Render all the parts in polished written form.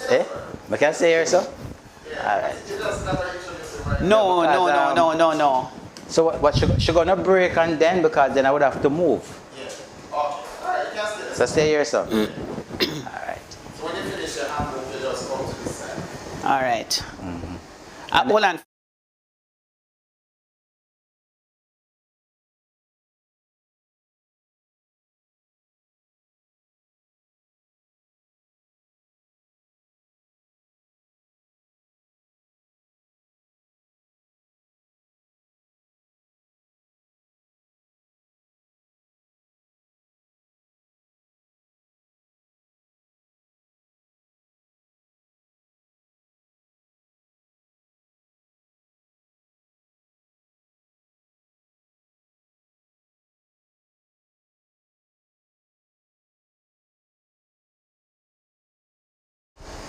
Eh? I can stay here, sir? Alright. No. So what she gonna break and then, because then I would have to move. Yeah. Okay. Alright, you can stay there. So stay here, sir. Alright. So when you finish your handbook, you just come to this side. All right. Hold on.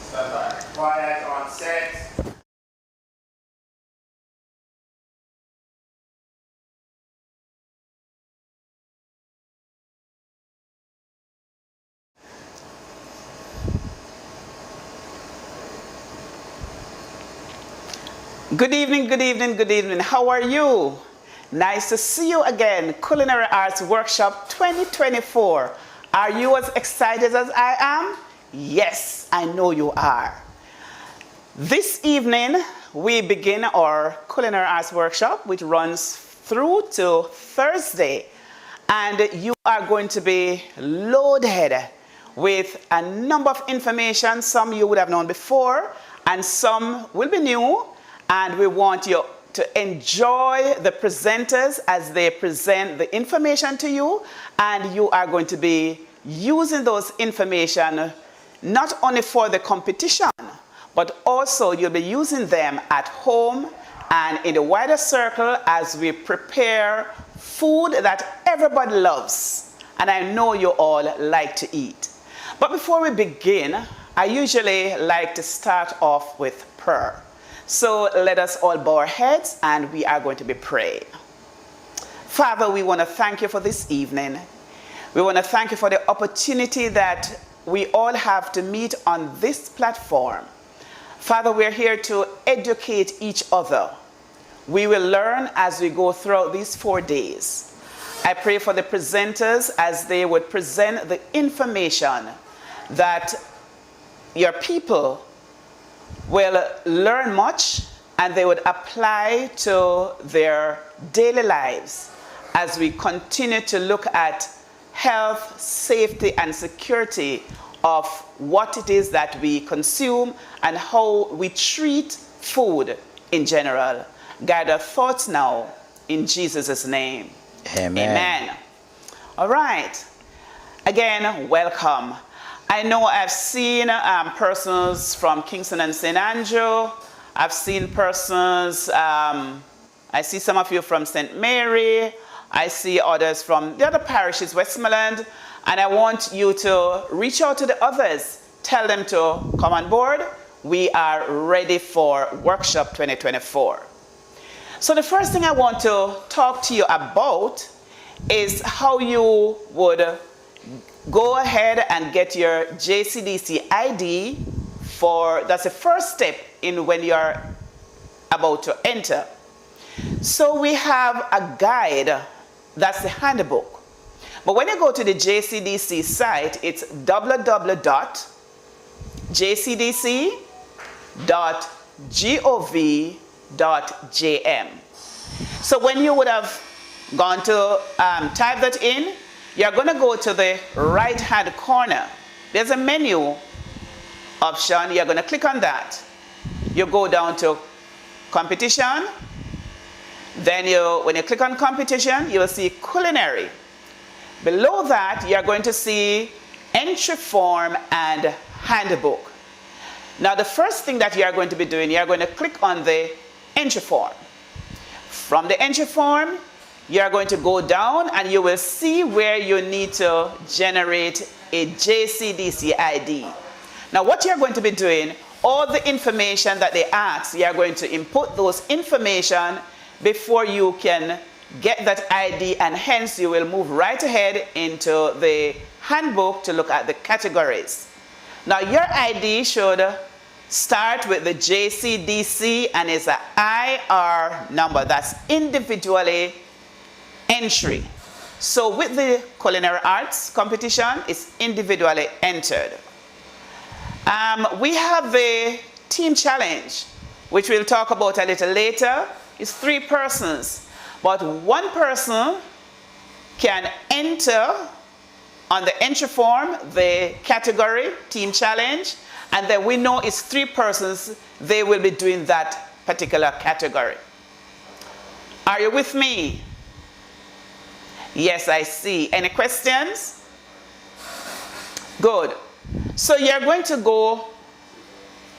Stand by. Quiet on set. Good evening. How are you? Nice to see you again. Culinary Arts Workshop 2024. Are you as excited as I am? Yes, I know you are. This evening, we begin our Culinary Arts Workshop, which runs through to Thursday. And you are going to be loaded with a number of information. Some you would have known before, and some will be new. And we want you to enjoy the presenters as they present the information to you. And you are going to be using those information not only for the competition, but also you'll be using them at home and in the wider circle as we prepare food that everybody loves. And I know you all like to eat. But before we begin, I usually like to start off with prayer. So let us all bow our heads and we are going to be praying. Father, we want to thank you for this evening. We want to thank you for the opportunity that we all have to meet on this platform. Father, we're here to educate each other. We will learn as we go throughout these 4 days. I pray for the presenters as they would present the information that your people will learn much and they would apply to their daily lives as we continue to look at health, safety, and security of what it is that we consume and how we treat food in general. Guide our thoughts now in Jesus' name. Amen. All right. Again, welcome. I know I've seen persons from Kingston and St. Andrew. I've seen persons, I see some of you from St. Mary. I see others from the other parishes, Westmoreland. And I want you to reach out to the others. Tell them to come on board. We are ready for Workshop 2024. So the first thing I want to talk to you about is how you would go ahead and get your JCDC ID that's the first step in when you're about to enter. So we have a guide, that's the handbook. But when you go to the JCDC site, it's www.jcdc.gov.jm. So when you would have gone to type that in, you're going to go to the right-hand corner. There's a menu option. You're going to click on that. You go down to competition. Then when you click on competition, you will see culinary. Below that, you're going to see entry form and handbook. Now, the first thing that you're going to be doing, you're going to click on the entry form. From the entry form, you're going to go down and you will see where you need to generate a JCDC ID. Now, what you're going to be doing, all the information that they ask, you're going to input those information before you can get that ID, and hence you will move right ahead into the handbook to look at the categories. Now your ID should start with the JCDC and is an IR number. That's individually entry. So with the culinary arts competition, it's individually entered. We have the team challenge, which we'll talk about a little later. It's 3 persons, but 1 person can enter on the entry form the category team challenge, and then we know it's 3 persons, they will be doing that particular category. Are you with me? Yes, I see. Any questions? Good. So you're going to go,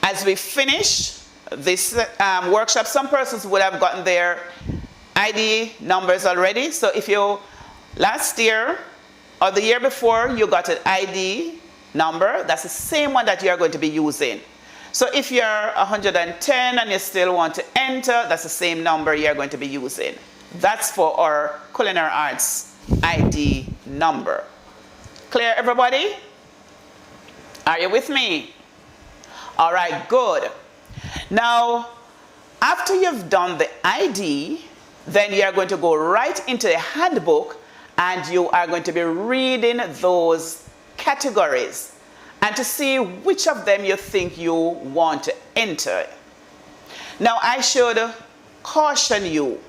as we finish this workshop, some persons would have gotten their ID numbers already. So if you, last year or the year before, you got an ID number, that's the same one that you're going to be using. So if you're 110 and you still want to enter, that's the same number you're going to be using. That's for our culinary arts ID number. Clear, everybody? Are you with me? All right, good. Now, after you've done the ID, then you're going to go right into the handbook and you are going to be reading those categories and to see which of them you think you want to enter. Now, I should caution you.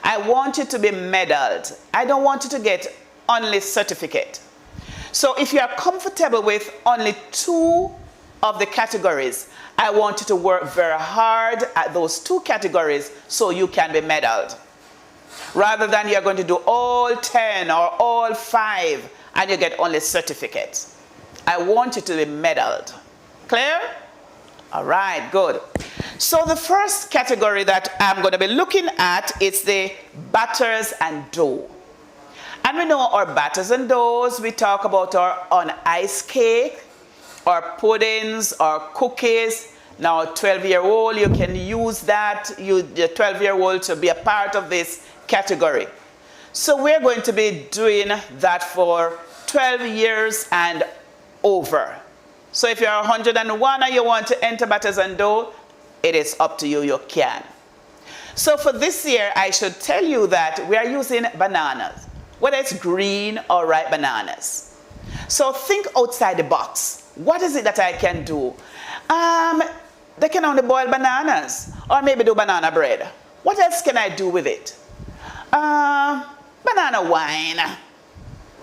I want you to be medaled. I don't want you to get only certificate. So if you are comfortable with only 2 of the categories, I want you to work very hard at those 2 categories so you can be medaled. Rather than you're going to do all 10 or all 5 and you get only certificates. I want you to be medaled. Clear? All right, good. So the first category that I'm going to be looking at is the batters and dough. And we know our batters and doughs, we talk about our on ice cake, or puddings, or cookies. Now, 12-year-old, you can use that, your 12-year-old to be a part of this category. So we're going to be doing that for 12 years and over. So if you're 101 and you want to enter batters and dough, it is up to you, you can. So for this year, I should tell you that we are using bananas, whether it's green or ripe bananas. So think outside the box. What is it that I can do? They can only boil bananas or maybe do banana bread. What else can I do with it? Banana wine.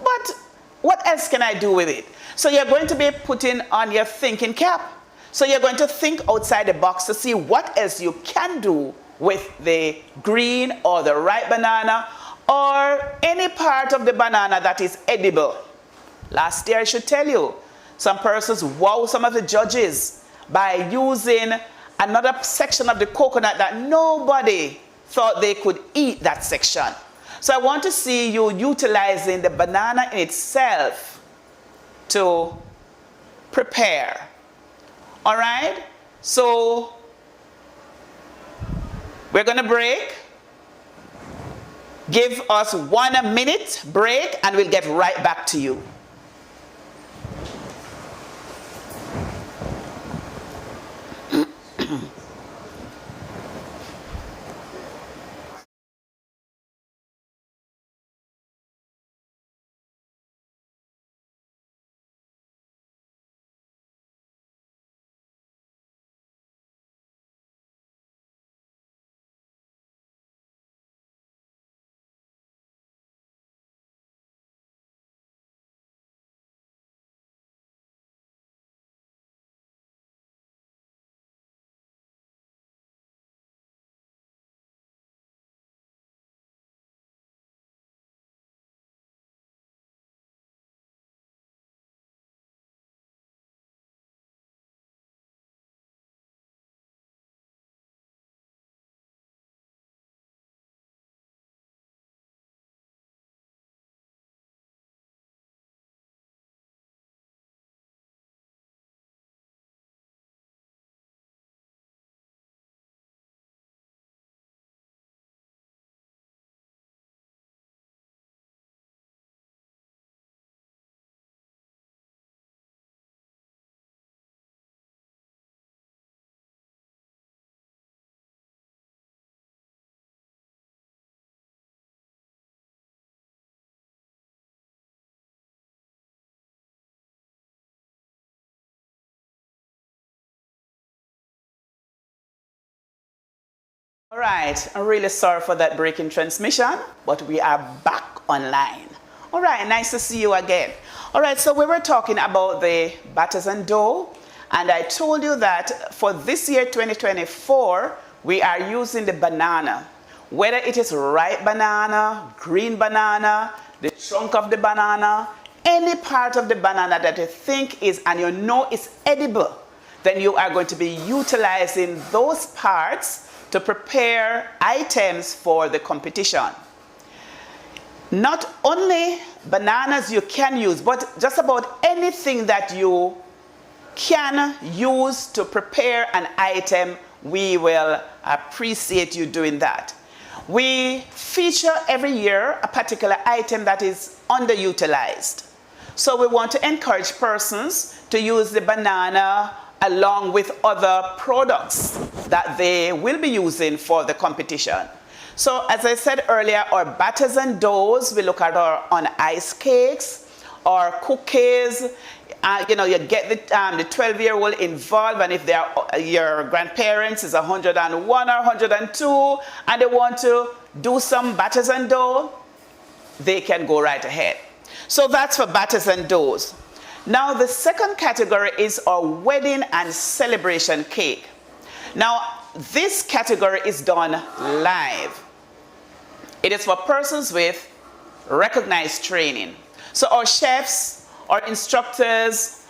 But what else can I do with it? So you're going to be putting on your thinking cap. So you're going to think outside the box to see what else you can do with the green or the ripe banana or any part of the banana that is edible. Last year, I should tell you, some persons wow some of the judges by using another section of the coconut that nobody thought they could eat that section. So I want to see you utilizing the banana in itself to prepare. All right? So we're going to break. Give us 1 minute break and we'll get right back to you. All right, I'm really sorry for that break in transmission, but we are back online. All right, nice to see you again. All right, so we were talking about the batters and dough, and I told you that for this year, 2024, we are using the banana. Whether it is ripe banana, green banana, the trunk of the banana, any part of the banana that you think is, and you know is edible, then you are going to be utilizing those parts to prepare items for the competition. Not only bananas you can use, but just about anything that you can use to prepare an item, we will appreciate you doing that. We feature every year a particular item that is underutilized. So we want to encourage persons to use the banana along with other products that they will be using for the competition. So as I said earlier, our batters and doughs, we look at our on ice cakes, or cookies. You know, you get the 12-year-old involved, and if your grandparents is 101 or 102, and they want to do some batters and dough, they can go right ahead. So that's for batters and doughs. Now the second category is our wedding and celebration cake. Now this category is done live. It is for persons with recognized training. So our chefs, our instructors,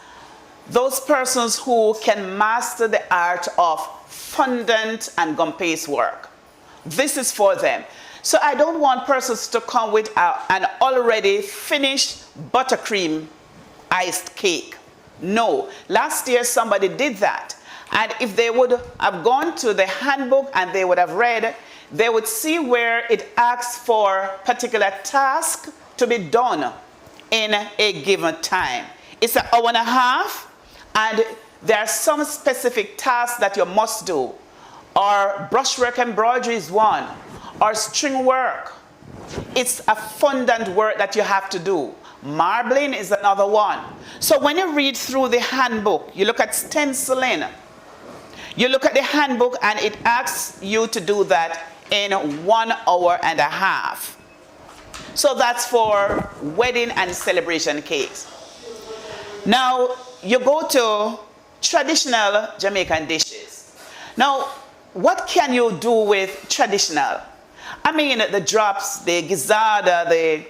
those persons who can master the art of fondant and gum paste work. This is for them. So I don't want persons to come with an already finished buttercream iced cake. No. Last year somebody did that. And if they would have gone to the handbook and they would have read, they would see where it asks for particular task to be done in a given time. It's an hour and a half, and there are some specific tasks that you must do. Or brushwork embroidery is one, or string work. It's a fondant work that you have to do. Marbling is another one. So when you read through the handbook, you look at stenciling, you look at the handbook, and it asks you to do that in 1 hour and a half. So that's for wedding and celebration cakes. Now you go to traditional Jamaican dishes. Now what can you do with traditional? I mean, the drops, the gizzarda, the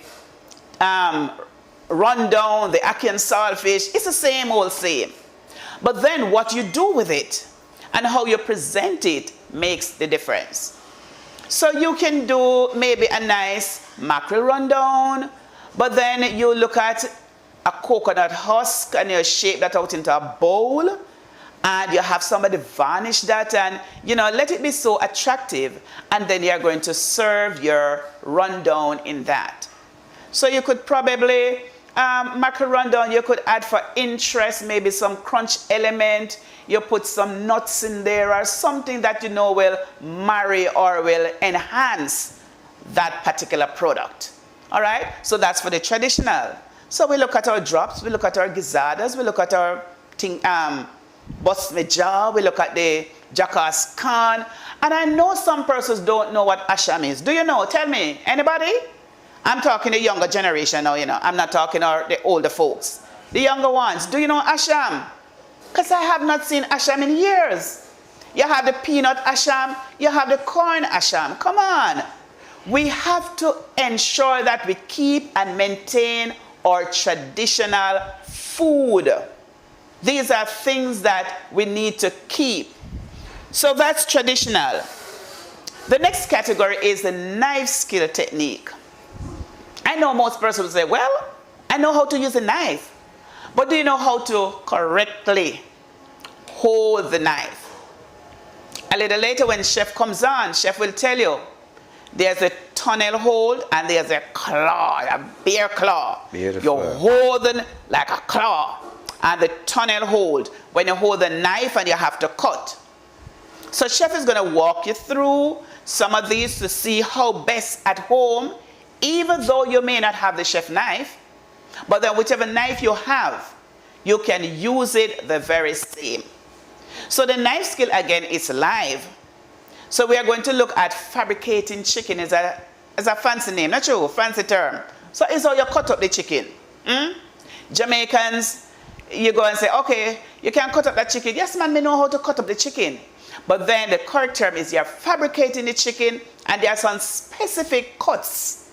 rundown, the ackee and saltfish, it's the same old same. But then what you do with it and how you present it makes the difference. So you can do maybe a nice mackerel rundown, but then you look at a coconut husk and you shape that out into a bowl, and you have somebody varnish that and, you know, let it be so attractive, and then you're going to serve your rundown in that. So you could probably, mackerel rundown, you could add for interest, maybe some crunch element. You put some nuts in there or something that you know will marry or will enhance that particular product. All right? So that's for the traditional. So we look at our drops, we look at our gizzardas, we look at our bust me jaw, we look at the jackass can. And I know some persons don't know what asham is. Do you know? Tell me. Anybody? I'm talking the younger generation now, you know. I'm not talking the older folks. The younger ones. Do you know asham? Because I have not seen asham in years. You have the peanut asham, you have the corn asham. Come on. We have to ensure that we keep and maintain our traditional food. These are things that we need to keep. So that's traditional. The next category is the knife skill technique. I know most persons will say, well, I know how to use a knife. But do you know how to correctly hold the knife? A little later when chef comes on, chef will tell you there's a tunnel hold and there's a claw, a bear claw. Beautiful. You're holding like a claw. And the tunnel hold, when you hold the knife and you have to cut. So chef is going to walk you through some of these to see how best at home, even though you may not have the chef knife, but then whichever knife you have, you can use it the very same. So the knife skill again is live. So we are going to look at fabricating chicken as a fancy name, not true, fancy term. So it's how you cut up the chicken. Jamaicans, you go and say, okay, you can cut up that chicken. Yes, man, we know how to cut up the chicken. But then the correct term is you're fabricating the chicken, and there are some specific cuts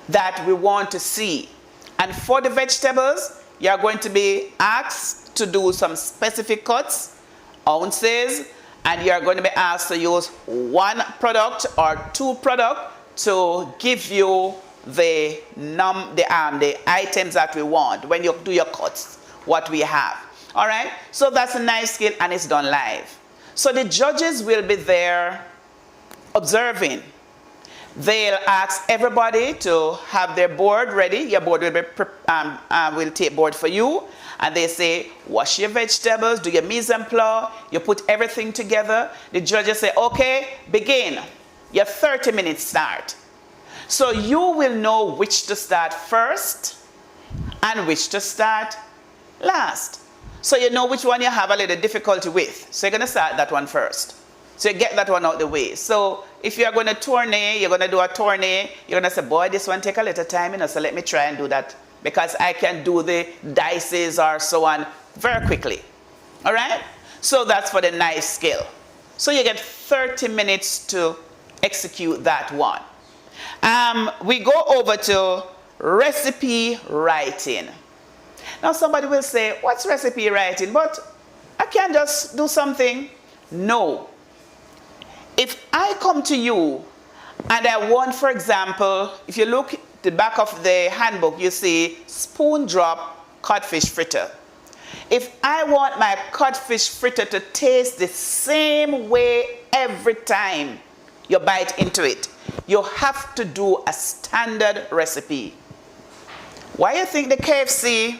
that we want to see. And for the vegetables, you're going to be asked to do some specific cuts, ounces, and you're going to be asked to use one product or two products to give you the items that we want when you do your cuts, what we have. All right? So that's a nice skill, and it's done live. So the judges will be there observing. They'll ask everybody to have their board ready. Your board will take board for you. And they say, wash your vegetables, do your mise en place. You put everything together. The judges say, okay, begin. Your 30 minutes start. So you will know which to start first and which to start last. So you know which one you have a little difficulty with. So you're going to start that one first. So you get that one out the way. So if you're going to tourney, you're going to do a tourney, you're going to say, boy, this one take a little time, you know, so let me try and do that because I can do the dices or so on very quickly. All right? So that's for the knife skill. So you get 30 minutes to execute that one. We go over to recipe writing. Now somebody will say, what's recipe writing? But I can't just do something. No. If I come to you and I want, for example, if you look at the back of the handbook, you see spoon drop codfish fritter. If I want my codfish fritter to taste the same way every time you bite into it, you have to do a standard recipe. Why do you think the KFC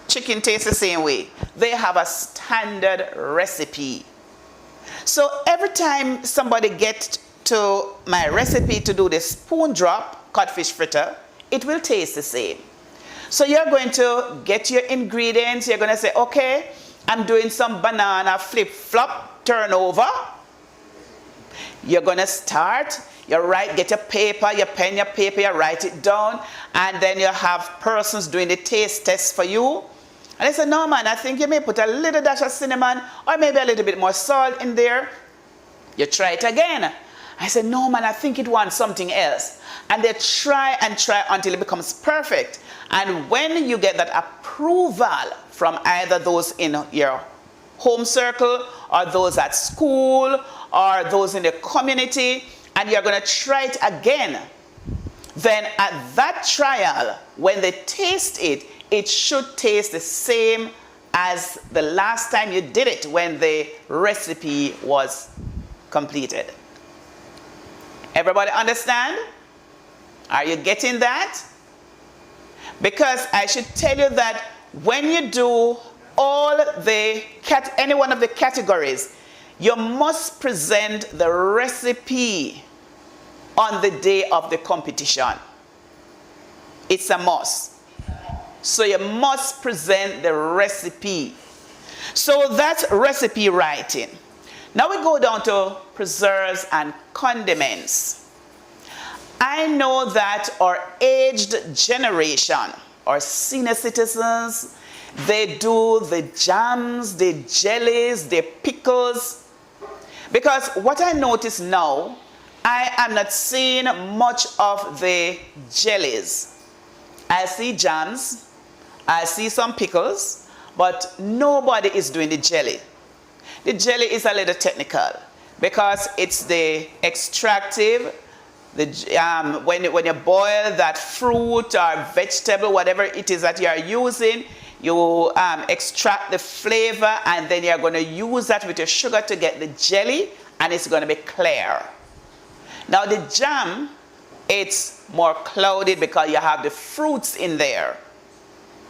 chicken tastes the same way? They have a standard recipe. So every time somebody gets to my recipe to do the spoon drop codfish fritter, it will taste the same. So you're going to get your ingredients. You're going to say, okay, I'm doing some banana flip-flop turnover. You're going to start. You write, get your paper, your pen, your paper, you write it down. And then you have persons doing the taste test for you. And they say, no, man, I think you may put a little dash of cinnamon or maybe a little bit more salt in there. You try it again. I said, no, man, I think it wants something else. And they try and try until it becomes perfect. And when you get that approval from either those in your home circle or those at school or those in the community, and you're going to try it again, then at that trial, when they taste it, it should taste the same as the last time you did it when the recipe was completed. Everybody understand? Are you getting that? Because I should tell you that when you do any one of the categories, you must present the recipe on the day of the competition. It's a must. So you must present the recipe. So that's recipe writing. Now we go down to preserves and condiments. I know that our aged generation, our senior citizens, they do the jams, the jellies, the pickles. Because what I notice now, I am not seeing much of the jellies. I see jams, I see some pickles, but nobody is doing the jelly. The jelly is a little technical because it's the extractive. When you boil that fruit or vegetable, whatever it is that you are using, you extract the flavor and then you're going to use that with your sugar to get the jelly and it's going to be clear. Now the jam, it's more clouded because you have the fruits in there.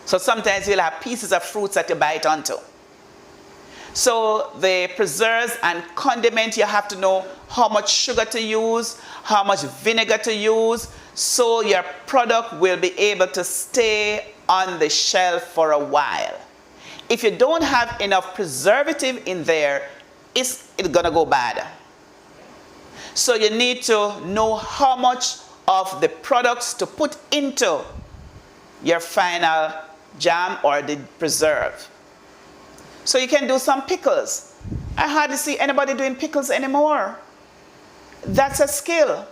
So sometimes you'll have pieces of fruits that you bite onto. So the preserves and condiment, you have to know how much sugar to use, how much vinegar to use, so your product will be able to stay on the shelf for a while. If you don't have enough preservative in there, it's going to go bad. So you need to know how much of the products to put into your final jam or the preserve. So you can do some pickles. I hardly see anybody doing pickles anymore. That's a skill.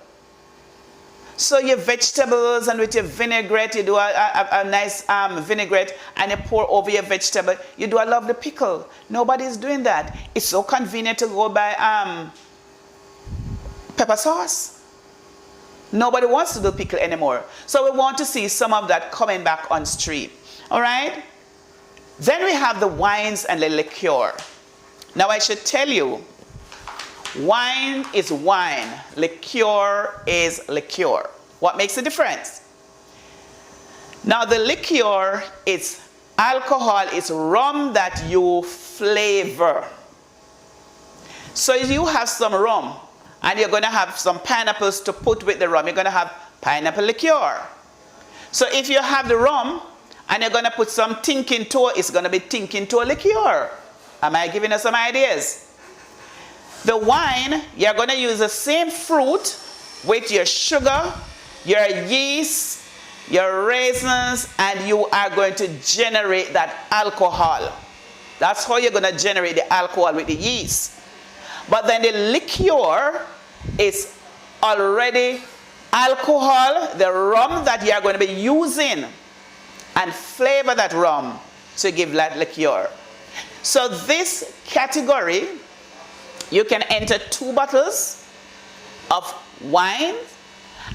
So your vegetables, and with your vinaigrette, you do a nice vinaigrette and you pour over your vegetable. You do a lovely pickle. Nobody's doing that. It's so convenient to go buy pepper sauce. Nobody wants to do pickle anymore. So we want to see some of that coming back on stream. All right? Then we have the wines and the liqueur. Now I should tell you, wine is wine, liqueur is liqueur. What makes the difference? Now the liqueur is alcohol, it's rum that you flavor. So if you have some rum and you're going to have some pineapples to put with the rum, you're going to have pineapple liqueur. So if you have the rum and you're going to put some thinking to it, it's going to be thinking to a liqueur. Am I giving us some ideas? The wine, you're going to use the same fruit with your sugar, your yeast, your raisins, and you are going to generate that alcohol. That's how you're going to generate the alcohol with the yeast. But then the liqueur is already alcohol, the rum that you are going to be using, and flavor that rum to give that liqueur. So this category, you can enter 2 bottles of wine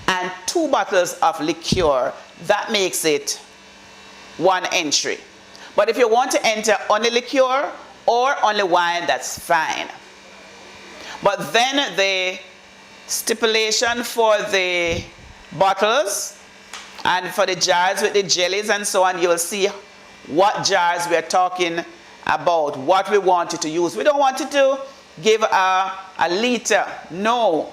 and 2 bottles of liqueur. That makes it 1 entry. But if you want to enter only liqueur or only wine, that's fine. But then the stipulation for the bottles and for the jars with the jellies and so on, you will see what jars we are talking about, what we want you to use. We don't want you to give a liter. No.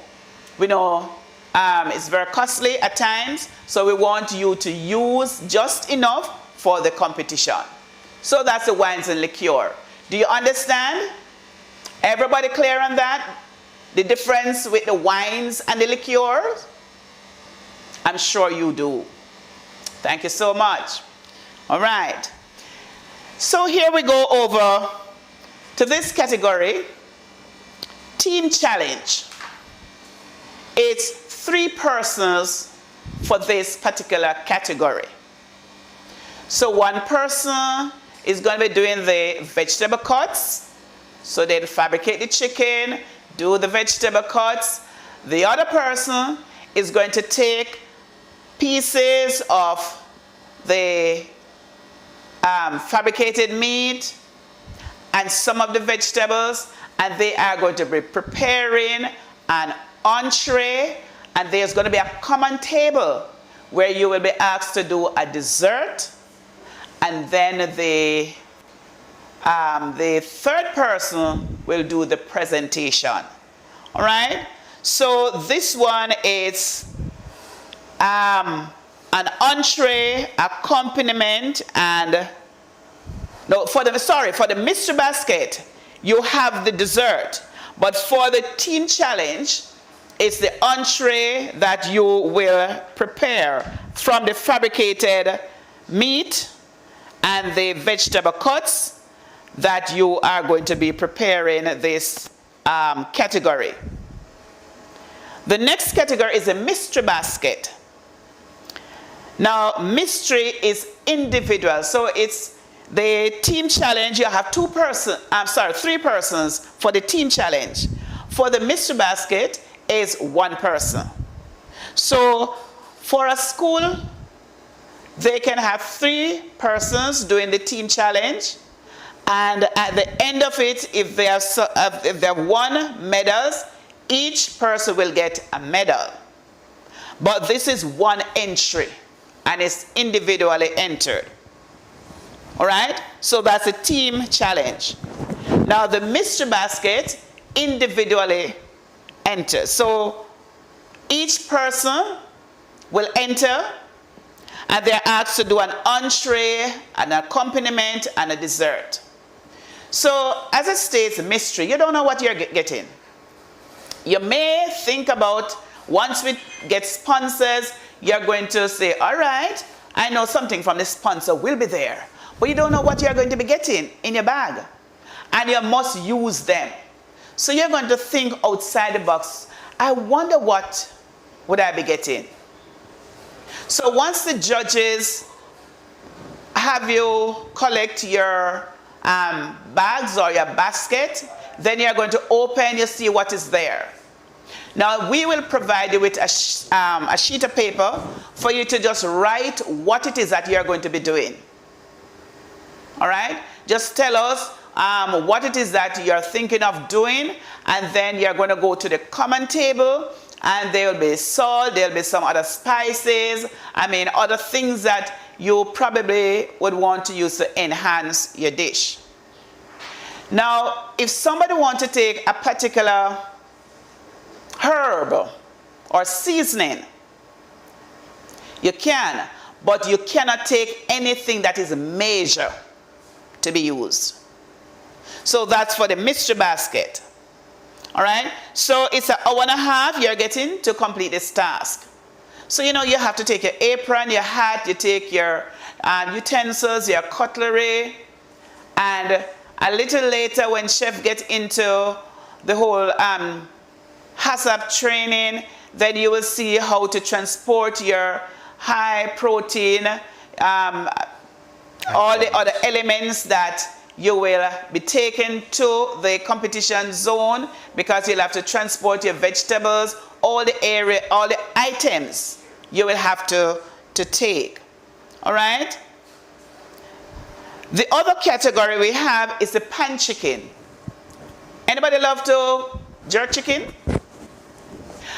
We know it's very costly at times, so we want you to use just enough for the competition. So that's the wines and liqueur. Do you understand? Everybody clear on that? The difference with the wines and the liqueurs? I'm sure you do. Thank you so much. All right. So here we go over to this category, team challenge. It's 3 persons for this particular category. So 1 person is going to be doing the vegetable cuts. So they'll fabricate the chicken, do the vegetable cuts. The other person is going to take pieces of the fabricated meat and some of the vegetables, and they are going to be preparing an entree, and there's going to be a common table where you will be asked to do a dessert, and then the 3rd person will do the presentation. All right? So this one is an entree, accompaniment, and for the mystery basket, you have the dessert. But for the team challenge, it's the entree that you will prepare from the fabricated meat and the vegetable cuts that you are going to be preparing this category. The next category is a mystery basket. Now, mystery is individual, so it's the team challenge. You have 3 persons for the team challenge. For the mystery basket is 1 person. So for a school, they can have 3 persons doing the team challenge, and at the end of it, if they have won medals, each person will get a medal. But this is 1 entry, and it's individually entered. All right? So that's a team challenge. Now the mystery basket individually enters. So each person will enter, and they're asked to do an entree, an accompaniment, and a dessert. So as it states mystery, you don't know what you're getting. You may think about, once we get sponsors, you're going to say, all right, I know something from the sponsor will be there. But you don't know what you're going to be getting in your bag. And you must use them. So you're going to think outside the box. I wonder what would I be getting? So once the judges have you collect your bags or your basket, then you're going to open, you see what is there. Now we will provide you with a sheet of paper for you to just write what it is that you're going to be doing. All right? Just tell us what it is that you're thinking of doing, and then you're going to go to the common table, and there will be salt, there will be some other spices, other things that you probably would want to use to enhance your dish. Now, if somebody wants to take a particular herb or seasoning, you can, but you cannot take anything that is major to be used. So that's for the mystery basket. All right? So it's an hour and a half you're getting to complete this task. So you have to take your apron, your hat, you take your utensils, your cutlery, and a little later when chef gets into the whole HACCP training, then you will see how to transport your high protein, all the other elements that you will be taken to the competition zone, because you'll have to transport your vegetables, all the items you will have to take. All right? The other category we have is the pan chicken. Anybody love to jerk chicken?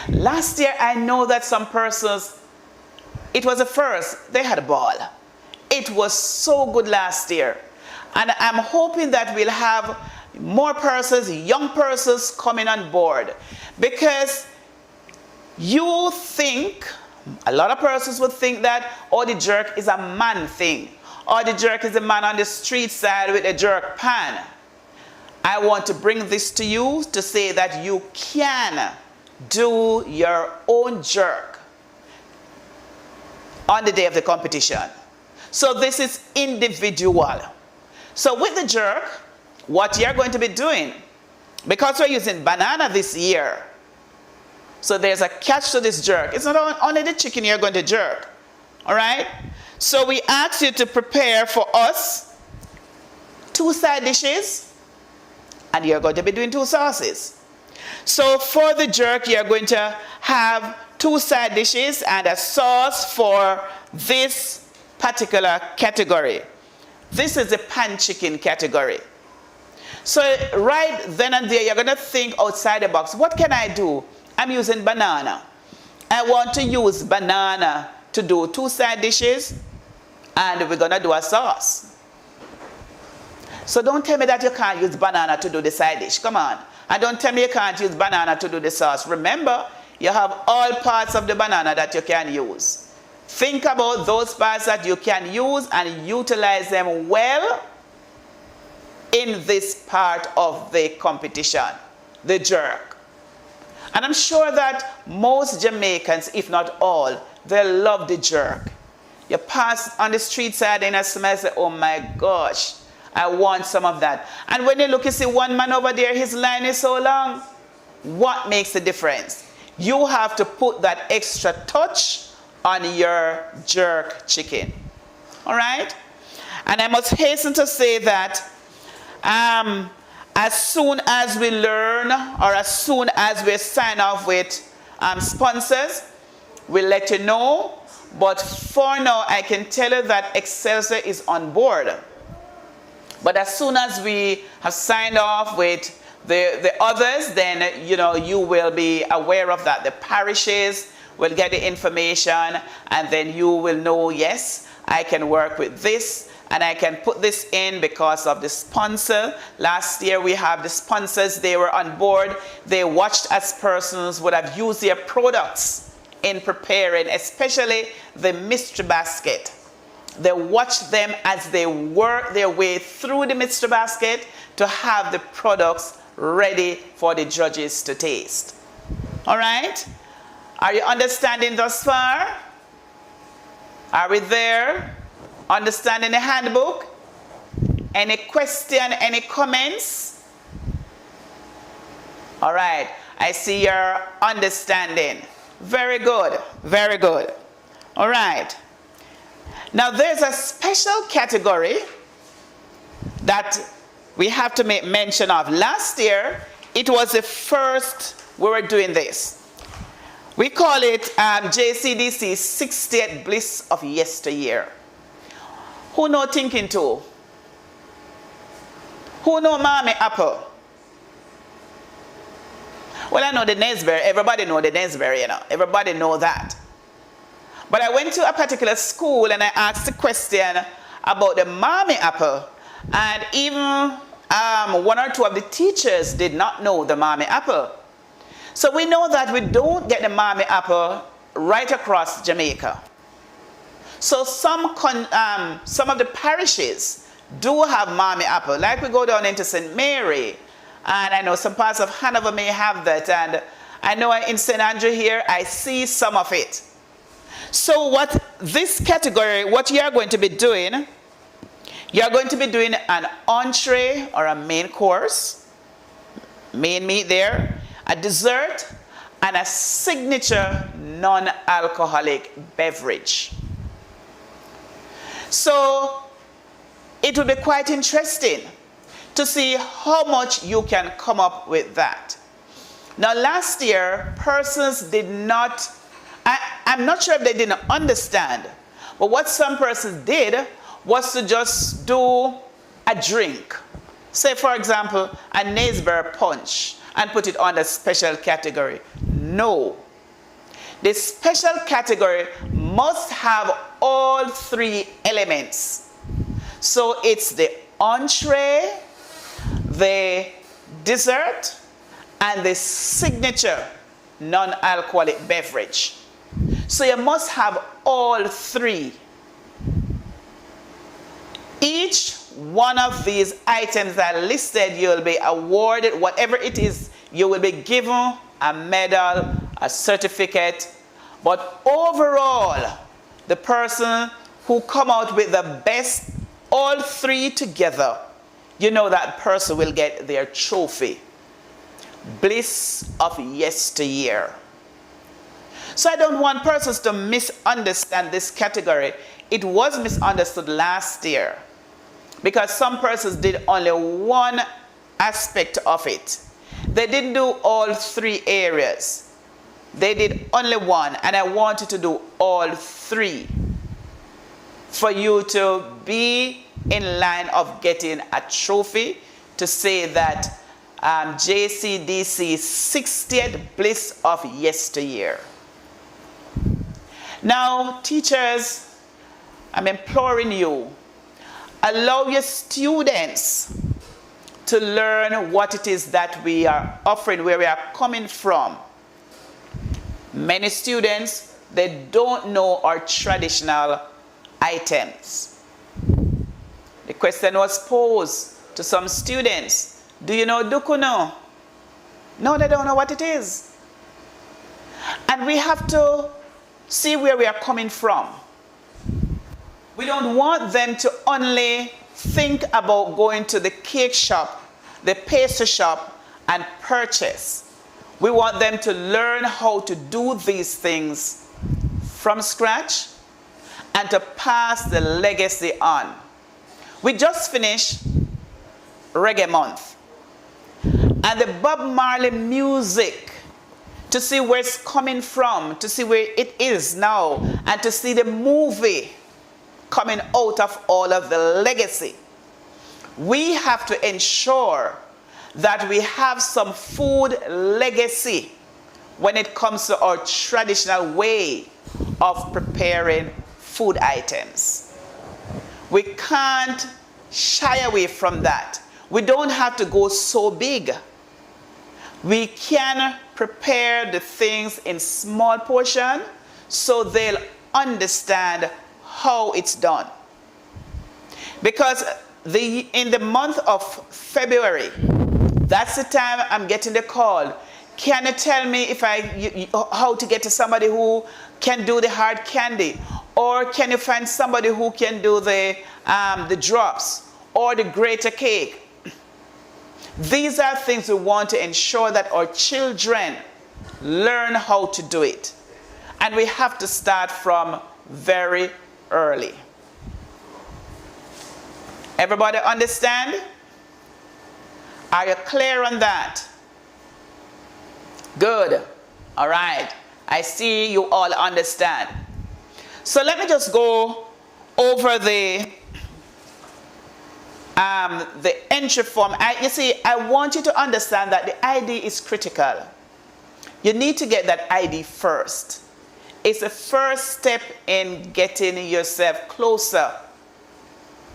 Last year, I know that some persons, it was the first, they had a ball. It was so good last year. And I'm hoping that we'll have more persons, young persons coming on board. Because you think, a lot of persons would think that, oh, the jerk is a man thing. Or the jerk is a man on the street side with a jerk pan. I want to bring this to you to say that you can do your own jerk on the day of the competition. So this is individual. So with the jerk, what you're going to be doing, because we're using banana this year, so there's a catch to this jerk. It's not only the chicken you're going to jerk. All right? So we ask you to prepare for us 2 side dishes, and you're going to be doing 2 sauces. So for the jerk, you're going to have 2 side dishes and a sauce for this particular category. This is the pan chicken category. So right then and there, you're going to think outside the box. What can I do? I'm using banana. I want to use banana to do 2 side dishes, and we're going to do a sauce. So don't tell me that you can't use banana to do the side dish. Come on. And don't tell me you can't use banana to do the sauce. Remember, you have all parts of the banana that you can use. Think about those parts that you can use and utilize them well in this part of the competition, the jerk. And I'm sure that most Jamaicans, if not all, they love the jerk. You pass on the street side and you smell and say, oh my gosh, I want some of that. And when you look, you see one man over there, his line is so long. What makes the difference? You have to put that extra touch on your jerk chicken. All right? And I must hasten to say that as soon as we learn, or as soon as we sign off with sponsors, we'll let you know. But for now, I can tell you that Excelsior is on board. But as soon as we have signed off with the others, then you will be aware of that. The parishes will get the information, and then you will know, yes, I can work with this, and I can put this in because of the sponsor. Last year we have the sponsors, they were on board. They watched as persons would have used their products in preparing, especially the mystery basket. They watched them as they worked their way through the mystery basket to have the products ready for the judges to taste. All right? Are you understanding thus far? Are we there? Understanding the handbook? Any question, any comments? All right. I see your understanding. Very good. Very good. All right. Now there's a special category that we have to make mention of. Last year, it was the first we were doing this. We call it JCDC 60th Bliss of Yesteryear. Who know thinking too? Who know Mommy Apple? Well, I know the Nesberry. Everybody know the Nesberry, you know. Everybody know that. But I went to a particular school and I asked a question about the Mommy Apple. And even one or two of the teachers did not know the Mommy Apple. So we know that we don't get the Mommy Apple right across Jamaica. So some of the parishes do have Mommy Apple. Like we go down into St. Mary, and I know some parts of Hanover may have that. And I know in St. Andrew here, I see some of it. So what this category, what you are going to be doing, you are going to be doing an entree or a main course, main meat there, a dessert, and a signature non-alcoholic beverage. So it will be quite interesting to see how much you can come up with that. Now last year, persons did not, I'm not sure if they didn't understand, but what some persons did was to just do a drink. Say for example, a Nesberry punch and put it on the special category. No. The special category must have all three elements. So it's the entree, the dessert, and the signature non-alcoholic beverage. So you must have all three. Each one of these items that are listed, you will be awarded, whatever it is, you will be given a medal, a certificate. But overall, the person who come out with the best, all three together, you know that person will get their trophy. Bliss of Yesteryear. So I don't want persons to misunderstand this category. It was misunderstood last year because some persons did only one aspect of it. They didn't do all three areas. They did only one, and I wanted to do all three for you to be in line of getting a trophy to say that JCDC 60th Bliss of Yesteryear. Now, teachers, I'm imploring you, allow your students to learn what it is that we are offering, where we are coming from. Many students, they don't know our traditional items. The question was posed to some students, do you know dukuno? No, they don't know what it is. And we have to see where we are coming from. We don't want them to only think about going to the cake shop, the pastry shop, and purchase. We want them to learn how to do these things from scratch and to pass the legacy on. We just finished Reggae Month. And the Bob Marley music, to see where it's coming from, to see where it is now, and to see the movie coming out of all of the legacy. We have to ensure that we have some food legacy when it comes to our traditional way of preparing food items. We can't shy away from that. We don't have to go so big. We can prepare the things in small portion so they'll understand how it's done. Because in the month of February, that's the time I'm getting the call. Can you tell me if how to get to somebody who can do the hard candy? Or can you find somebody who can do the drops or the greater cake? These are things we want to ensure that our children learn how to do it. And we have to start from very early. Everybody understand? Are you clear on that? Good. All right. I see you all understand. So let me just go over the entry form. You see, I want you to understand that the ID is critical. You need to get that ID first. It's the first step in getting yourself closer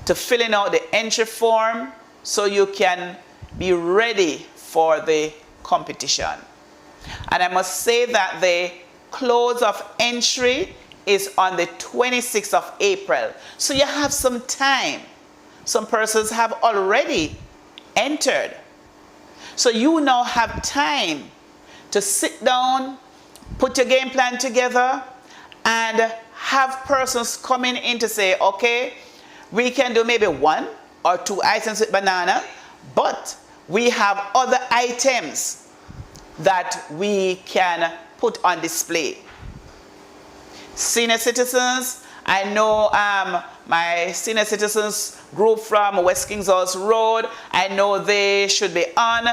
to filling out the entry form so you can be ready for the competition. And I must say that the close of entry is on the 26th of April. So you have some time. Some persons have already entered. So you now have time to sit down, put your game plan together, and have persons coming in to say, okay, we can do maybe 1 or 2 items with banana, but we have other items that we can put on display. Senior citizens, I know my senior citizens group from West Kings House Road, I know they should be on.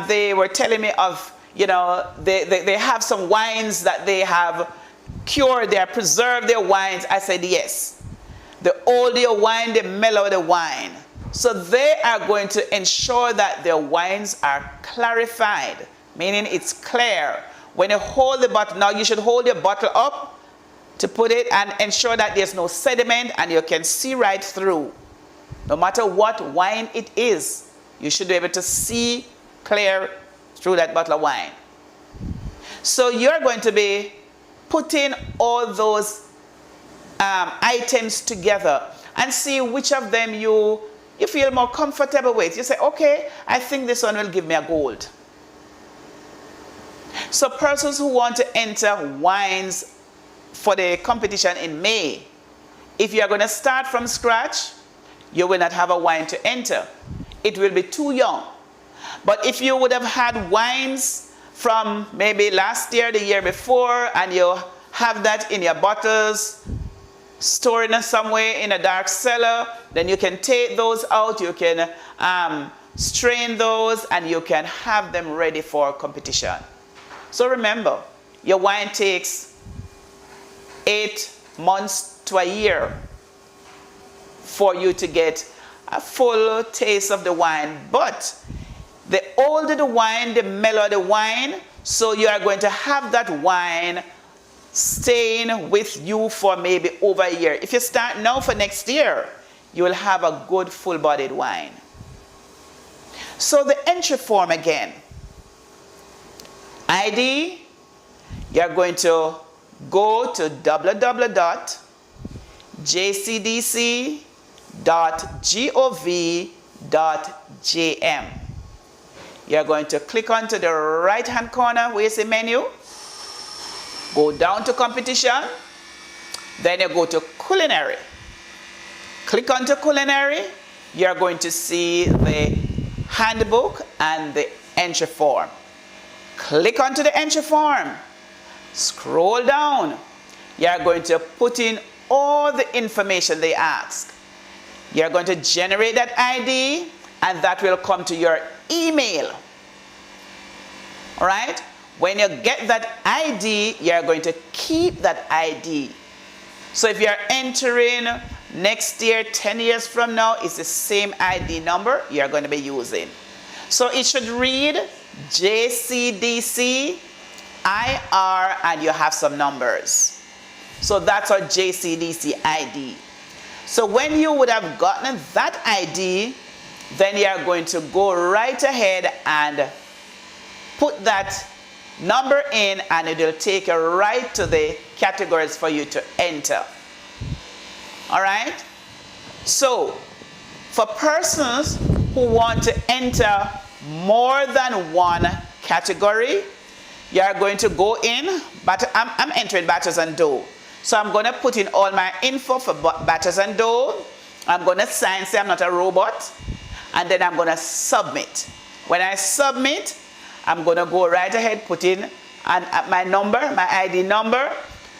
They were telling me of, you know, they have some wines that they have cured, they have preserved their wines. I said yes. The older your wine, the mellower the wine. So they are going to ensure that their wines are clarified, meaning it's clear. When you hold the bottle, now you should hold your bottle up to put it and ensure that there's no sediment and you can see right through. No matter what wine it is, you should be able to see clear through that bottle of wine. So you're going to be putting all those items together and see which of them you feel more comfortable with. You say, okay, I think this one will give me a gold. So persons who want to enter wines for the competition in May, if you are going to start from scratch, you will not have a wine to enter. It will be too young. But if you would have had wines from maybe last year, the year before, and you have that in your bottles, stored in somewhere in a dark cellar, then you can take those out, you can strain those, and you can have them ready for competition. So remember, your wine takes 8 months to a year for you to get a full taste of the wine. But the older the wine, the mellower the wine, so you are going to have that wine staying with you for maybe over a year. If you start now for next year, you will have a good full-bodied wine. So the entry form again. ID, you're going to go to www.jcdc.gov.jm. You're going to click onto the right-hand corner where you see menu. Go down to competition. Then you go to culinary. Click onto culinary. You're going to see the handbook and the entry form. Click onto the entry form. Scroll down. You're going to put in all the information they ask. You're going to generate that ID, and that will come to your email. All right? When you get that ID, you're going to keep that ID. So if you're entering next year, 10 years from now, it's the same ID number you're going to be using. So it should read JCDC IR, and you have some numbers. So that's our JCDC ID. So when you would have gotten that ID, then you are going to go right ahead and put that number in, and it will take you right to the categories for you to enter. All right? So for persons who want to enter more than one category. You are going to go in, but I'm entering batters and dough. So I'm going to put in all my info for batters and dough. I'm going to sign, say I'm not a robot, and then I'm going to submit. When I submit, I'm going to go right ahead, put in my number, my ID number,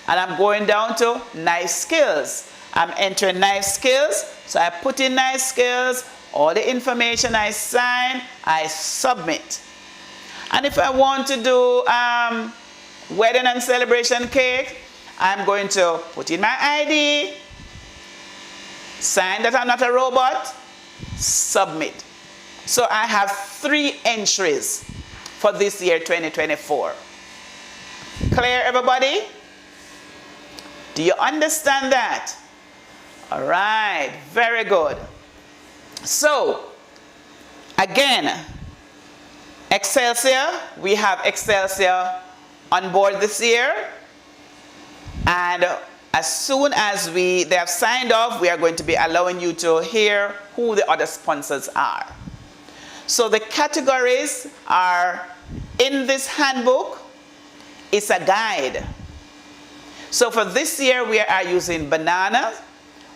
and I'm going down to knife skills. I'm entering knife skills, so I put in knife skills, all the information I sign, I submit. And if I want to do wedding and celebration cake, I'm going to put in my ID, sign that I'm not a robot, submit. So I have 3 entries for this year 2024. Clear, everybody? Do you understand that? All right, very good. So, again, Excelsior, we have Excelsior on board this year. And as soon as they have signed off, we are going to be allowing you to hear who the other sponsors are. So the categories are in this handbook. It's a guide. So for this year, we are using bananas,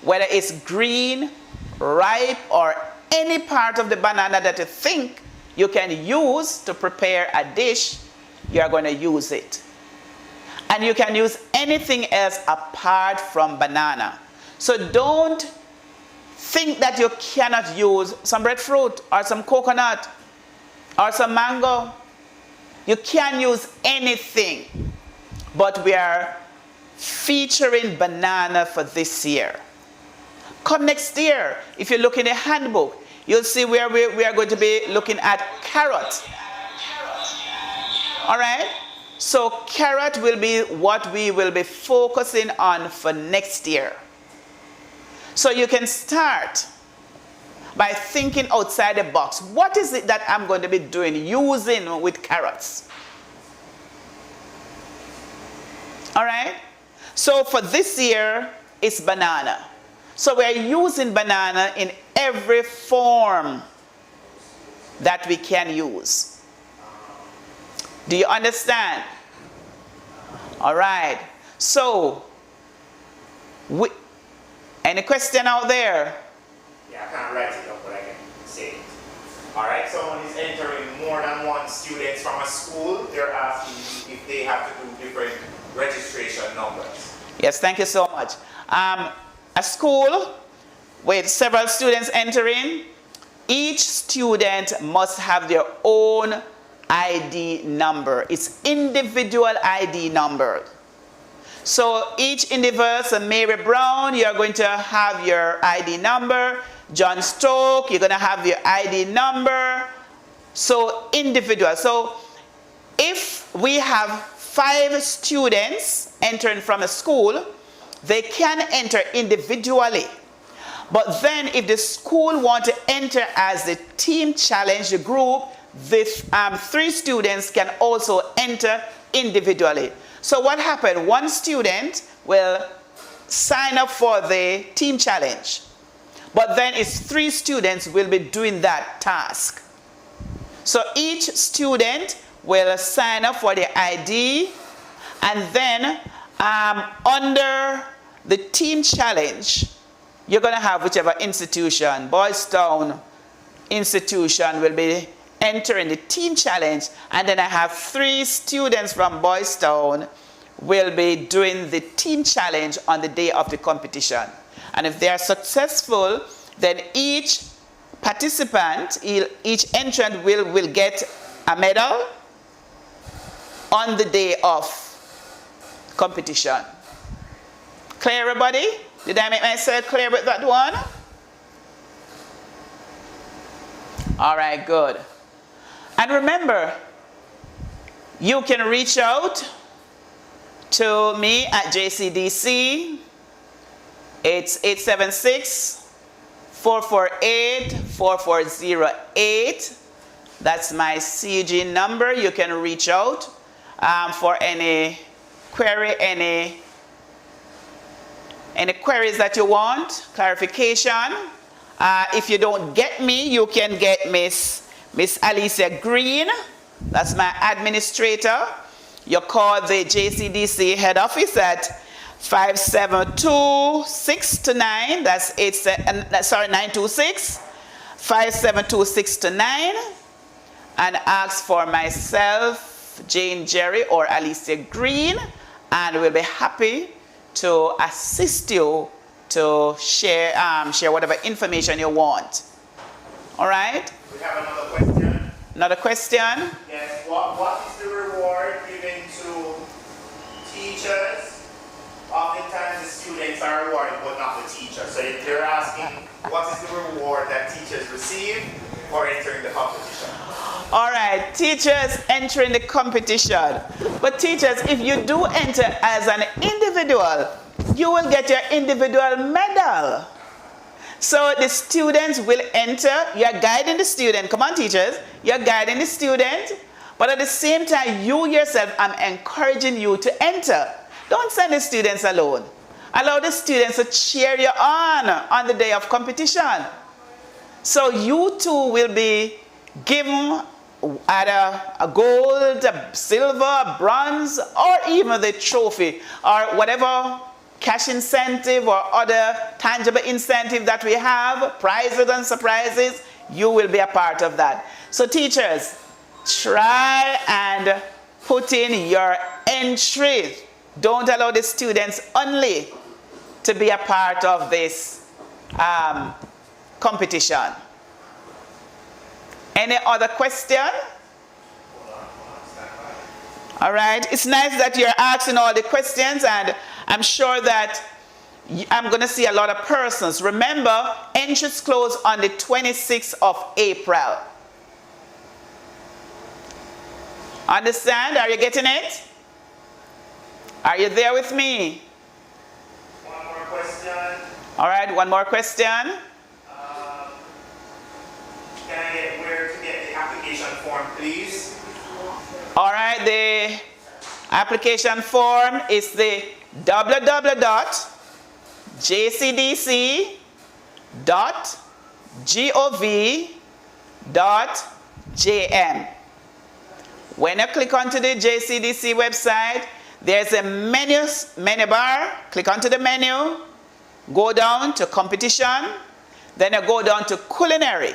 whether it's green, ripe, or any part of the banana that you think you can use to prepare a dish, you are going to use it. And you can use anything else apart from banana. So don't think that you cannot use some breadfruit or some coconut or some mango. You can use anything, but we are featuring banana for this year. Come next year, if you look in the handbook, you'll see where we are going to be looking at carrot. All right? So carrot will be what we will be focusing on for next year. So you can start by thinking outside the box. What is it that I'm going to be doing, using with carrots? All right? So for this year, it's banana. So we're using banana in every form that we can use. Do you understand? All right. So, any question out there? Yeah, I can't write it up, but I can say it. All right, someone is entering more than one students from a school. They're asking if they have to do different registration numbers. Yes, thank you so much. A school with several students entering, each student must have their own ID number. It's individual ID number. So each individual, so Mary Brown, you're going to have your ID number. John Stoke, you're going to have your ID number. So individual. So if we have 5 students entering from a school, they can enter individually. But then if the school want to enter as the team challenge, the group, this 3 students can also enter individually. So what happened? One student will sign up for the team challenge, but then it's 3 students will be doing that task. So each student will sign up for the ID, and then under the team challenge, you're going to have whichever institution, Boys Town institution will be entering the team challenge, and then I have 3 students from Boys Town will be doing the team challenge on the day of the competition. And if they are successful, then each participant, each entrant will get a medal on the day of competition. Clear, everybody? Did I make myself clear with that one? All right, good. And remember, you can reach out to me at JCDC. It's 876-448-4408. That's my CG number. You can reach out for any query, any queries that you want, clarification. If you don't get me, you can get Miss Alicia Green That's my administrator. You call the JCDC head office at 572-629. That's 926-572-629, and ask for myself, Jane Jerry, or Alicia Green, and we'll be happy to assist you to share whatever information you want. All right? We have another question. Another question? Yes. What is the reward given to teachers? Oftentimes the students are rewarded, but not the teacher. So if they're asking, what is the reward that teachers receive for entering the competition? All right, teachers entering the competition. But teachers, if you do enter as an individual, you will get your individual medal. So the students will enter, you're guiding the student. Come on, teachers, you're guiding the student. But at the same time, you yourself, I'm encouraging you to enter. Don't send the students alone. Allow the students to cheer you on the day of competition. So you too will be given either a gold, a silver, a bronze, or even the trophy, or whatever cash incentive or other tangible incentive that we have, prizes and surprises, you will be a part of that. So teachers, try and put in your entry. Don't allow the students only to be a part of this competition. Any other question? All right, it's nice that you're asking all the questions, and I'm sure that I'm going to see a lot of persons. Remember, entries close on the 26th of April. Understand? Are you getting it? Are you there with me? One more question. All right, one more question. Can I get where to get the application form, please? All right, the application form is the www.jcdc.gov.jm. When you click onto the JCDC website, there's a menu bar. Click onto the menu, go down to competition, then you go down to culinary.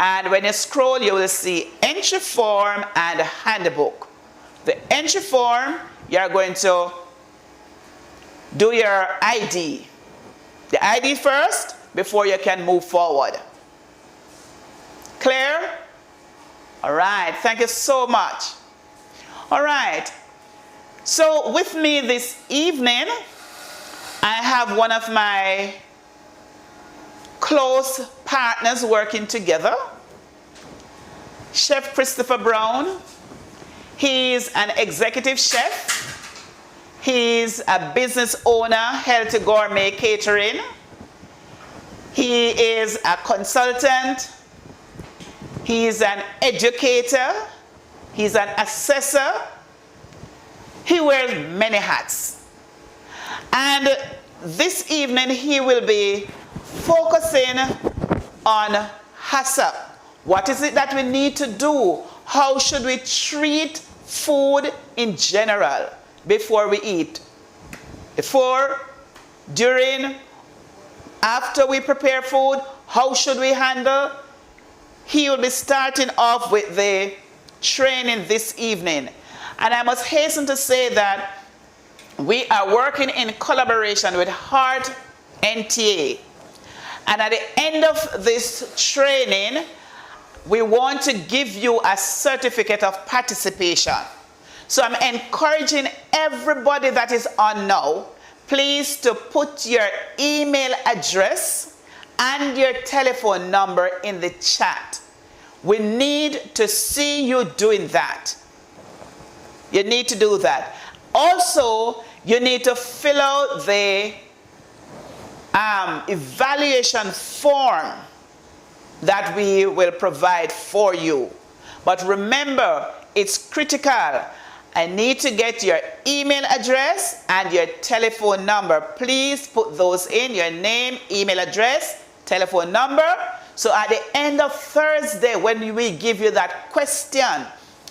And when you scroll, you will see entry form and handbook. The entry form, you're going to do your ID. The ID first before you can move forward. Clear? All right, thank you so much. All right, so with me this evening, I have one of my close partners working together, Chef Christopher Brown. He's an executive chef. He's a business owner, Healthy Gourmet Catering. He is a consultant. He's an educator. He's an assessor. He wears many hats. And this evening he will be focusing on HACCP. What is it that we need to do? How should we treat food in general before we eat? Before, during, after we prepare food, how should we handle? He will be starting off with the training this evening. And I must hasten to say that we are working in collaboration with Heart NTA. And at the end of this training, we want to give you a certificate of participation. So I'm encouraging everybody that is on now, please to put your email address and your telephone number in the chat. We need to see you doing that. You need to do that. Also, you need to fill out the evaluation form that we will provide for you. But remember, it's critical. I need to get your email address and your telephone number. Please put those in, your name, email address, telephone number. So at the end of Thursday, when we give you that question,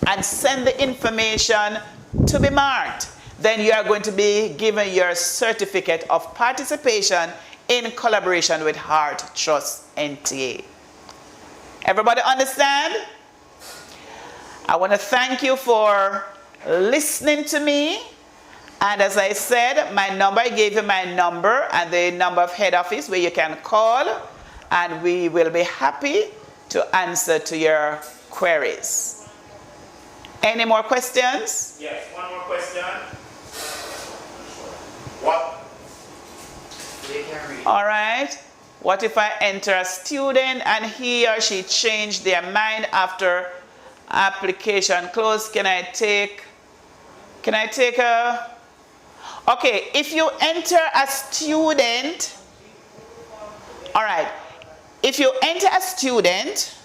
and send the information to be marked. Then you are going to be given your certificate of participation in collaboration with Heart Trust NTA. Everybody understand? I want to thank you for listening to me. And as I said, my number, I gave you my number and the number of head office where you can call, and we will be happy to answer to your queries. Any more questions? Yes, one more question. What? They can read. All right. What if I enter a student and he or she changed their mind after application closed? Can I take a... Okay, if you enter a student, all right, if you enter a student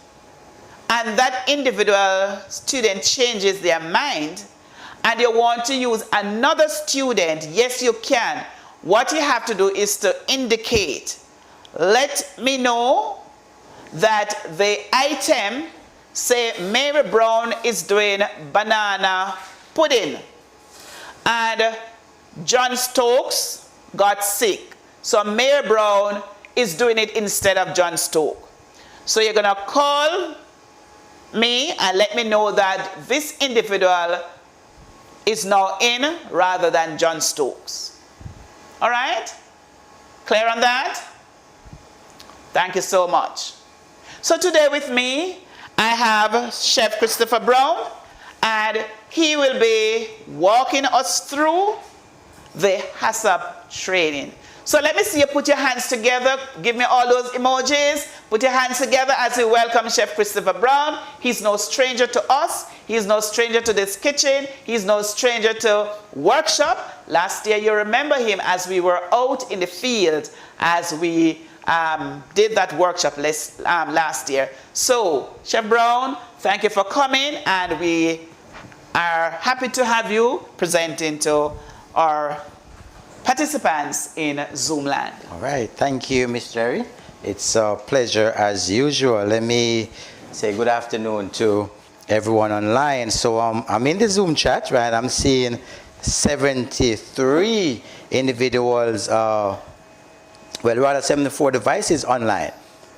and that individual student changes their mind and you want to use another student, yes, you can. What you have to do is to indicate, let me know that the item, say Mary Brown is doing banana pudding and John Stokes got sick. So Mary Brown is doing it instead of John Stokes. So you're going to call me and let me know that this individual is now in rather than John Stokes. All right? Clear on that? Thank you so much. So today with me, I have Chef Christopher Brown, and he will be walking us through the HACCP training. So let me see you put your hands together. Give me all those emojis. Put your hands together as we welcome Chef Christopher Brown. He's no stranger to us. He's no stranger to this kitchen. He's no stranger to workshop. Last year, you remember him as we were out in the field as we did that workshop last year. So, Chef Brown, thank you for coming, and we are happy to have you presenting to our participants in Zoomland. All right, thank you, Miss Jerry. It's a pleasure as usual. Let me say good afternoon to everyone online. So I'm in the Zoom chat, right? I'm seeing 73 individuals, well, rather 74 devices online,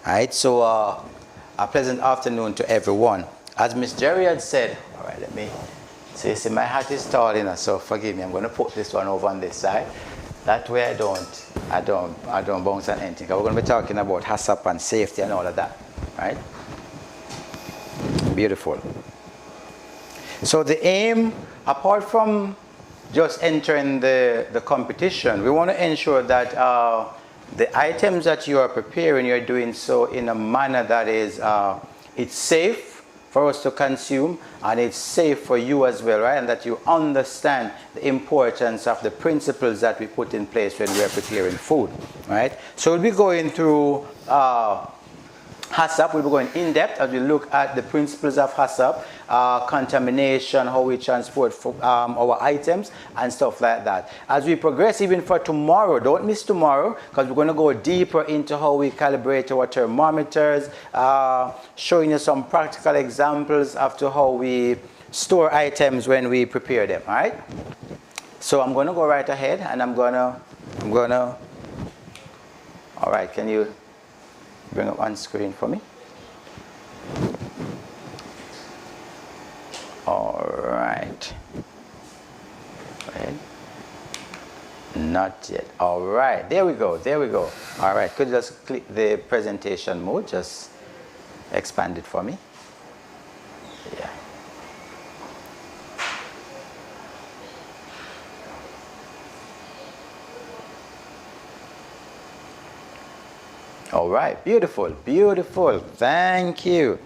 right? So a pleasant afternoon to everyone. As Miss Jerry had said, all right, let me see, my hat is tall enough, so forgive me. I'm going to put this one over on this side. That way I don't bounce on anything. We're going to be talking about HACCP and safety and all of that, right? Beautiful. So the aim, apart from just entering the competition, we want to ensure that the items that you are preparing, you're doing so in a manner that is it's safe for us to consume, and it's safe for you as well, right? And that you understand the importance of the principles that we put in place when we are preparing food, right? So we'll be going through HACCP. We'll be going in depth as we look at the principles of HACCP, contamination, how we transport our items and stuff like that. As we progress, even for tomorrow, don't miss tomorrow, because we're going to go deeper into how we calibrate our thermometers, showing you some practical examples of how we store items when we prepare them, all right? So I'm going to go right ahead, and I'm gonna, all right, can you bring up on screen for me? All right. Right. Not yet. All right. There we go. There we go. All right. Could you just click the presentation mode? Just expand it for me. Yeah. All right, beautiful, beautiful. Thank you.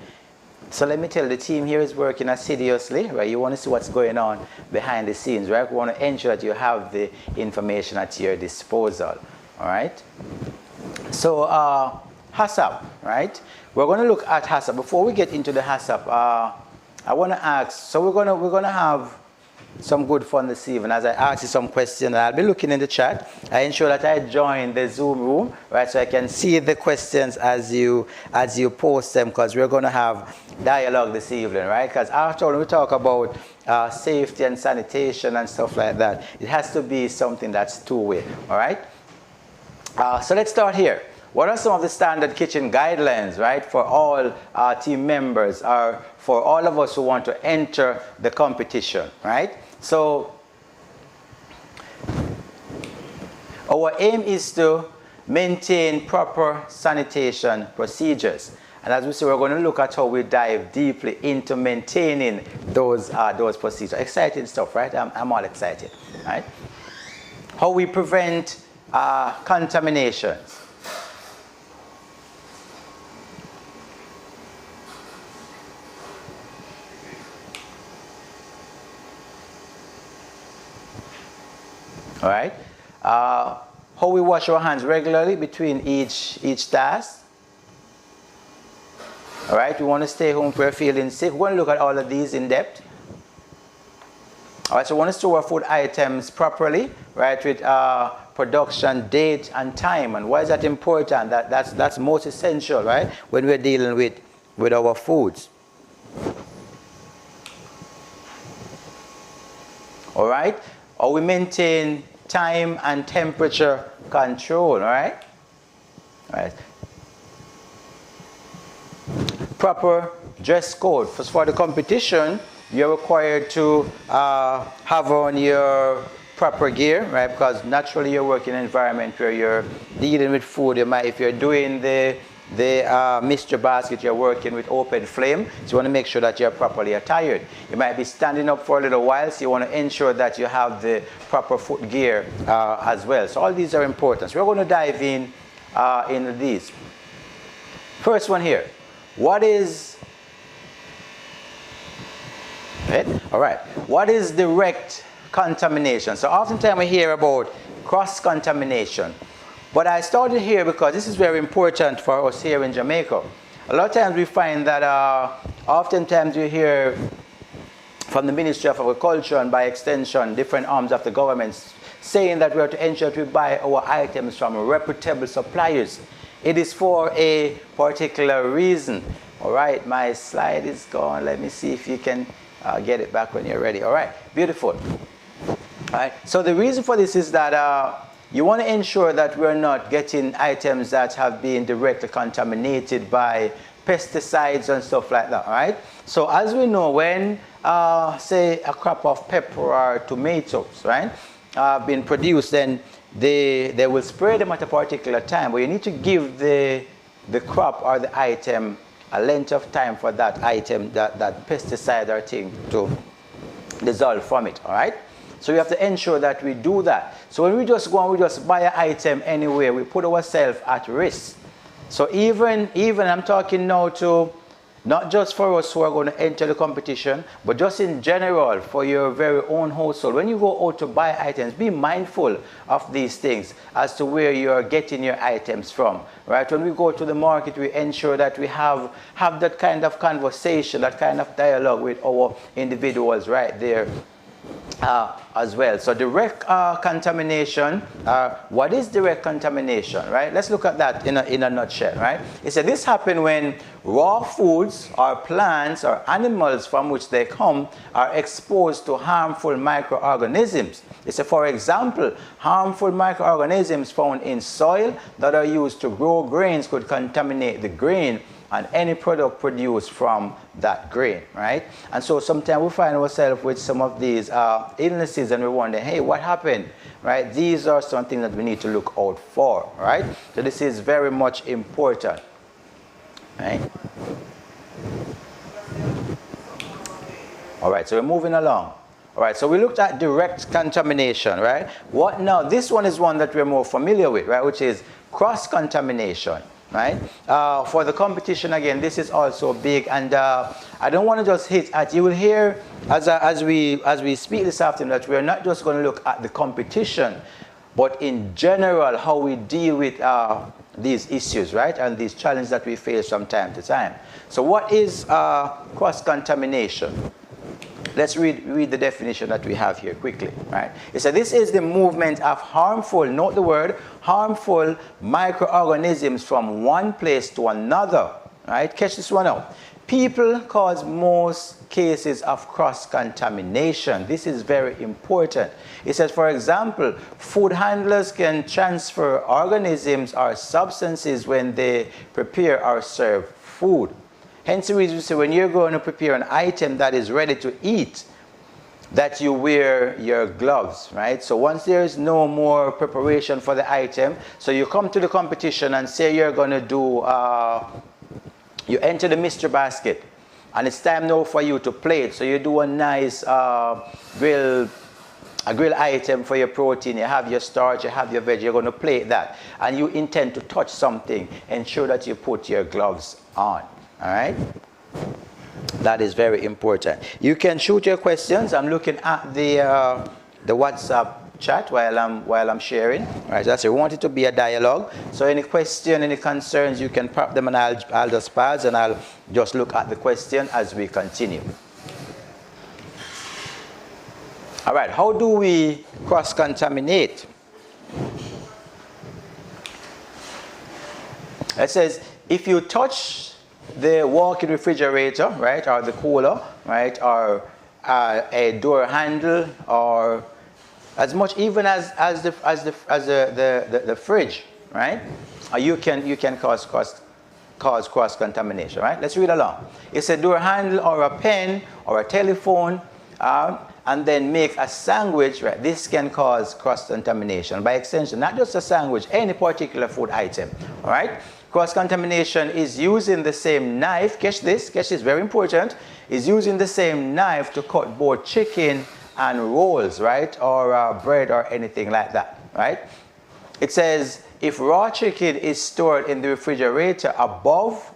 So let me tell you, the team here is working assiduously, right? You want to see what's going on behind the scenes, right? We want to ensure that you have the information at your disposal, all right? So HACCP, right? We're going to look at HACCP. Before we get into the HACCP, I want to ask, so we're going to have some good fun this evening as I ask you some questions. I'll be looking in the chat. I ensure that I join the Zoom room, right, so I can see the questions as you post them, because we're going to have dialogue this evening, right? Because after all, when we talk about safety and sanitation and stuff like that, it has to be something that's two-way, all right? So let's start here. What are some of the standard kitchen guidelines, right, for all team members or for all of us who want to enter the competition, right? So our aim is to maintain proper sanitation procedures. And as we say, we're going to look at how we dive deeply into maintaining those procedures. Exciting stuff, right? I'm all excited, right? How we prevent contaminations. All right. How we wash our hands regularly between each task. All right. We want to stay home if we're feeling sick. We're going to look at all of these in depth. All right. So we want to store our food items properly, right, with production date and time. And why is that important? That's most essential, right, when we're dealing with our foods. All right. Or we maintain time and temperature control, all right? All right. Proper dress code. For the competition, you're required to have on your proper gear, right? Because naturally you're working in an environment where you're dealing with food. If you're doing the Mr. Basket, you're working with open flame, so you want to make sure that you're properly attired. You might be standing up for a little while, so you want to ensure that you have the proper foot gear as well. So all these are important. So we're going to dive into these. First one here. What is all right? What is direct contamination? So oftentimes we hear about cross-contamination. But I started here because this is very important for us here in Jamaica. A lot of times we find that oftentimes you hear from the Ministry of Agriculture and by extension different arms of the government saying that we are to ensure that we buy our items from reputable suppliers. It is for a particular reason. All right, my slide is gone. Let me see if you can get it back when you're ready. All right, beautiful. All right, so the reason for this is that you want to ensure that we're not getting items that have been directly contaminated by pesticides and stuff like that, all right? So as we know, when, say, a crop of pepper or tomatoes, right, been produced, then they will spray them at a particular time, but you need to give the crop or the item a length of time for that item, that pesticide or thing to dissolve from it, all right? So we have to ensure that we do that. So when we just go and we just buy an item anywhere, we put ourselves at risk. So even I'm talking now to not just for us who are going to enter the competition, but just in general for your very own household. When you go out to buy items, be mindful of these things as to where you are getting your items from. Right? When we go to the market, we ensure that we have that kind of conversation, that kind of dialogue with our individuals right there. As well. So direct contamination, what is direct contamination, right? Let's look at that in a nutshell, right? It said this happens when raw foods or plants or animals from which they come are exposed to harmful microorganisms. It said, for example, harmful microorganisms found in soil that are used to grow grains could contaminate the grain and any product produced from that grain, right? And so sometimes we find ourselves with some of these illnesses and we wonder, hey, what happened, right? These are something that we need to look out for, right? So this is very much important, right? All right, so we're moving along. All right, so we looked at direct contamination, right? What now? This one is one that we're more familiar with, right? Which is cross-contamination. Right? For the competition, again, this is also big, and I don't want to just hit at, you will hear as we speak this afternoon that we're not just going to look at the competition, but in general how we deal with these issues, right? And these challenges that we face from time to time. So what is cross-contamination? Let's read the definition that we have here quickly, right? It said this is the movement of harmful, note the word, harmful microorganisms from one place to another, right? Catch this one out. People cause most cases of cross-contamination. This is very important. It says, for example, food handlers can transfer organisms or substances when they prepare or serve food. Hence the reason we say when you're going to prepare an item that is ready to eat, that you wear your gloves, right? So once there is no more preparation for the item, so you come to the competition and say you're going to do, you enter the mystery basket, and it's time now for you to plate. So you do a nice grill item for your protein, you have your starch, you have your veg, you're going to plate that, and you intend to touch something, ensure that you put your gloves on. All right, that is very important. You can shoot your questions. I'm looking at the WhatsApp chat while I'm sharing. All right, so that's it. We want it to be a dialogue. So any question, any concerns, you can pop them, and I'll just pause and I'll just look at the question as we continue. All right, how do we cross-contaminate? It says if you touch the walk-in refrigerator, right, or the cooler, right, or a door handle, or as much even as the fridge, right, you can cause cross-contamination, right? Let's read along. It's a door handle or a pen or a telephone, and then make a sandwich, right? This can cause cross-contamination. By extension, not just a sandwich, any particular food item, all right? Cross-contamination is using the same knife, catch this, very important, is using the same knife to cut both chicken and rolls, right, or bread or anything like that, right? It says if raw chicken is stored in the refrigerator above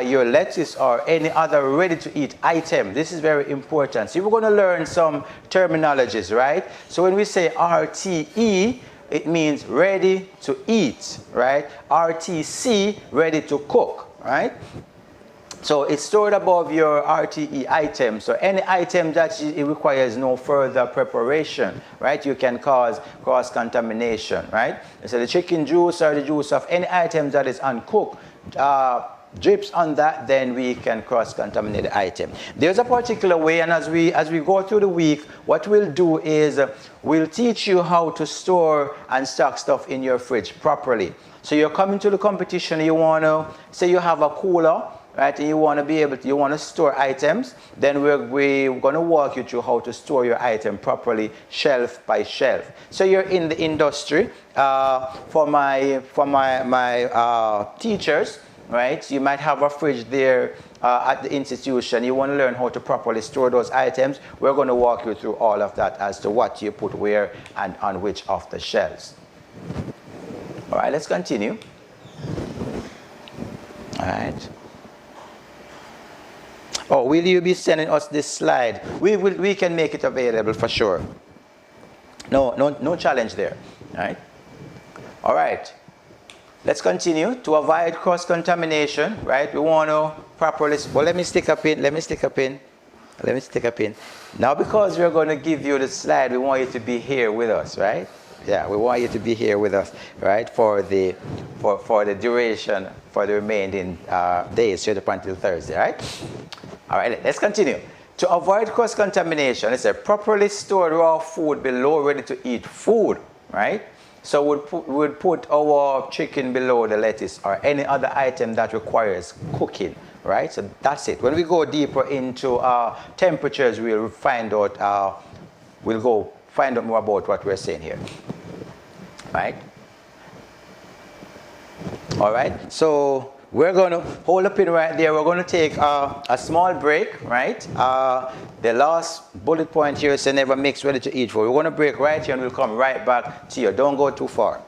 your lettuce or any other ready-to-eat item, this is very important. So we're going to learn some terminologies, right? So when we say RTE, it means ready to eat, right? RTC, ready to cook, right? So it's stored above your RTE item. So any item that it requires no further preparation, right? You can cause cross-contamination, right? So the chicken juice or the juice of any item that is uncooked, drips on that, then we can cross-contaminate the item. There's a particular way, and as we go through the week, what we'll do is we'll teach you how to store and stock stuff in your fridge properly. So you're coming to the competition, you want to, say you have a cooler, right, and you want to be able to, you want to store items, then we're going to walk you through how to store your item properly, shelf by shelf. So you're in the industry. For my teachers, right, you might have a fridge there at the institution. You want to learn how to properly store those items. We're going to walk you through all of that as to what you put where and on which of the shelves. All right, let's continue. All right. Oh, will you be sending us this slide? We can make it available for sure. No challenge there. All right. All right. Let's continue. To avoid cross-contamination, right? We want to properly, well, let me stick a pin. Now, because we're going to give you the slide, we want you to be here with us, right? Yeah, we want you to be here with us, right, for the duration, for the remaining days, straight up until Thursday, right? All right, let's continue. To avoid cross-contamination, it's a properly stored raw food below ready-to-eat food, right? So we'd put our chicken below the lettuce or any other item that requires cooking, right? So that's it. When we go deeper into temperatures, we'll find out, we'll find out more about what we're saying here, right? All right, so we're going to hold a pin right there. We're going to take a small break, right? The last bullet point here is never mix ready to eat food. We're going to break right here and we'll come right back to you. Don't go too far.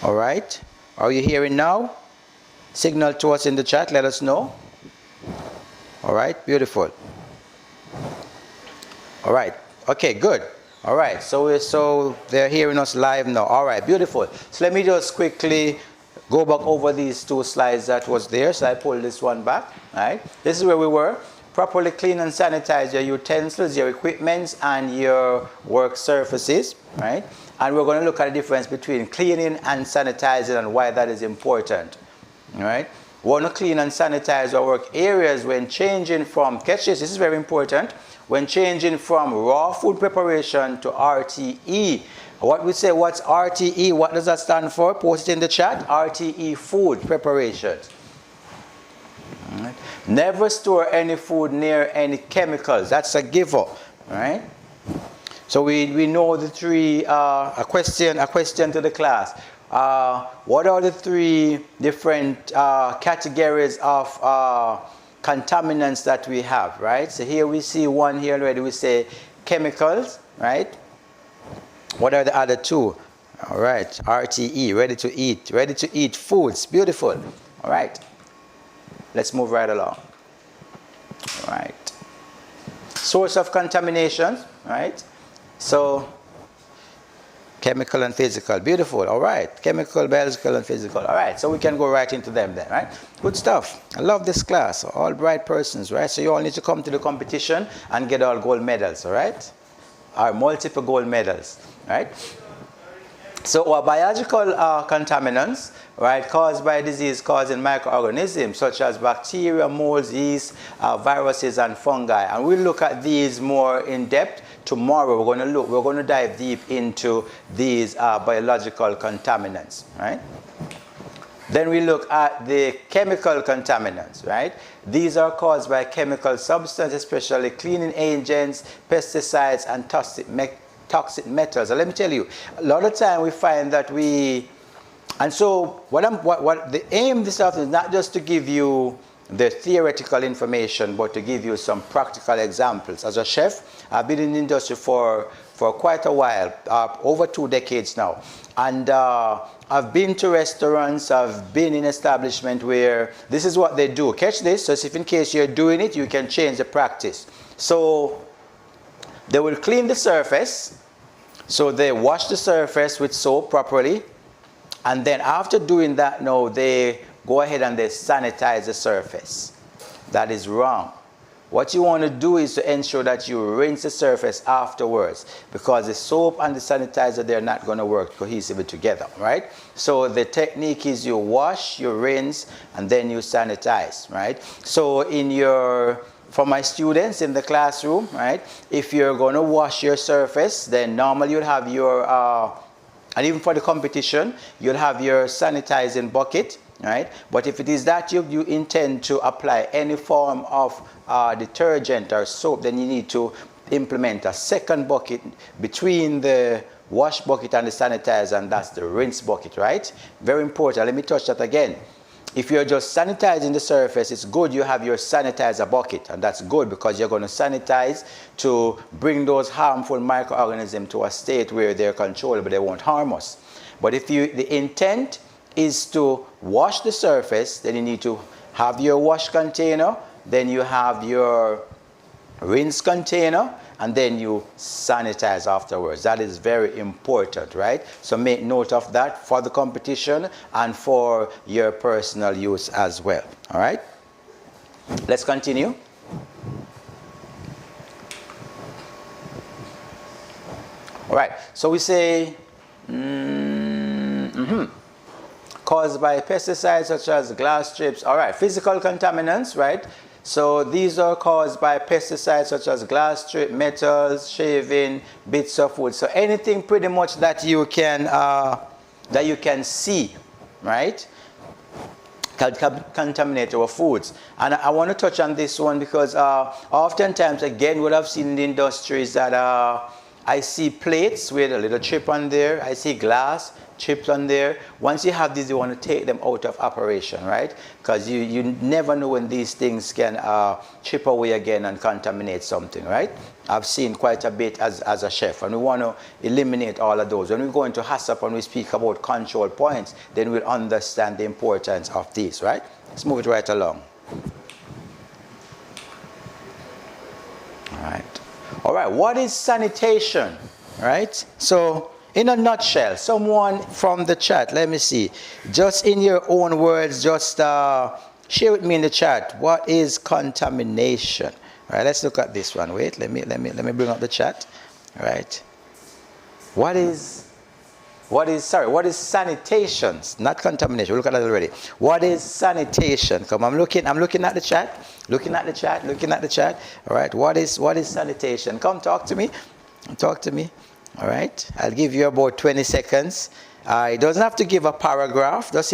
All right. Are you hearing now? Signal to us in the chat. Let us know. All right. Beautiful. All right. Okay, good. All right. So they're hearing us live now. All right. Beautiful. So let me just quickly go back over these two slides that was there. So I pull this one back. All right. This is where we were. Properly clean and sanitize your utensils, your equipments, and your work surfaces. Right. And we're going to look at the difference between cleaning and sanitizing and why that is important. All right. We want to clean and sanitize our work areas when changing from, catch this is very important, when changing from raw food preparation to RTE. What we say, what's RTE? What does that stand for? Post it in the chat. RTE, food preparation. All right. Never store any food near any chemicals. That's a giver. All right. So we know the three, a question to the class. What are the three different categories of contaminants that we have, right? So here we see one here already. We say chemicals, right? What are the other two? All right, RTE, ready to eat foods. Beautiful. All right. Let's move right along. All right. Source of contamination, right? So, chemical and physical. Beautiful. All right. Chemical, biological, and physical. All right. So we can go right into them then, right? Good stuff. I love this class. All bright persons, right? So you all need to come to the competition and get all gold medals, all right? Or multiple gold medals, right? So our biological contaminants, right, caused by disease causing microorganisms such as bacteria, molds, yeast, viruses, and fungi. And we'll look at these more in depth tomorrow. We're going to dive deep into these biological contaminants, right? Then we look at the chemical contaminants, right? These are caused by chemical substances, especially cleaning agents, pesticides, and toxic metals. And let me tell you, a lot of time we find that and so what the aim of this stuff is not just to give you the theoretical information, but to give you some practical examples. As a chef, I've been in the industry for quite a while, over 2 decades now. And I've been to restaurants, I've been in establishments where this is what they do. Catch this, so if in case you're doing it, you can change the practice. So they will clean the surface. So they wash the surface with soap properly. And then after doing that, now they go ahead and they sanitize the surface. That is wrong. What you want to do is to ensure that you rinse the surface afterwards, because the soap and the sanitizer, they're not going to work cohesively together, right? So the technique is you wash, you rinse, and then you sanitize, right? So for my students in the classroom, right, if you're going to wash your surface, then normally you'll have your, and even for the competition, you'll have your sanitizing bucket, right? But if it is that you intend to apply any form of detergent or soap, then you need to implement a second bucket between the wash bucket and the sanitizer, and that's the rinse bucket, right? Very important. Let me touch that again. If you're just sanitizing the surface, it's good you have your sanitizer bucket, and that's good because you're going to sanitize to bring those harmful microorganisms to a state where they're controllable, they won't harm us. But if the intent is to wash the surface, then you need to have your wash container, then you have your rinse container, and then you sanitize afterwards. That is very important, right? So make note of that for the competition and for your personal use as well. All right? Let's continue. All right. So we say caused by pesticides such as glass strips. All right. Physical contaminants, right? So these are caused by pesticides such as glass strip, metals, shaving, bits of wood. So anything pretty much that you can see, right, can contaminate our foods. And I want to touch on this one because oftentimes, again, what I've seen in the industry is that I see plates with a little chip on there. I see glass chips on there. Once you have these, you want to take them out of operation, right? Because you never know when these things can chip away again and contaminate something, right? I've seen quite a bit as a chef, and we want to eliminate all of those. When we go into HACCP and we speak about control points, then we'll understand the importance of these, right? Let's move it right along. All right, what is sanitation? All right, so in a nutshell, someone from the chat, let me see, just in your own words, just share with me in the chat, what is contamination? All right, let's look at this one. Wait, let me bring up the chat. All right. What is sanitation? Not contamination. We look at that already. What is sanitation? Come, I'm looking at the chat. Looking at the chat. All right. What is sanitation? Come talk to me. All right. I'll give you about 20 seconds. It doesn't have to give a paragraph. Just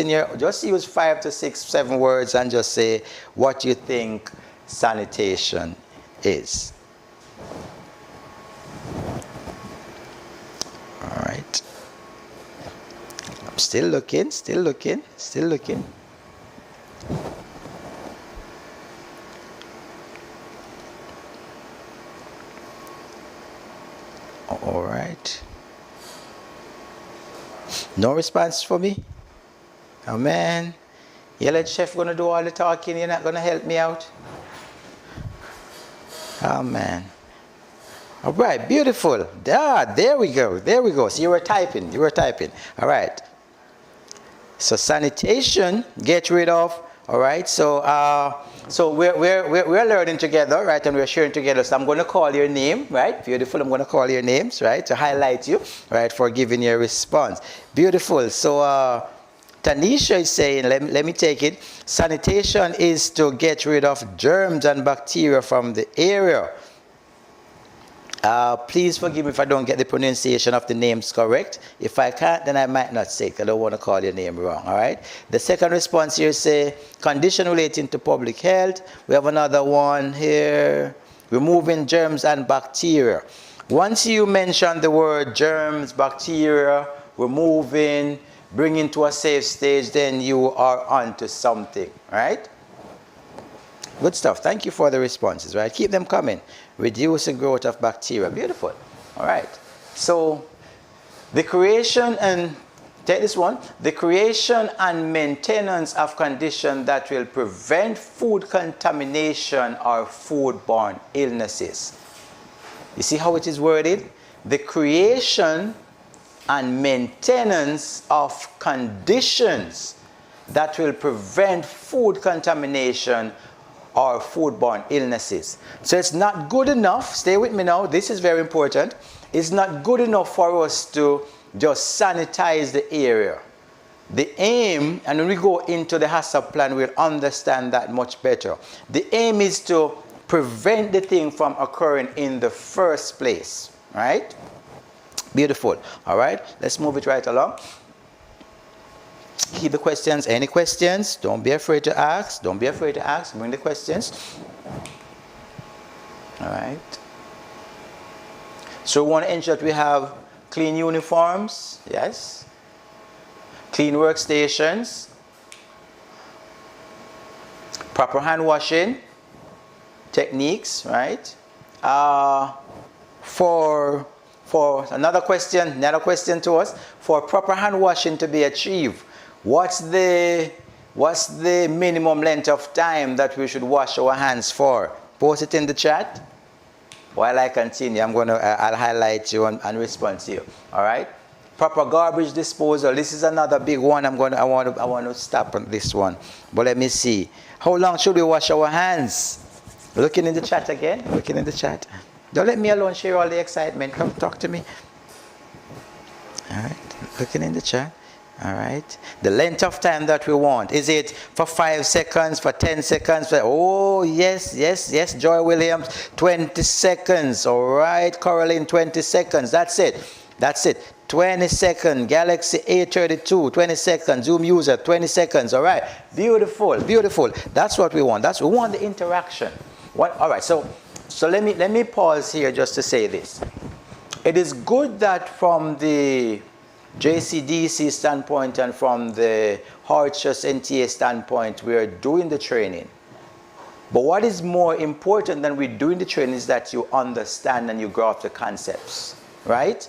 use 5 to 6, 7 words and just say what you think sanitation is. All right. I'm still looking. All right. No response for me? Oh man. You let chef gonna do all the talking, you're not gonna help me out? Oh man. All right, beautiful. There we go. So you were typing. All right. So sanitation, get rid of. All right. So we're learning together, right? And we're sharing together. So I'm going to call your name, right? Beautiful. I'm going to call your names, right? To highlight you, right? For giving your response. Beautiful. So Tanisha is saying, let me take it. Sanitation is to get rid of germs and bacteria from the area. Please forgive me if I don't get the pronunciation of the names correct. If I can't, then I might not say it. I don't want to call your name wrong, all right? The second response here say, condition relating to public health. We have another one here, removing germs and bacteria. Once you mention the word germs, bacteria, removing, bringing to a safe stage, then you are onto something, right? Good stuff. Thank you for the responses, right? Keep them coming. Reduce the growth of bacteria. Beautiful. All right. So the creation and, take this one, the creation and maintenance of conditions that will prevent food contamination or foodborne illnesses. You see how it is worded? The creation and maintenance of conditions that will prevent food contamination or foodborne illnesses. So it's not good enough, stay with me now, this is very important. It's not good enough for us to just sanitize the area. The aim, and when we go into the HACCP plan, we'll understand that much better. The aim is to prevent the thing from occurring in the first place, right? Beautiful. All right, let's move it right along. Keep the questions. Any questions? Don't be afraid to ask. Bring the questions. All right. So we want to ensure that we have clean uniforms. Yes. Clean workstations. Proper hand washing techniques. Right. For another question to us. For proper hand washing to be achieved, what's the minimum length of time that we should wash our hands for? Post it in the chat. While I continue, I'll highlight you and respond to you. All right. Proper garbage disposal. This is another big one. I want to stop on this one. But let me see. How long should we wash our hands? Looking in the chat again. Don't let me alone share all the excitement. Come talk to me. All right. Looking in the chat. All right. The length of time that we want. Is it for 5 seconds, for 10 seconds? Oh, yes. Joy Williams, 20 seconds. All right. Caroline, 20 seconds. That's it. 20 seconds. Galaxy A32, 20 seconds. Zoom user, 20 seconds. All right. Beautiful. That's what we want. We want the interaction. All right. So let me pause here just to say this. It is good that from the JCDC standpoint and from the HACCP NTA standpoint, we are doing the training. But what is more important than we doing the training is that you understand and you grasp the concepts, right?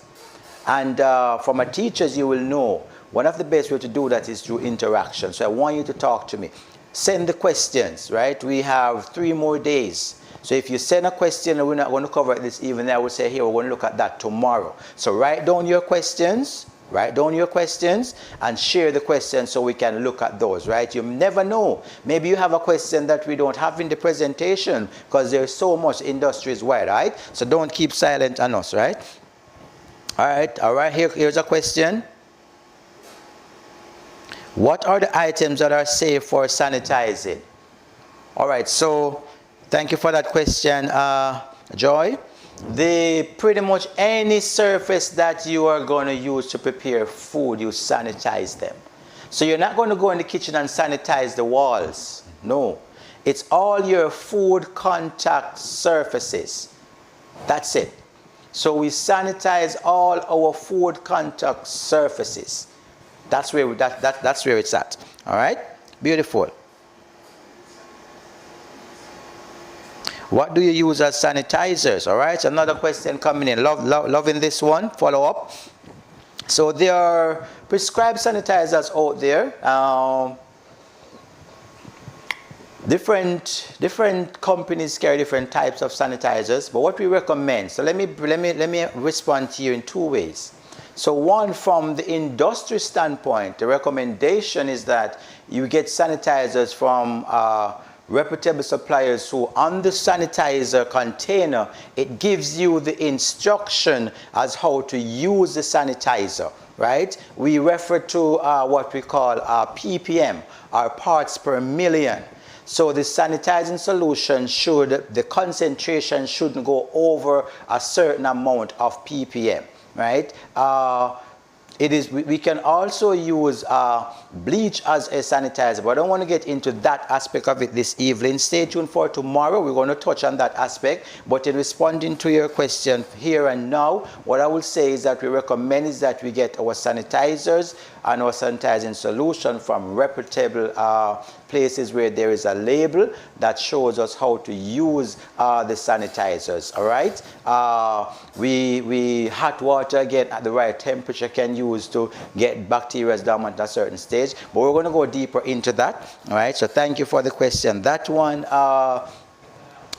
And from our teachers, you will know one of the best way to do that is through interaction. So I want you to talk to me. Send the questions, right? We have 3 more days. So if you send a question and we're not going to cover it this evening, I would say, here, we're going to look at that tomorrow. So write down your questions. Write down your questions and share the questions so we can look at those, right? You never know. Maybe you have a question that we don't have in the presentation because there's so much industries-wide, right? So don't keep silent on us, right? All right, here's a question. What are the items that are safe for sanitizing? All right, so thank you for that question, Joy. Pretty much any surface that you are going to use to prepare food, you sanitize them. So you're not going to go in the kitchen and sanitize the walls. No. It's all your food contact surfaces. That's it. So we sanitize all our food contact surfaces. That's where that's where it's at. All right? Beautiful. What do you use as sanitizers? All right, another question coming in. Loving this one. Follow up. So there are prescribed sanitizers out there. Different companies carry different types of sanitizers. But what we recommend. So let me respond to you in 2 ways. So one, from the industry standpoint, the recommendation is that you get sanitizers from reputable suppliers who on the sanitizer container, it gives you the instruction as how to use the sanitizer, right? We refer to what we call ppm, or parts per million. So the sanitizing solution the concentration shouldn't go over a certain amount of ppm, right? We can also use bleach as a sanitizer, but I don't want to get into that aspect of it this evening. Stay tuned for tomorrow. We're going to touch on that aspect. But in responding to your question here and now, what I will say is that we recommend is that we get our sanitizers and our sanitizing solution from reputable places where there is a label that shows us how to use the sanitizers. All right. Hot water again at the right temperature can use to get bacteria down at a certain stage, but we're going to go deeper into that. All right, so thank you for the question. That one,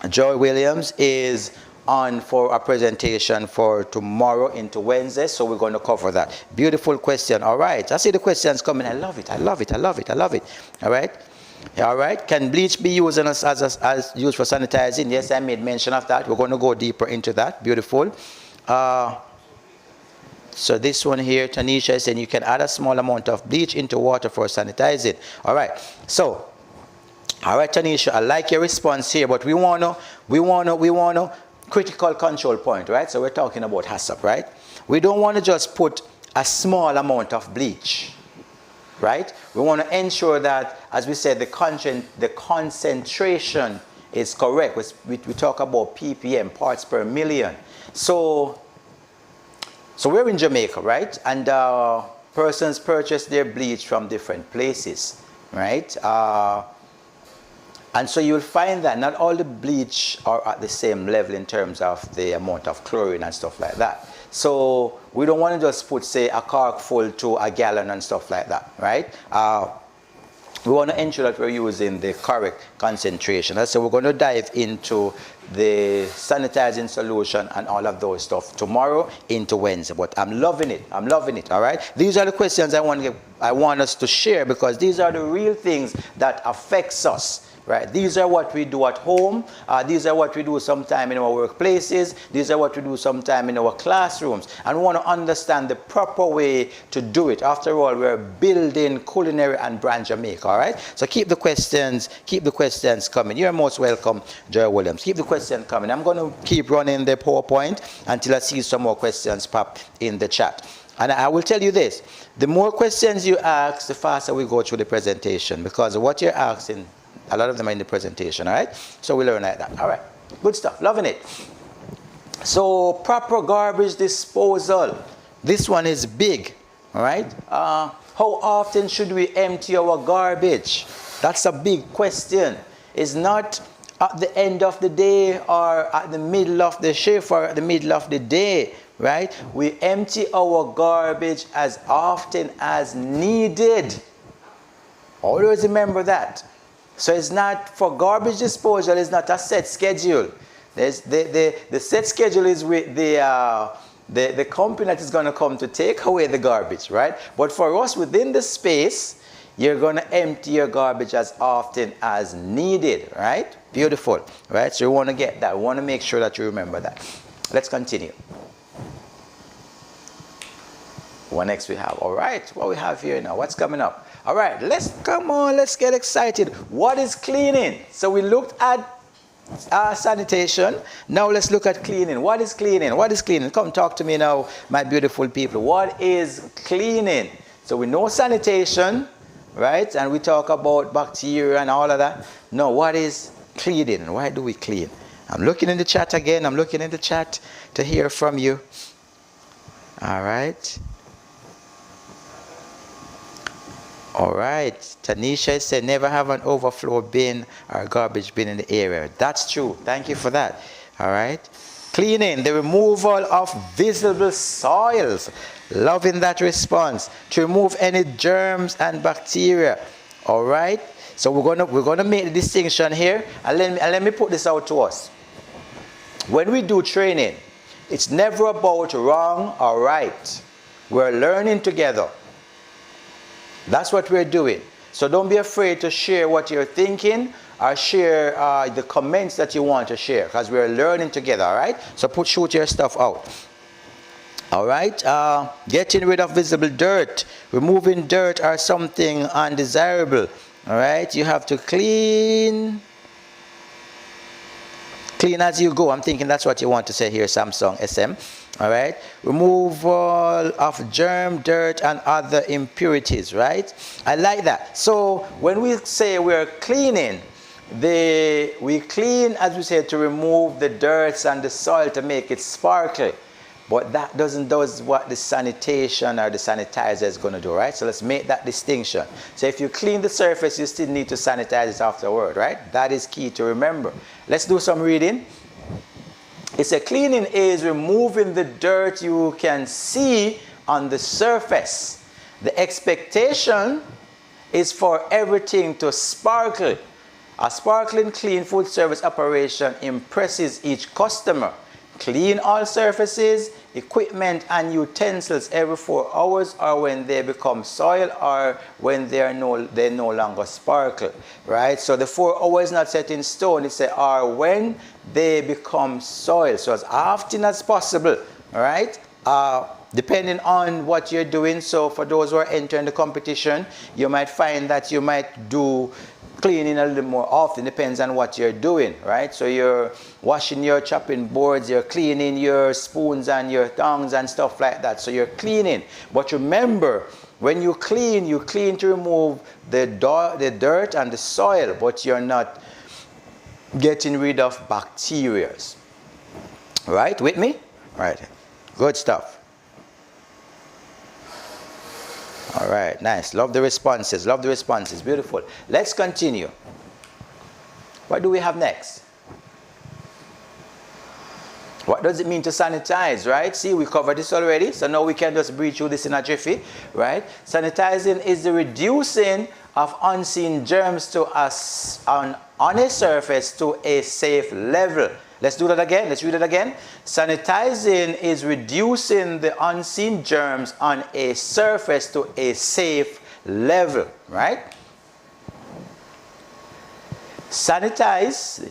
Joy Williams, is on for a presentation for tomorrow into Wednesday, so we're going to cover that. Beautiful question. All right, I see the questions coming. I love it. All right. All right, can bleach be used as used for sanitizing? Yes, I made mention of that. We're going to go deeper into that. Beautiful. So this one here, Tanisha is saying you can add a small amount of bleach into water for sanitizing. All right. So, all right, Tanisha, I like your response here, but we wanna critical control point, right? So we're talking about HACCP, right? We don't want to just put a small amount of bleach, right? We want to ensure that, as we said, the concentration is correct. We talk about ppm, parts per million. So we're in Jamaica, right? And persons purchase their bleach from different places, right? And so you'll find that not all the bleach are at the same level in terms of the amount of chlorine and stuff like that. So we don't want to just put, say, a cork full to a gallon and stuff like that, right? We want to ensure that we're using the correct concentration. So we're going to dive into the sanitizing solution and all of those stuff tomorrow into Wednesday. But I'm loving it, all right? These are the questions I want us to share, because these are the real things that affects us. Right? These are what we do at home. These are what we do sometime in our workplaces. These are what we do sometime in our classrooms. And we want to understand the proper way to do it. After all, we're building Culinary and Brand Jamaica, all right? So keep the questions coming. You're most welcome, Joy Williams. Keep the questions coming. I'm going to keep running the PowerPoint until I see some more questions pop in the chat. And I will tell you this, the more questions you ask, the faster we go through the presentation, because what you're asking, a lot of them are in the presentation, all right? So we learn like that. All right, good stuff, loving it. So proper garbage disposal. This one is big, all right? How often should we empty our garbage? That's a big question. It's not at the end of the day or at the middle of the shift or at the middle of the day, right? We empty our garbage as often as needed. Always remember that. So it's not, for garbage disposal, it's not a set schedule. There's the set schedule is with the company that is going to come to take away the garbage, right? But for us within the space, you're going to empty your garbage as often as needed, right? Beautiful, right? So you want to get that. We want to make sure that you remember that. Let's continue. What next we have? All right, what we have here now? What's coming up? All right, let's get excited. What is cleaning? So we looked at sanitation. Now let's look at cleaning. What is cleaning? What is cleaning? Come talk to me now, my beautiful people. What is cleaning? So we know sanitation, right? And we talk about bacteria and all of that. No, what is cleaning? Why do we clean? I'm looking in the chat again. I'm looking in the chat to hear from you. All right. All right. Tanisha said, never have an overflow bin or garbage bin in the area. That's true. Thank you for that. All right. Cleaning, the removal of visible soils. Loving that response. To remove any germs and bacteria. All right. So we're gonna make the distinction here, and let me put this out to us. When we do training, it's never about wrong or right. We're learning together. That's what we're doing. So don't be afraid to share what you're thinking or share the comments that you want to share, because we're learning together, all right? So shoot your stuff out. All right? Getting rid of visible dirt, removing dirt or something undesirable. All right? You have to clean as you go. I'm thinking that's what you want to say here, Samsung SM. All right, removal of germ, dirt, and other impurities, right? I like that. So when we say we're cleaning, we clean, as we said, to remove the dirt and the soil to make it sparkle. But that doesn't do what the sanitation or the sanitizer is going to do, right? So let's make that distinction. So if you clean the surface, you still need to sanitize it afterward, right? That is key to remember. Let's do some reading. It says cleaning is removing the dirt you can see on the surface. The expectation is for everything to sparkle. A sparkling clean food service operation impresses each customer. Clean all surfaces, equipment, and utensils every 4 hours, or when they become soil, or when they no longer sparkle, right? So the 4 hours is not set in stone. It says, or when they become soil. So as often as possible, right? Depending on what you're doing. So for those who are entering the competition, you might find that you might do cleaning a little more often. Depends on what you're doing, right? So you're washing your chopping boards, you're cleaning your spoons and your tongs and stuff like that. So you're cleaning. But remember, when you clean to remove the dirt and the soil, but you're not getting rid of bacteria. Right? With me? Right. Good stuff. All right, nice. Love the responses. Love the responses. Beautiful. Let's continue. What do we have next? What does it mean to sanitize, right? See, we covered this already, so now we can just breeze through this in a jiffy, right? Sanitizing is the reducing of unseen germs to on a surface to a safe level. Let's do that again. Let's read it again. Sanitizing is reducing the unseen germs on a surface to a safe level, right? Sanitize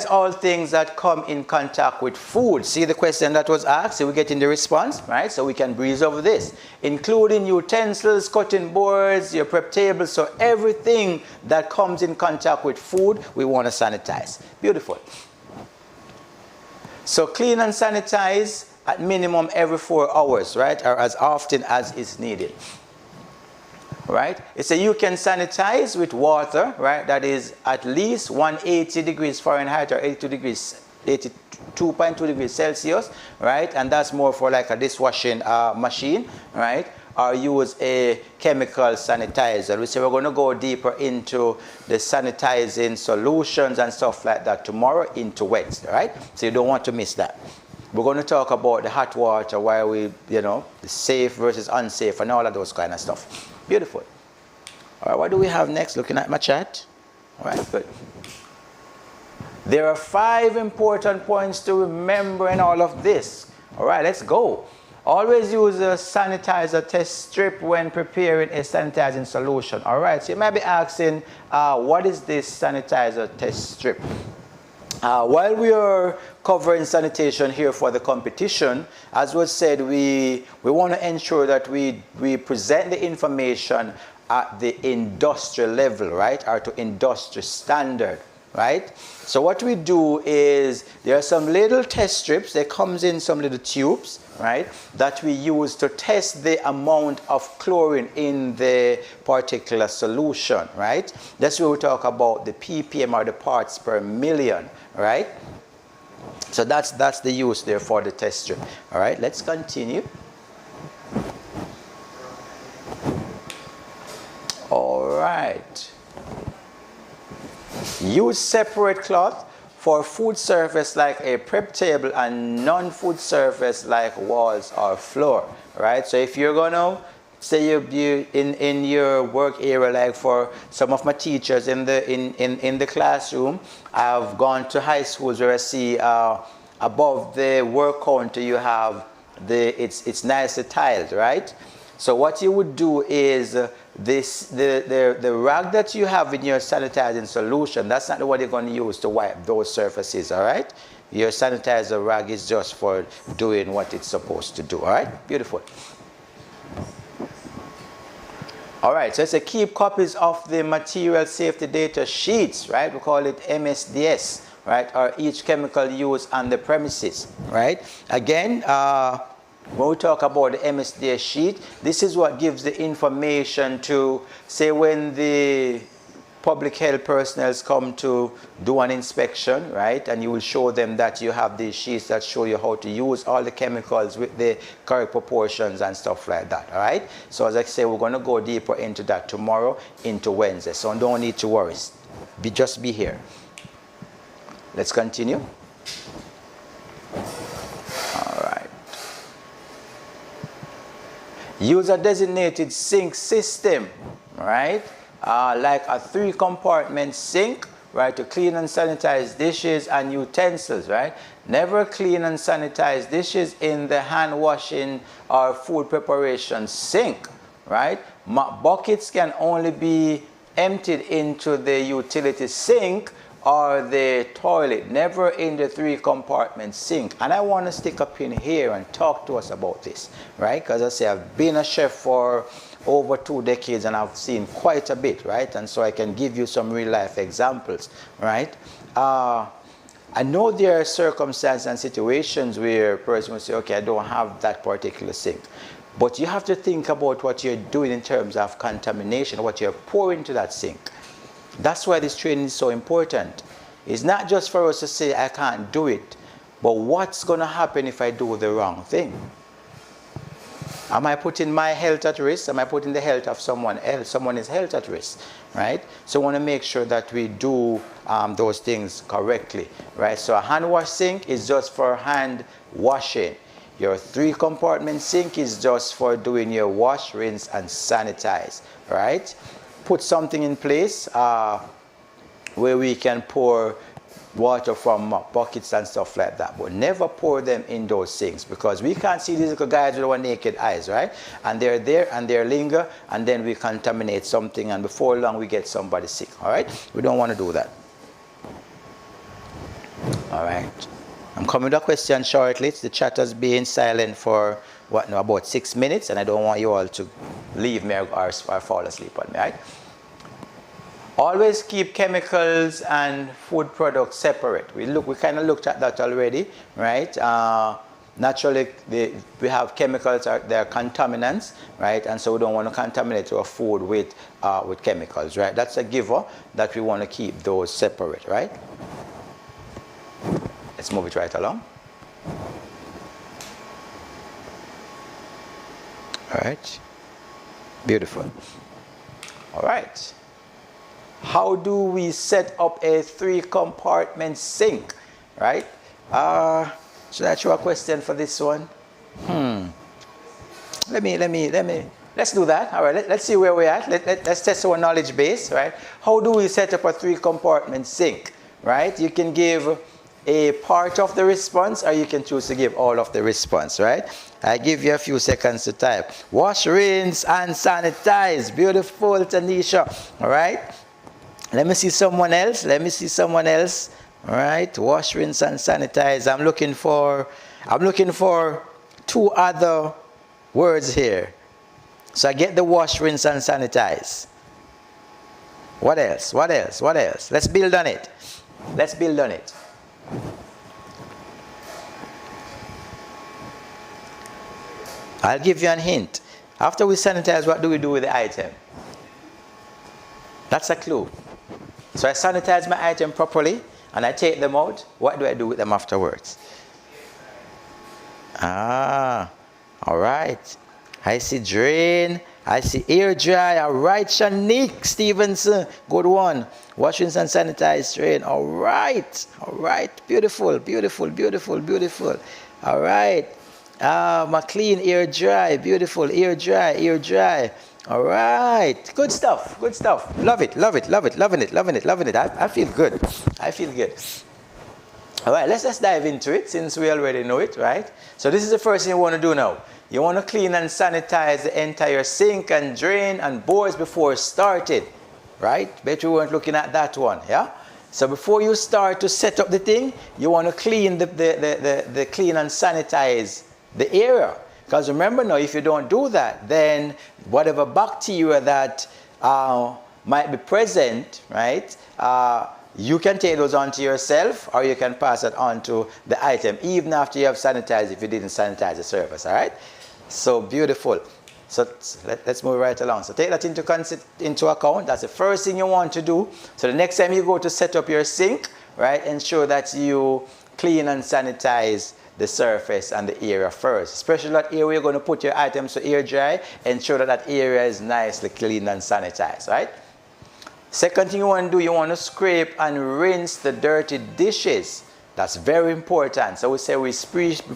all things that come in contact with food. See the question that was asked? So we're getting the response, right? So we can breeze over this. Including utensils, cutting boards, your prep tables. So everything that comes in contact with food, we want to sanitize. Beautiful. So clean and sanitize at minimum every 4 hours, right? Or as often as is needed. Right? It's a you can sanitize with water, right? That is at least 180 degrees Fahrenheit or 82.2 degrees Celsius, right? And that's more for like a dishwashing machine, right? or use a chemical sanitizer. We say we're going to go deeper into the sanitizing solutions and stuff like that tomorrow into Wednesday, right? So you don't want to miss that. We're going to talk about the hot water, why we, the safe versus unsafe and all of those kind of stuff. Beautiful. All right, what do we have next? Looking at my chat. All right, good. There are 5 important points to remember in all of this. All right, let's go. Always use a sanitizer test strip when preparing a sanitizing solution. All right, so you might be asking, what is this sanitizer test strip? While we are covering sanitation here for the competition, as was said, we want to ensure that we present the information at the industrial level, right, or to industry standard, right? So what we do is there are some little test strips. They comes in some little tubes, right, that we use to test the amount of chlorine in the particular solution, right? That's where we talk about the ppm, or the parts per million, right? So that's the use there for the test strip. All right, let's continue. All right. Use separate cloth for food surface like a prep table and non-food surface like walls or floor, right? So if you're gonna say you in your work area, like for some of my teachers in the classroom, I've gone to high schools where I see above the work counter you have it's nicely tiled, right? So what you would do is the rag that you have in your sanitizing solution, that's not the one you're going to use to wipe those surfaces, all right? Your sanitizer rag is just for doing what it's supposed to do, all right? Beautiful. All right, so it's a keep copies of the material safety data sheets, right? We call it MSDS, right? Or each chemical used on the premises, right? Again, when we talk about the MSDS sheet, this is what gives the information to, say, when the public health personnel come to do an inspection, right? And you will show them that you have these sheets that show you how to use all the chemicals with the correct proportions and stuff like that, all right? So as I say, we're going to go deeper into that tomorrow, into Wednesday. So don't need to worry. Just be here. Let's continue. Use a designated sink system, right? Like a 3-compartment sink, right? To clean and sanitize dishes and utensils, right? Never clean and sanitize dishes in the hand washing or food preparation sink, right? Buckets can only be emptied into the utility sink or the toilet, never in the 3-compartment sink. And I want to stick up in here and talk to us about this, right? Because I say I've been a chef for over 2 decades and I've seen quite a bit, right? And so I can give you some real life examples, right? I know there are circumstances and situations where a person will say, okay, I don't have that particular sink. But you have to think about what you're doing in terms of contamination, what you're pouring into that sink. That's why this training is so important. It's not just for us to say, I can't do it, but what's going to happen if I do the wrong thing? Am I putting my health at risk? Am I putting the health of someone else? Someone's health at risk, right? So we want to make sure that we do those things correctly, right? So a hand wash sink is just for hand washing. Your 3-compartment sink is just for doing your wash, rinse, and sanitize, right? Put something in place where we can pour water from buckets and stuff like that, but never pour them in those sinks because we can't see these little guys with our naked eyes, right? And they're there and they linger, and then we contaminate something, and before long we get somebody sick, all right? We don't want to do that. All right. I'm coming to a question shortly. The chat has been silent for about 6 minutes, and I don't want you all to leave me or fall asleep on me, right? Always keep chemicals and food products separate. We kind of looked at that already, right? Naturally, we have chemicals, they're contaminants, right? And so we don't want to contaminate our food with chemicals, right? That's a giver that we want to keep those separate, right? Let's move it right along. All right. Beautiful. All right. How do we set up a 3-compartment sink, right? Should I throw a question for this one? Let's do that. All right, let's see where we're at. Let's test our knowledge base, right? How do we set up a 3-compartment sink, right? You can give a part of the response, or you can choose to give all of the response, right? I give you a few seconds to type. Wash, rinse, and sanitize. Beautiful, Tanisha. All right. Let me see someone else. All right. Wash, rinse, and sanitize. I'm looking for 2 other words here. So I get the wash, rinse, and sanitize. What else? Let's build on it. I'll give you a hint. After we sanitize, what do we do with the item? That's a clue. So I sanitize my item properly and I take them out. What do I do with them afterwards? All right. I see drain. I see air dry. All right, Shanique Stevenson. Good one. Wash, rinse, and sanitize, drain. All right. Beautiful. All right. McLean, air dry. Beautiful. Air dry. All right. Good stuff. Love it. Loving it. I feel good. All right, let's dive into it since we already know it, right? So this is the first thing you want to do now. You want to clean and sanitize the entire sink and drain and boards before started, right? Bet you weren't looking at that one, yeah? So before you start to set up the thing, you want to clean the clean and sanitize the area. Because remember now, if you don't do that, then whatever bacteria that might be present, right? You can take those onto yourself, or you can pass it on to the item, even after you have sanitized if you didn't sanitize the surface, all right? So beautiful. So let's move right along. So take that into account. That's the first thing you want to do. So the next time you go to set up your sink, right, ensure that you clean and sanitize the surface and the area first. Especially that area you're going to put your items to air dry, ensure that area is nicely cleaned and sanitized, right? Second thing you want to do, you want to scrape and rinse the dirty dishes. That's very important. So we say we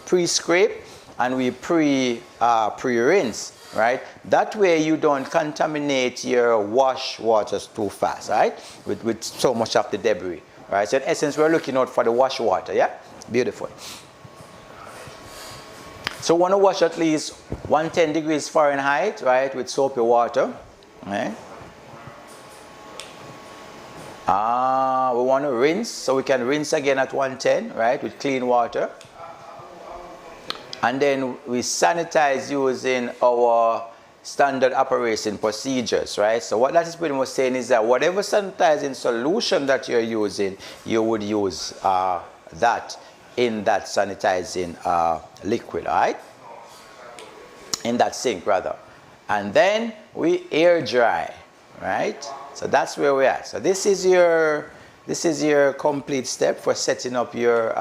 pre-scrape and we pre-rinse, right? That way you don't contaminate your wash waters too fast, right? With so much of the debris, right? So in essence, we're looking out for the wash water, yeah? Beautiful. So we want to wash at least 110 degrees Fahrenheit, right? With soapy water, right? We want to rinse, so we can rinse again at 110, right, with clean water. And then we sanitize using our standard operation procedures, right? So what that is pretty much saying is that whatever sanitizing solution that you're using, you would use that in that sanitizing liquid, all right? In that sink, rather. And then we air dry, right? So that's where we're at. So this is your complete step for setting up your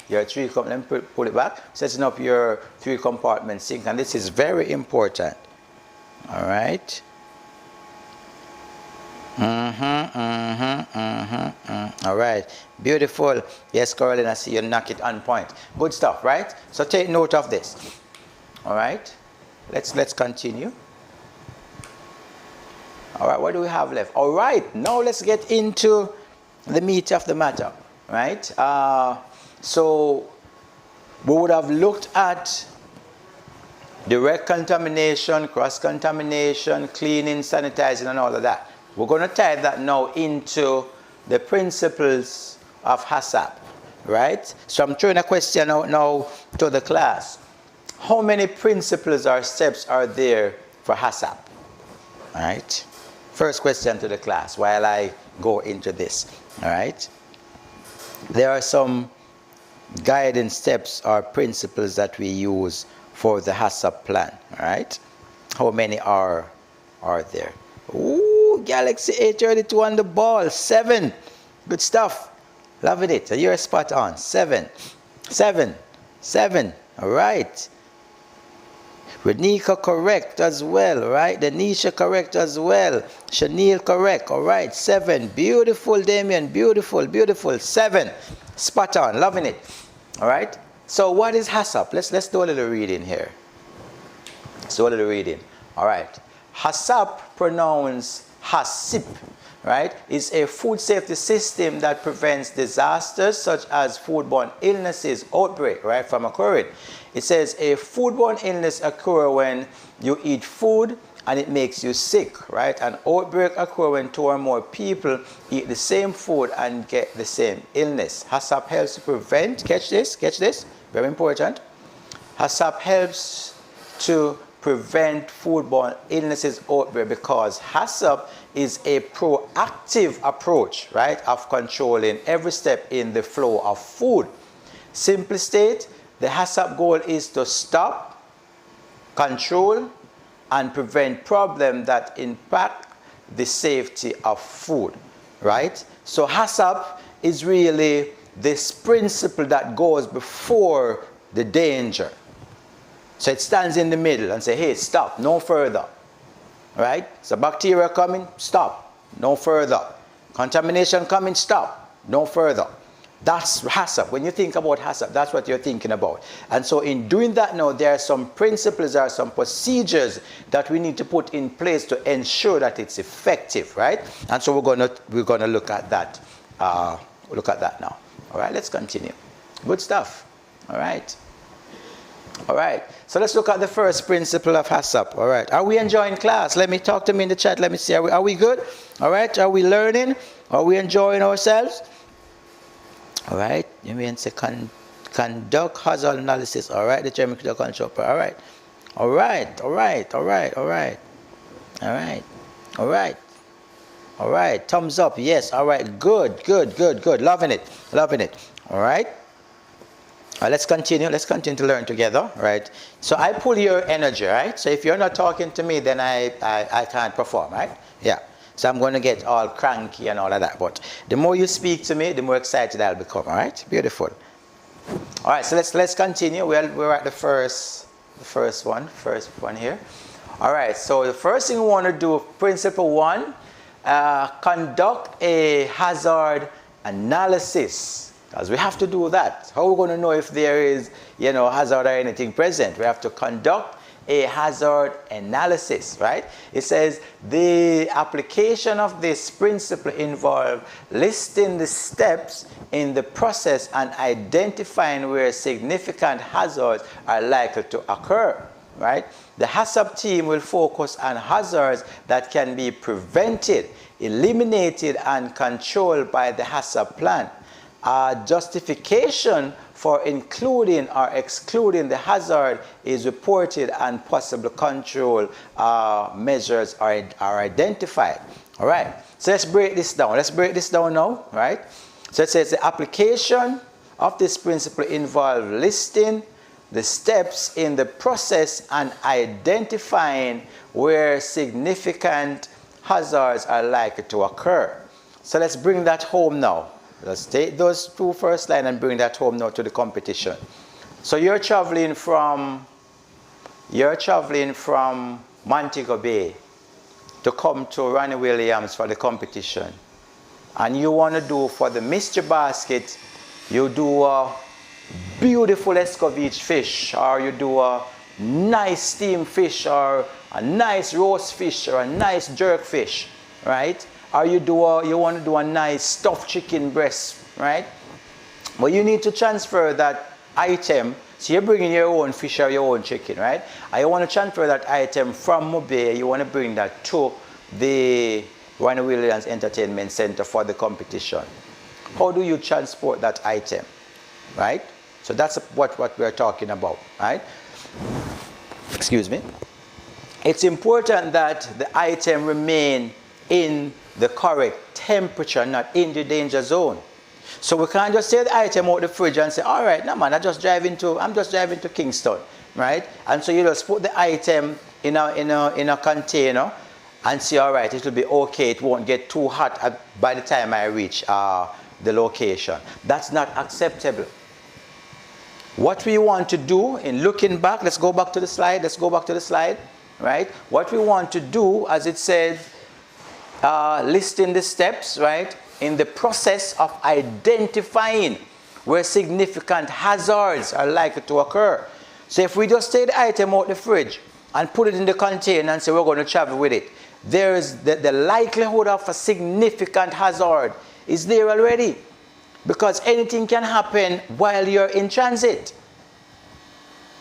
let me pull it back. Setting up your 3-compartment sink, and this is very important. All right. All right. Beautiful. Yes, Caroline, I see you knock it on point. Good stuff, right? So take note of this. All right. Let's continue. All right, what do we have left? All right, now let's get into the meat of the matter, right? So we would have looked at direct contamination, cross-contamination, cleaning, sanitizing, and all of that. We're going to tie that now into the principles of HACCP, right? So I'm throwing a question out now to the class. How many principles or steps are there for HACCP, all right? First question to the class while I go into this, all right? There are some guiding steps or principles that we use for the HACCP plan, all right? How many are there? Ooh, Galaxy A32 on the ball, 7. Good stuff. Loving it. So you're spot on. 7. All right. Renika correct as well, right? Denisha correct as well. Chanel correct, all right. 7, beautiful, Damien, beautiful, beautiful. 7, spot on, loving it, all right. So what is HACCP? Let's do a little reading here. Let's do a little reading, all right. HACCP, pronounced HACCP, right, is a food safety system that prevents disasters such as foodborne illnesses outbreak, right, from occurring. It says a foodborne illness occurs when you eat food and it makes you sick, right? An outbreak occurs when 2 or more people eat the same food and get the same illness. HACCP helps to prevent, catch this, very important. HACCP helps to prevent foodborne illnesses outbreak because HACCP is a proactive approach, right, of controlling every step in the flow of food. Simply state, the HACCP goal is to stop, control, and prevent problems that impact the safety of food, right? So HACCP is really this principle that goes before the danger. So it stands in the middle and say, hey, stop, no further, right? So bacteria coming, stop, no further. Contamination coming, stop, no further. That's HACCP. When you think about HACCP, that's what you're thinking about. And so in doing that now, there are some principles, there are some procedures that we need to put in place to ensure that it's effective, right? And so we're gonna look at that. Look at that now. All right, let's continue. Good stuff. All right. All right. So let's look at the first principle of HACCP. All right. Are we enjoying class? Let me talk to me in the chat. Let me see. Are we good? All right. Are we learning? Are we enjoying ourselves? All right, you mean say conduct hazard analysis. All right, the German control. All right, all right, all right, all right, all right, all right, all right, all right. Thumbs up. Yes. All right. Good, good, good, good. Loving it, loving it. All right. Let's continue. Let's continue to learn together. Right. So I pull your energy. Right. So if you're not talking to me, then I can't perform. Right. Yeah. So I'm going to get all cranky and all of that. But the more you speak to me, the more excited I'll become. All right? Beautiful. All right, so let's continue. We're at the first one here. All right, so the first thing we want to do, principle 1, conduct a hazard analysis. Because we have to do that. How are we going to know if there is, hazard or anything present? We have to conduct a hazard analysis, right? It says the application of this principle involves listing the steps in the process and identifying where significant hazards are likely to occur, right? The HACCP team will focus on hazards that can be prevented, eliminated, and controlled by the HACCP plan. Justification for including or excluding the hazard is reported and possible control measures are identified. All right, so let's break this down. Let's break this down now, right? So it says the application of this principle involves listing the steps in the process and identifying where significant hazards are likely to occur. So let's bring that home now. Let's take those 2 first lines and bring that home now to the competition. So you're traveling from Montego Bay to come to Ronnie Williams for the competition. And you want to do for the mystery basket, you do a beautiful escovitch fish, or you do a nice steamed fish, or a nice roast fish, or a nice jerk fish, right? Or you want to do a nice stuffed chicken breast, right? But you need to transfer that item. So you're bringing your own fish or your own chicken, right? And you want to transfer that item from Mobay. You want to bring that to the Ronnie Williams Entertainment Center for the competition. How do you transport that item, right? So that's what we're talking about, right? Excuse me. It's important that the item remain in the correct temperature, not in the danger zone. So we can't just take the item out the fridge and say, all right, no man, I'm just driving to Kingston, right? And so you just put the item in a container and say, all right, it will be okay, it won't get too hot by the time I reach the location. That's not acceptable. What we want to do in looking back, let's go back to the slide, right? What we want to do, as it said, listing the steps, right, in the process of identifying where significant hazards are likely to occur. So if we just take the item out the fridge and put it in the container and say we're going to travel with it, there is the likelihood of a significant hazard is there already, because anything can happen while you're in transit.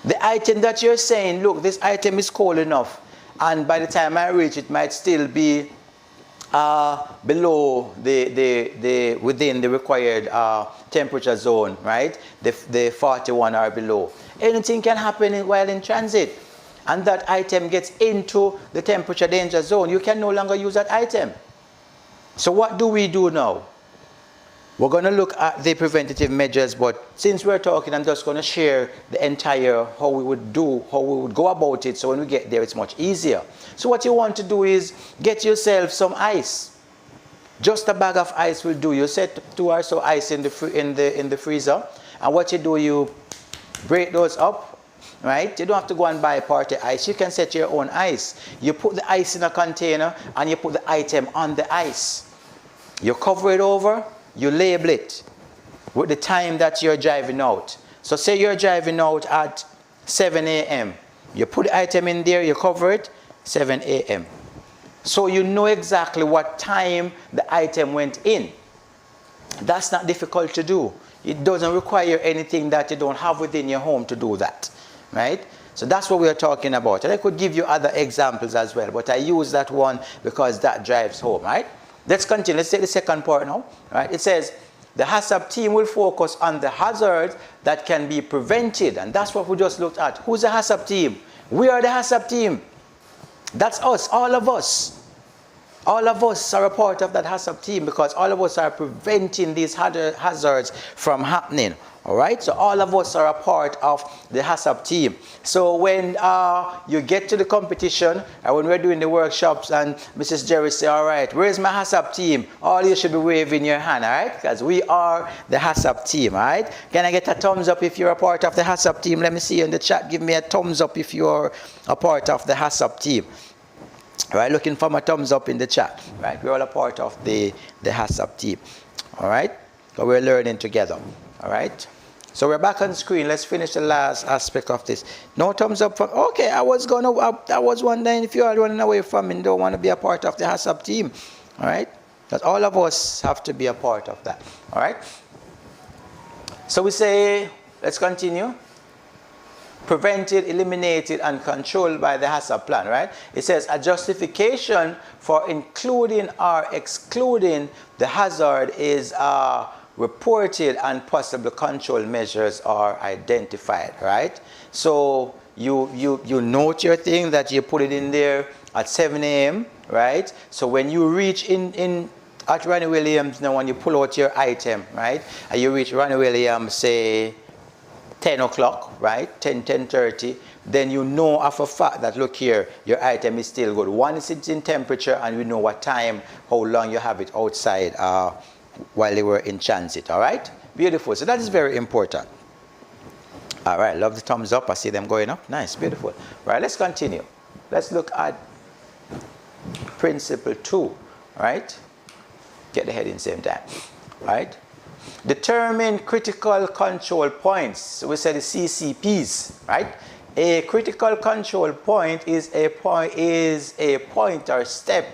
The item that you're saying, look, this item is cold enough, and by the time I reach it might still be below within the required temperature zone, right? The 41 or below. Anything can happen while in transit, and that item gets into the temperature danger zone. You can no longer use that item. So what do we do now? We're going to look at the preventative measures, but since we're talking, I'm just going to share the entire how we would go about it, so when we get there it's much easier. So what you want to do is get yourself some ice. Just a bag of ice will do. You set 2 or so ice in the freezer, and what you do, you break those up, right? You don't have to go and buy party ice. You can set your own ice. You put the ice in a container and you put the item on the ice. You cover it over. You label it with the time that you're driving out. So say you're driving out at 7 a.m. You put the item in there, you cover it, 7 a.m. So you know exactly what time the item went in. That's not difficult to do. It doesn't require anything that you don't have within your home to do that, right? So that's what we're talking about. And I could give you other examples as well, but I use that one because that drives home, right? Let's continue. Let's take the second part now. Right? It says the HACCP team will focus on the hazards that can be prevented, and that's what we just looked at. Who's the HACCP team? We are the HACCP team. That's us, all of us. All of us are a part of that HACCP team because all of us are preventing these hazards from happening. All right, so all of us are a part of the HACCP team. So when you get to the competition, and when we're doing the workshops, and Mrs. Jerry say, all right, where's my HACCP team? All you should be waving your hand, all right? Because we are the HACCP team, all right? Can I get a thumbs up if you're a part of the HACCP team? Let me see you in the chat. Give me a thumbs up if you're a part of the HACCP team. All right, looking for my thumbs up in the chat. Right, we're all a part of the HACCP team. All right, so we're learning together. All right. So we're back on screen. Let's finish the last aspect of this. No thumbs up from, okay, I was wondering if you are running away from me and don't want to be a part of the HACCP team. All right? Because all of us have to be a part of that. All right? So we say, let's continue. Prevented, eliminated, and controlled by the HACCP plan, right? It says a justification for including or excluding the hazard is reported and possible control measures are identified, right? So you note your thing that you put it in there at 7 a.m., right? So when you reach at Ronnie Williams, now when you pull out your item, right? And you reach Ronnie Williams, say 10 o'clock, right? 10:30, then you know of a fact that, look here, your item is still good. Once it's in temperature and we know what time, how long you have it outside while they were in transit, all right? Beautiful. So that is very important. All right, love the thumbs up. I see them going up. Nice, beautiful. All right, let's continue. Let's look at principle 2, right? Get the heading same time, right? Determine critical control points. So we said the CCPs, right? A critical control point is a point or step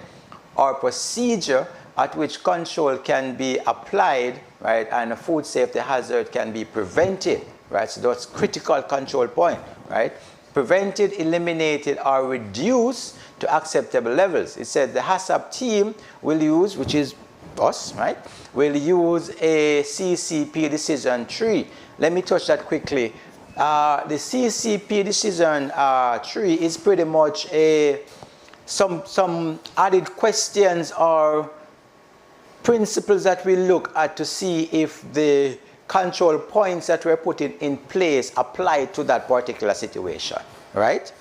or procedure at which control can be applied, right, and a food safety hazard can be prevented, right? So that's critical control point, right? Prevented, eliminated, or reduced to acceptable levels. It said the HACCP team will use, which is us, right, will use a CCP decision tree. Let me touch that quickly. The CCP decision tree is pretty much some added questions or principles that we look at to see if the control points that we're putting in place apply to that particular situation, right?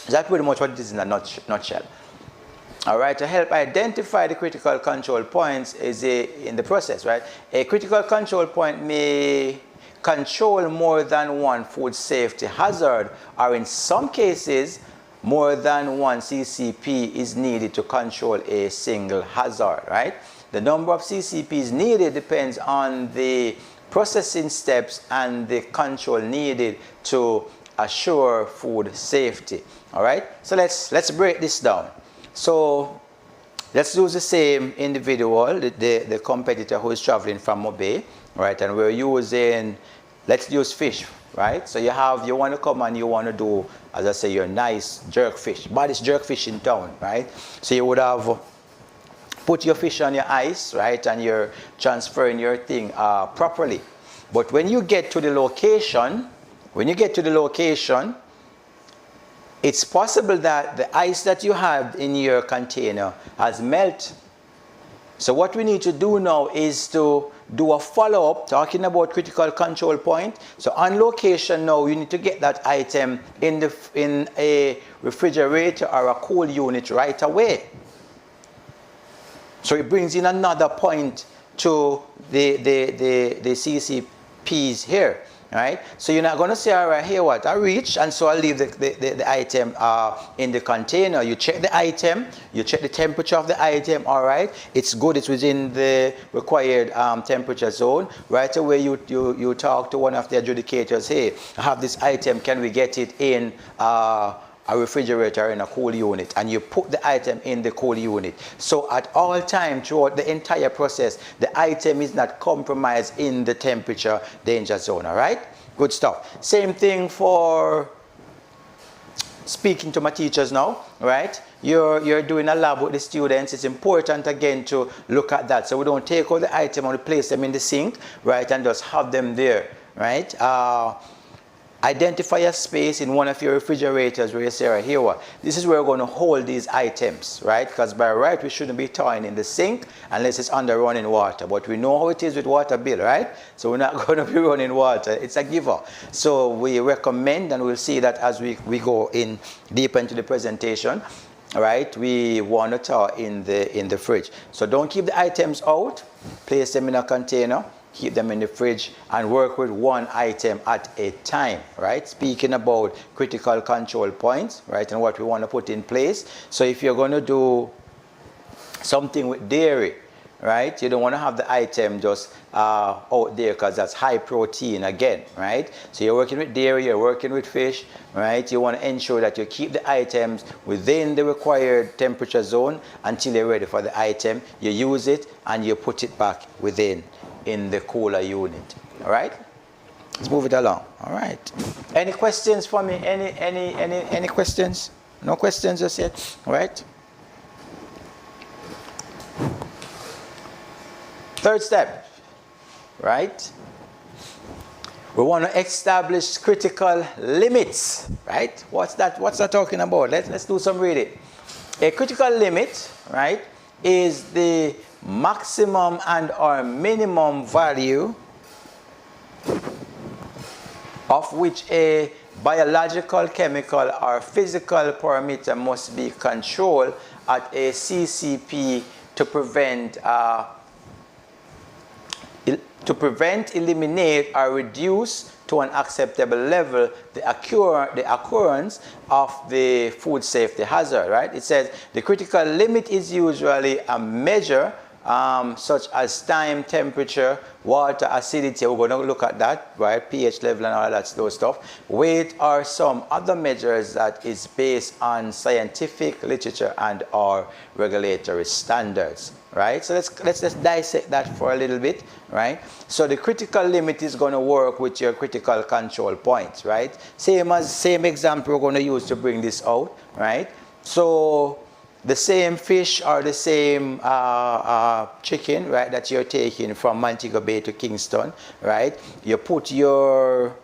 That's pretty much what it is in a nutshell. All right, to help identify the critical control points is in the process, right? A critical control point may control more than one food safety hazard, or in some cases, more than one CCP is needed to control a single hazard, right? The number of CCPs needed depends on the processing steps and the control needed to assure food safety. All right, so let's break this down. So let's use the same individual, the competitor who is traveling from Mobay, right? And we're using, let's use fish, right? So you want to come and you want to do, as I say, your nice jerk fish, baddest jerk fish in town, right? So you would have put your fish on your ice, right? And you're transferring your thing properly. But when you get to the location, it's possible that the ice that you have in your container has melted. So what we need to do now is to do a follow-up, talking about critical control point. So on location now, you need to get that item in a refrigerator or a cool unit right away. So it brings in another point to the CCPs here. Right? So you're not going to say, all right, here what, I reached, and so I'll leave the item in the container. You check the item, you check the temperature of the item, all right, it's good, it's within the required temperature zone. Right away you talk to one of the adjudicators, hey, I have this item, can we get it in a refrigerator in a cool unit, and you put the item in the cool unit. So at all time throughout the entire process, the item is not compromised in the temperature danger zone, all right? Good stuff. Same thing for speaking to my teachers now, right? You're doing a lab with the students. It's important again to look at that. So we don't take all the item and place them in the sink, right, and just have them there, right? Identify a space in one of your refrigerators where you say, right, here what, this is where we're going to hold these items, right? Because by right, we shouldn't be throwing in the sink unless it's under running water. But we know how it is with water bill, right? So we're not going to be running water. It's a giver. So we recommend, and we'll see that as we go in deep into the presentation, right? We want to thaw in the fridge. So don't keep the items out. Place them in a container. Keep them in the fridge and work with one item at a time, right? Speaking about critical control points, right, and what we want to put in place. So if you're going to do something with dairy, right, you don't want to have the item just out there because that's high protein again, right? So you're working with dairy, you're working with fish, right? You want to ensure that you keep the items within the required temperature zone until you're ready for the item. You use it and you put it back within in the cooler unit. All right, let's move it along. All right, any questions for me? Any questions? No questions just yet. All right, third step, right? We want to establish critical limits, right? What's that talking about? Let's do some reading. A critical limit, right, is the maximum and or minimum value of which a biological, chemical, or physical parameter must be controlled at a CCP to prevent, eliminate, or reduce to an acceptable level the occurrence of the food safety hazard, right? It says the critical limit is usually a measure such as time, temperature, water, acidity. We're going to look at that, right? pH level and all that stuff. Weight or some other measures that is based on scientific literature and or regulatory standards, right? So let's dissect that for a little bit, right? So the critical limit is going to work with your critical control points, right? Same example we're going to use to bring this out, right? So the same fish or the same chicken, right, that you're taking from Montego Bay to Kingston, right? You put your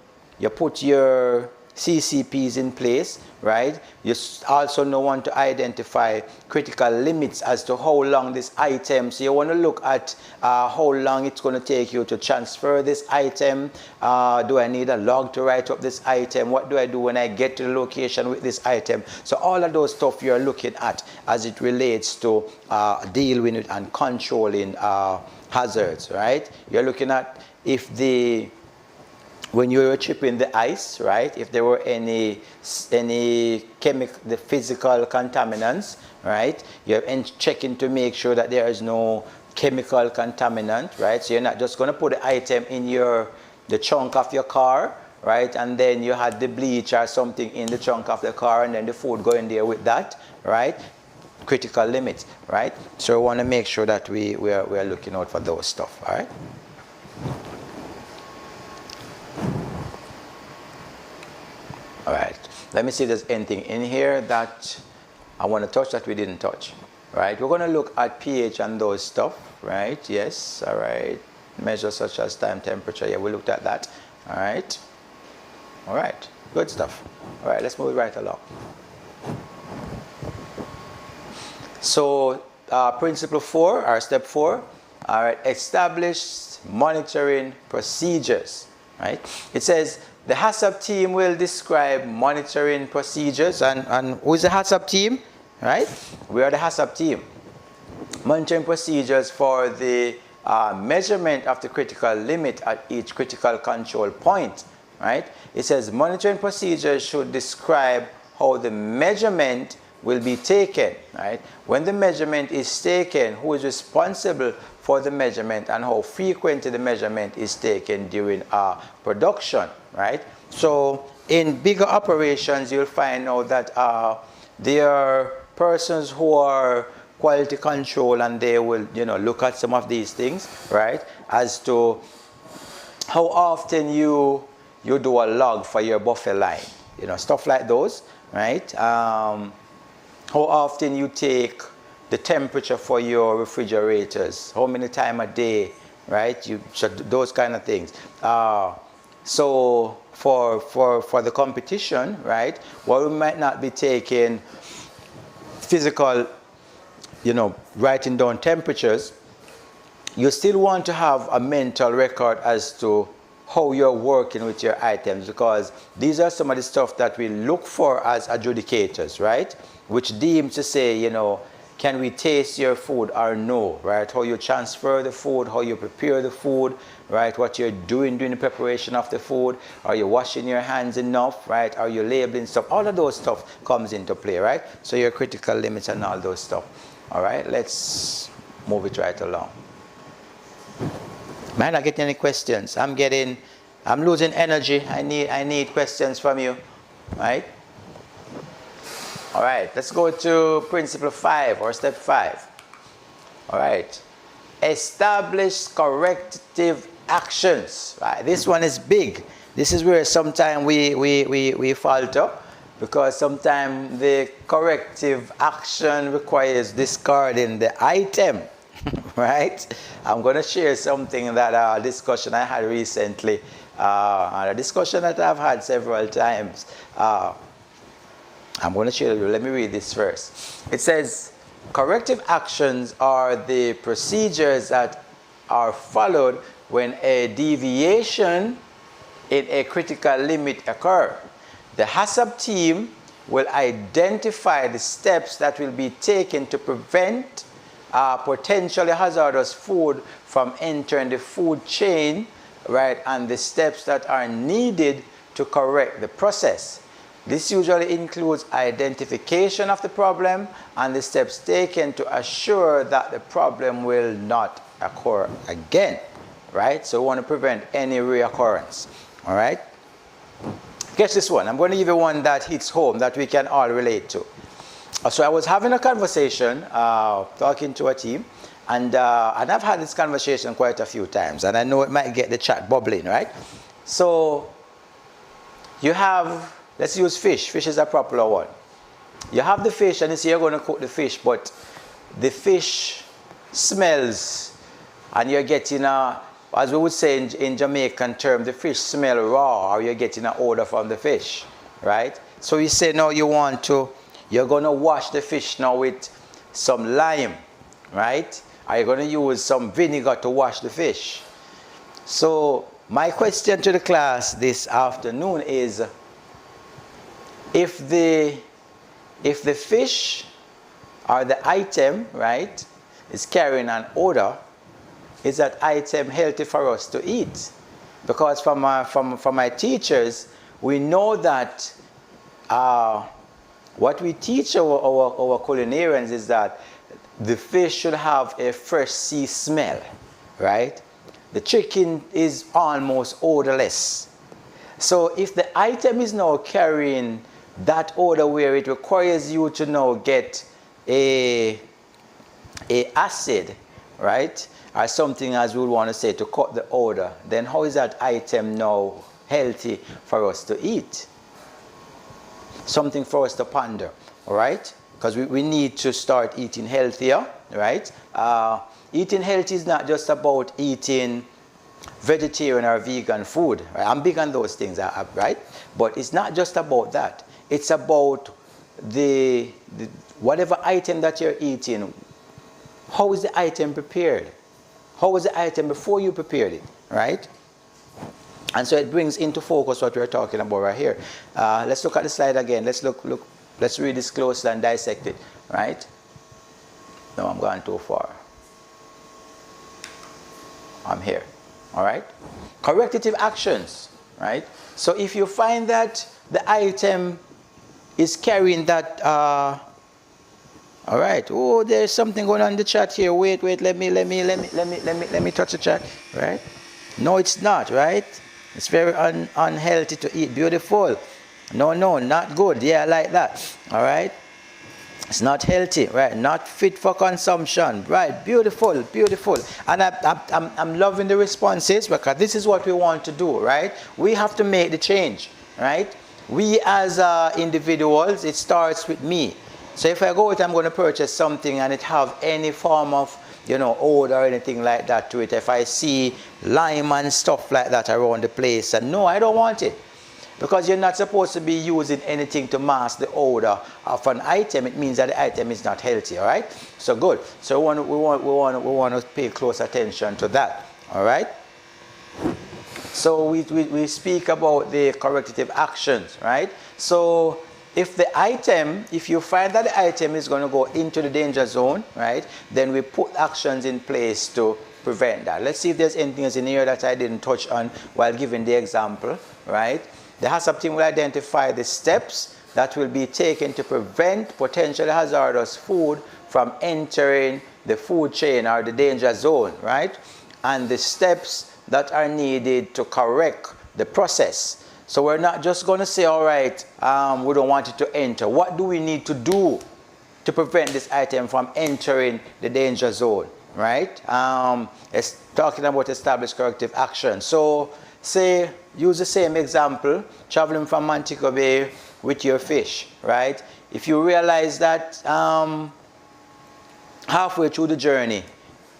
CCPs in place, right? You also want to identify critical limits as to how long this item, so you want to look at how long it's going to take you to transfer this item. Do I need a log to write up this item? What do I do when I get to the location with this item? So all of those stuff you're looking at as it relates to dealing with and controlling hazards, right? You're looking at if the when you were chipping the ice, right, if there were any the physical contaminants, right, you're checking to make sure that there is no chemical contaminant, right? So you're not just going to put the item in the trunk of your car, right, and then you had the bleach or something in the trunk of the car and then the food going there with that, right? Critical limits, right? So we want to make sure that we are looking out for those stuff, all right? All right, let me see if there's anything in here that I want to touch that we didn't touch. Right, we're going to look at pH and those stuff, right? Yes, all right. Measures such as time, temperature, yeah, we looked at that. All right, good stuff. All right, let's move right along. So, principle 4, or step 4, all right, establish monitoring procedures, right? It says, the HACCP team will describe monitoring procedures, and who is the HACCP team? Right? We are the HACCP team. Monitoring procedures for the measurement of the critical limit at each critical control point. Right? It says monitoring procedures should describe how the measurement will be taken. Right? When the measurement is taken, who is responsible for the measurement and how frequently the measurement is taken during production. Right? So in bigger operations, you'll find out that there are persons who are quality control and they will, look at some of these things, right? As to how often you do a log for your buffet line, stuff like those, right? How often you take the temperature for your refrigerators, how many times a day, right? Those kind of things. So for the competition, right, while we might not be taking physical, writing down temperatures, you still want to have a mental record as to how you're working with your items, because these are some of the stuff that we look for as adjudicators, right? Which deems to say, can we taste your food or no, right? How you transfer the food, how you prepare the food, right? What you're doing during the preparation of the food. Are you washing your hands enough, right? Are you labeling stuff? All of those stuff comes into play, right? So your critical limits and all those stuff. All right, let's move it right along. Man, not getting any questions. I'm losing energy. I need questions from you, right? All right, let's go to principle 5 or step 5. All right, establish corrective actions. Right, this one is big. This is where sometimes we falter, because sometimes the corrective action requires discarding the item. Right? I'm going to share something that discussion I had recently, a discussion that I've had several times. I'm going to share with you. Let me read this first. It says, corrective actions are the procedures that are followed when a deviation in a critical limit occurs. The HACCP team will identify the steps that will be taken to prevent potentially hazardous food from entering the food chain, right, and the steps that are needed to correct the process. This usually includes identification of the problem and the steps taken to assure that the problem will not occur again, right? So we want to prevent any reoccurrence, all right? Catch this one. I'm going to give you one that hits home that we can all relate to. So I was having a conversation, talking to a team, and I've had this conversation quite a few times, and I know it might get the chat bubbling, right? So you have, let's use fish. Fish is a popular one. You have the fish, and you say you're going to cook the fish, but the fish smells, and you're getting a, as we would say in Jamaican term, the fish smell raw, or you're getting an odor from the fish, right? So you say, no, you're going to wash the fish now with some lime, right? Are you going to use some vinegar to wash the fish? So my question to the class this afternoon is, if the fish or the item, right, is carrying an odor, is that item healthy for us to eat? Because from my teachers, we know that what we teach our culinarians is that the fish should have a fresh sea smell, right? The chicken is almost odorless. So if the item is now carrying that odor where it requires you to now get a acid, right? Or something, as we would want to say, to cut the odor, then how is that item now healthy for us to eat? Something for us to ponder, all right? Because we need to start eating healthier, right? Eating healthy is not just about eating vegetarian or vegan food. Right? I'm big on those things, right? But it's not just about that. It's about the whatever item that you're eating. How is the item prepared? How was the item before you prepared it, right? And so it brings into focus what we're talking about right here. Let's look at the slide again. Let's look. Let's read this closely and dissect it, right? No, I'm going too far. I'm here, all right? Corrective actions, right? So if you find that the item is carrying that, all right. Oh, there's something going on in the chat here. Wait. Let me touch the chat, right? No, it's not, right? It's very unhealthy to eat. Beautiful. No, not good. Yeah, like that. All right. It's not healthy, right? Not fit for consumption, right? Beautiful. And I'm loving the responses because this is what we want to do, right? We have to make the change, right? We as individuals, it starts with me. So if I go out, I'm going to purchase something and it have any form of, odor or anything like that to it. If I see lime and stuff like that around the place, and no, I don't want it. Because you're not supposed to be using anything to mask the odor of an item. It means that the item is not healthy, all right? So good. So we want to pay close attention to that, all right? So we speak about the corrective actions, right? So if you find that the item is going to go into the danger zone, right, then we put actions in place to prevent that. Let's see if there's anything else in here that I didn't touch on while giving the example, right? The HACCP team will identify the steps that will be taken to prevent potentially hazardous food from entering the food chain or the danger zone, right? And the steps that are needed to correct the process. So we're not just going to say, all right, we don't want it to enter. What do we need to do to prevent this item from entering the danger zone, right? It's talking about established corrective action. So say, use the same example, traveling from Montego Bay with your fish, right? If you realize that halfway through the journey,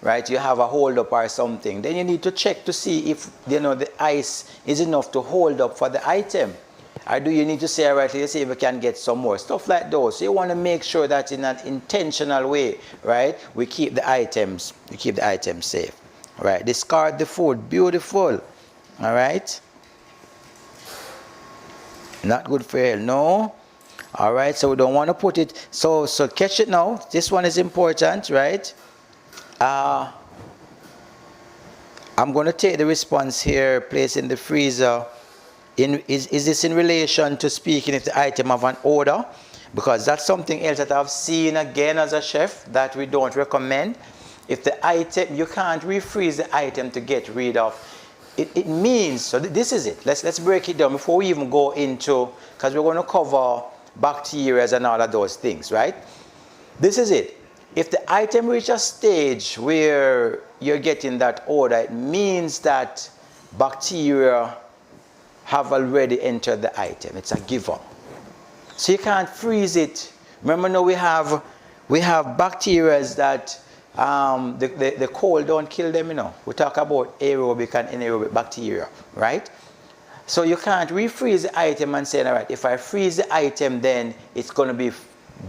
right, you have a hold up or something, then you need to check to see if the ice is enough to hold up for the item. Or do you need to say, all right, let's see if we can get some more, stuff like those. So you want to make sure that in an intentional way, right, we keep the items safe, right? Discard the food. Beautiful. All right. Not good for health. No. All right. So we don't want to put it. So catch it now. This one is important, right? I'm going to take the response here, place in the freezer. Is this in relation to speaking if the item have an odor? Because that's something else that I've seen again as a chef that we don't recommend. If the item, you can't refreeze the item to get rid of. It means, so this is it. Let's break it down before we even go into, because we're going to cover bacteria and all of those things, right? This is it. If the item reaches a stage where you're getting that odor, it means that bacteria have already entered the item. It's a given. So you can't freeze it. Remember now we have bacteria that the cold don't kill them, We talk about aerobic and anaerobic bacteria, right? So you can't refreeze the item and say, all right, if I freeze the item, then it's going to be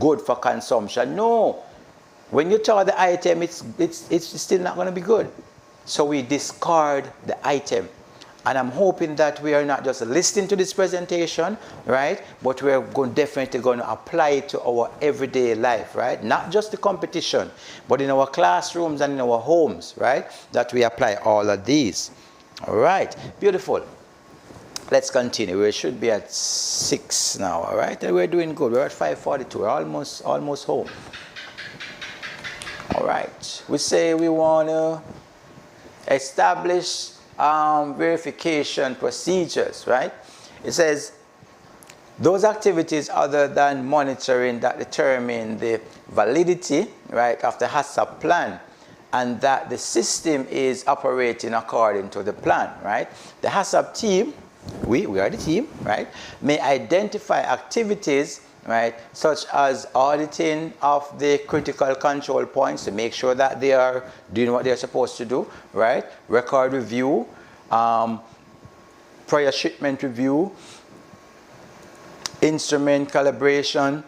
good for consumption. No. When you thaw the item, it's still not going to be good. So we discard the item. And I'm hoping that we are not just listening to this presentation, right? But we're definitely going to apply it to our everyday life, right? Not just the competition, but in our classrooms and in our homes, right? That we apply all of these. All right, beautiful. Let's continue. We should be at 6 now, all right? And we're doing good. We're at 5:42. We're almost home. All right. We say we want to establish verification procedures, right? It says those activities other than monitoring that determine the validity, right, of the HACCP plan and that the system is operating according to the plan, right? The HACCP team, we are the team, right, may identify activities, right, such as auditing of the critical control points to make sure that they are doing what they're supposed to do, right? Record review, prior shipment review, instrument calibration,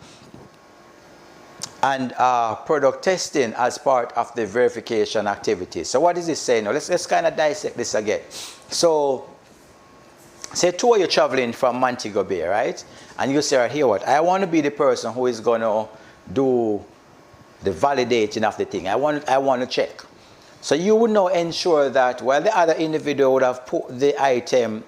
and product testing as part of the verification activities. So what is this saying now? Let's kind of dissect this again. So say two of you traveling from Montego Bay, right? And you say, here what? I want to be the person who is going to do the validating of the thing. I want to check. So you would now ensure that while the other individual would have put the item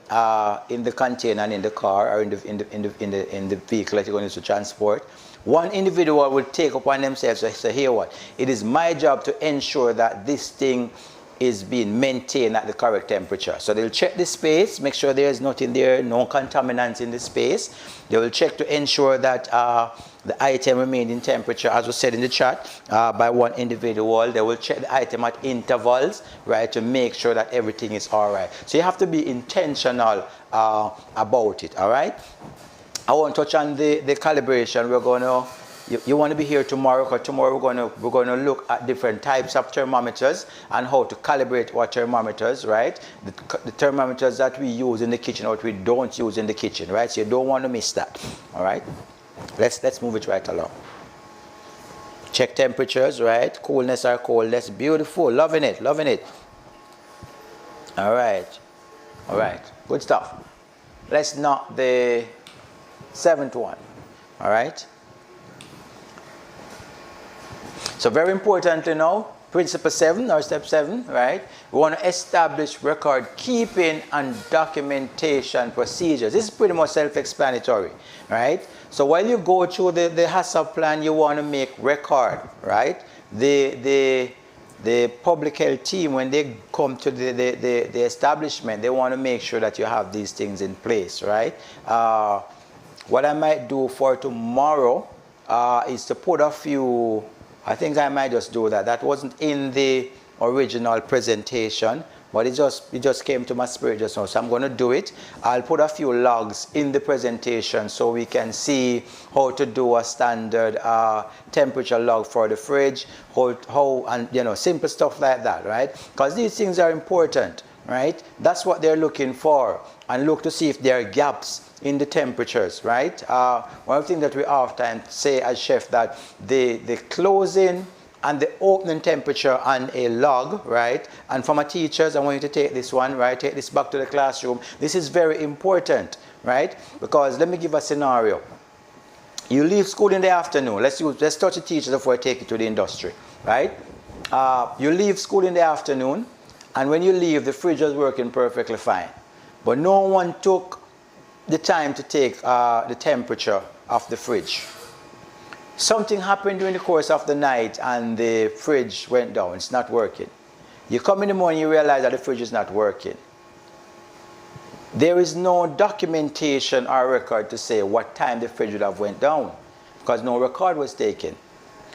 in the container and in the car or in the vehicle that you're going to transport, one individual would take upon themselves to say, here what? It is my job to ensure that this thing is being maintained at the correct temperature. So they'll check the space, make sure there is nothing there, no contaminants in the space. They will check to ensure that the item remained in temperature, as was said in the chat, by one individual. They will check the item at intervals, right, to make sure that everything is all right. So you have to be intentional about it, all right? I want to touch on the calibration. We're going to, you want to be here tomorrow, because tomorrow we're going to look at different types of thermometers and how to calibrate our thermometers, right? The thermometers that we use in the kitchen, what we don't use in the kitchen, right? So you don't want to miss that, all right? Let's move it right along. Check temperatures, right? Coolness or coldness, beautiful, loving it, loving it. All right, good stuff. Let's knock the 7th one, all right? So very importantly now, principle 7 or step 7, right? We want to establish record keeping and documentation procedures. This is pretty much self-explanatory, right? So while you go through the HACCP plan, you want to make record, right? The public health team, when they come to the establishment, they want to make sure that you have these things in place, right? What I might do for tomorrow is to put a few, I think I might just do that. That wasn't in the original presentation, but it just came to my spirit just now. So I'm going to do it. I'll put a few logs in the presentation so we can see how to do a standard temperature log for the fridge, how and you know, simple stuff like that, right? Because these things are important, right? That's what they're looking for, and look to see if there are gaps in the temperatures, right? One of the things that we often say as chef, that the closing and the opening temperature on a log, right? And for my teachers, I want you to take this one, right? Take this back to the classroom. This is very important, right? Because let me give a scenario. You leave school in the afternoon. Let's touch the teachers before I take you to the industry, right? You leave school in the afternoon, and when you leave, the fridge is working perfectly fine. But no one took the time to take the temperature of the fridge. Something happened during the course of the night and the fridge went down. It's not working. You come in the morning, you realize that the fridge is not working. There is no documentation or record to say what time the fridge would have went down, because no record was taken.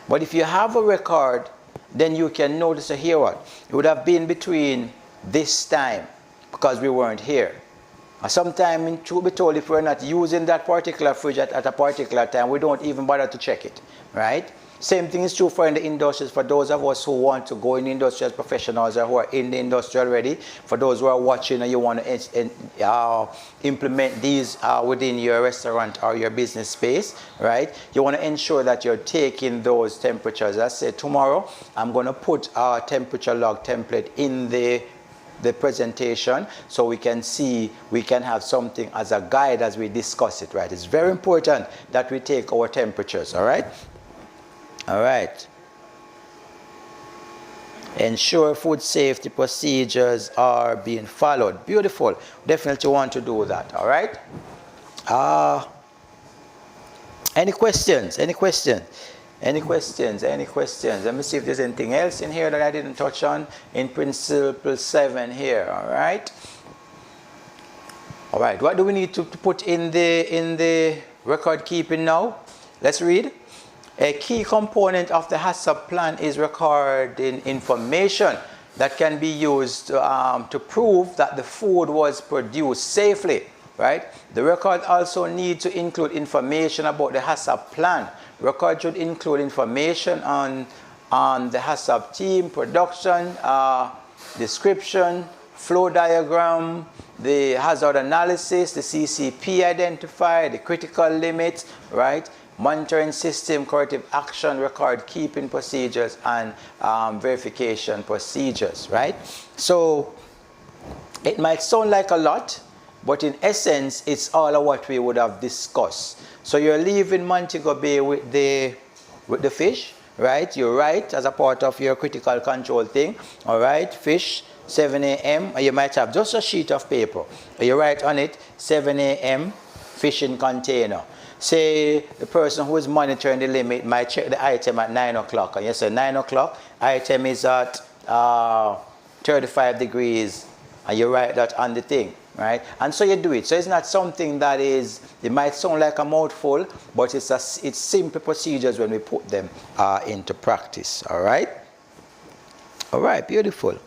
But if you have a record, then you can notice here what? It would have been between this time, because we weren't here. Sometimes, truth be told, if we're not using that particular fridge at a particular time, we don't even bother to check it, right? Same thing is true for in the industries. For those of us who want to go in the industry as professionals or who are in the industry already, for those who are watching and you want to implement these within your restaurant or your business space, right? You want to ensure that you're taking those temperatures. As I said, tomorrow I'm going to put our temperature log template in the presentation so we can see, we can have something as a guide as we discuss it, right? It's very important that we take our temperatures, all right? All right. Ensure food safety procedures are being followed. Beautiful. Definitely want to do that. All right. Any questions? Any questions? Any questions? Any questions? Let me see if there's anything else in here that I didn't touch on in principle 7 here. All right. All right. What do we need to put in the record keeping now? Let's read. A key component of the HACCP plan is recording information that can be used to prove that the food was produced safely, right? The record also needs to include information about the HACCP plan. Record should include information on the HACCP team, production, description, flow diagram, the hazard analysis, the CCP identifier, the critical limits, right? Monitoring system, corrective action, record keeping procedures, and verification procedures, right? So it might sound like a lot, but in essence, it's all of what we would have discussed. So you're leaving Montego Bay with the fish, right? You write as a part of your critical control thing, all right? Fish, 7 a.m. You might have just a sheet of paper. You write on it, 7 a.m. fishing container. Say the person who is monitoring the limit might check the item at 9 o'clock. And you say 9 o'clock, item is at 35 degrees. And you write that on the thing, right? And so you do it. So it's not something that is, it might sound like a mouthful, but it's simple procedures when we put them into practice, all right? All right, beautiful.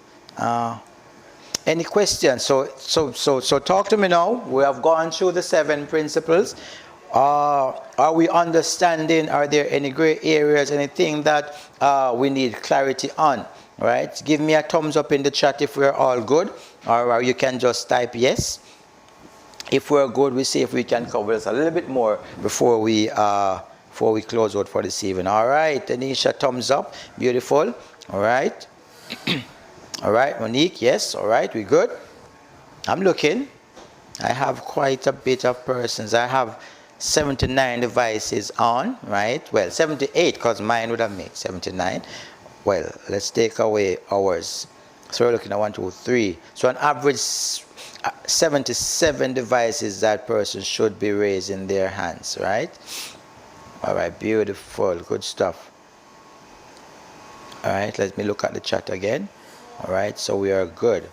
Any questions? So talk to me now. We have gone through the 7 principles. Are we understanding? Are there any gray areas, anything that we need clarity on? Right? Give me a thumbs up in the chat if we're all good, or you can just type yes. If we're good, we see if we can cover this a little bit more before we close out for this evening. All right, Anisha, thumbs up. Beautiful. All right. All right, Monique, yes. All right, we good. I'm looking. I have quite a bit of persons. I have 79 devices on, right? Well, 78 because mine would have made 79. Well, let's take away ours. So we're looking at 1, 2, 3. So on average, 77 devices that person should be raising their hands, right? All right, beautiful, good stuff. All right, let me look at the chat again. All right, so we are good.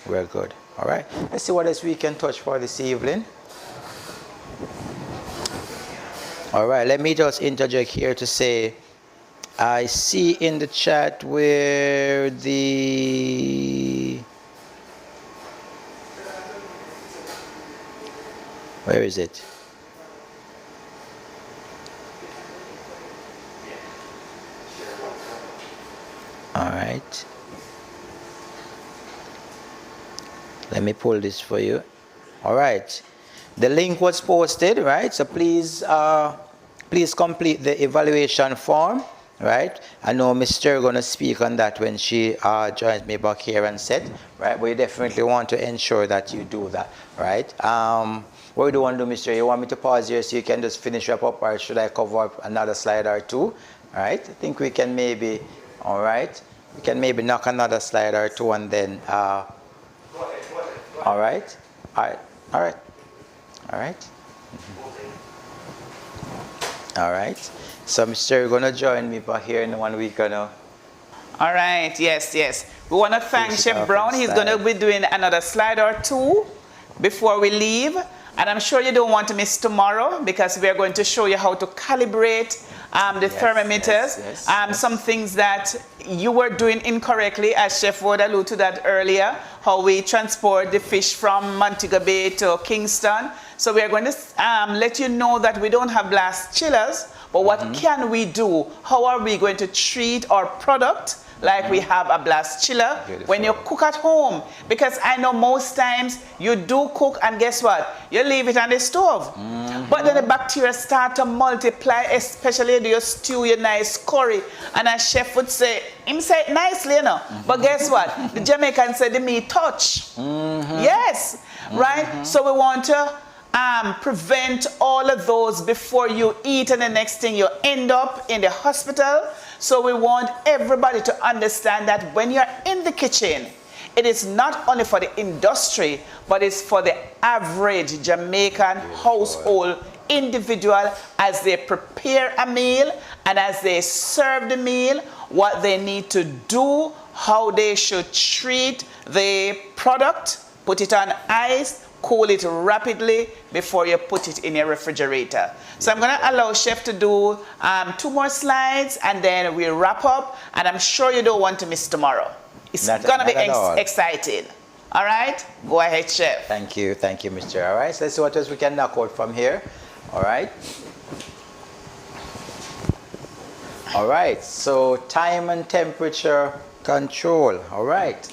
We're good. All right, let's see what else we can touch for this evening. All right, let me just interject here to say, I see in the chat where where is it? All right. Let me pull this for you. All right. The link was posted, right? So please complete the evaluation form, right? I know Mr. is going to speak on that when she joins me back here and set, right? But you definitely want to ensure that you do that, right? What do you want to do, Mr.? You want me to pause here so you can just finish wrap up, or should I cover up another slide or two? All right? I think we can maybe, all right? We can maybe knock another slide or two and then, Go ahead. all right? All right, all right, all right. All right. So, Mr. You're going to join me back here in 1 week or no? All right, yes. We want to thank Chef Brown. He's going to be doing another slide or two before we leave. And I'm sure you don't want to miss tomorrow because we are going to show you how to calibrate the thermometers. Some things that you were doing incorrectly, as Chef would allude to that earlier, how we transport the fish from Montego Bay to Kingston. So we are going to let you know that we don't have blast chillers, but what can we do? How are we going to treat our product like we have a blast chiller when you cook at home? Because I know most times you do cook and guess what? You leave it on the stove. But then the bacteria start to multiply, especially if you stew your nice curry. And a chef would say, him say it nicely, you know. But guess what? The Jamaican said the meat touch. Yes, right? So we want to prevent all of those before you eat, and the next thing you end up in the hospital. So we want everybody to understand that when you're in the kitchen, it is not only for the industry, but it's for the average Jamaican household individual as they prepare a meal and as they serve the meal, what they need to do, how they should treat the product, put it on ice, cool it rapidly before you put it in your refrigerator. So I'm going to allow Chef to do 2 more slides and then we'll wrap up, and I'm sure you don't want to miss tomorrow. It's going to be exciting. All right? Go ahead, Chef. Thank you, Mr. All right, so let's see what else we can knock out from here. All right. All right, so time and temperature control. All right.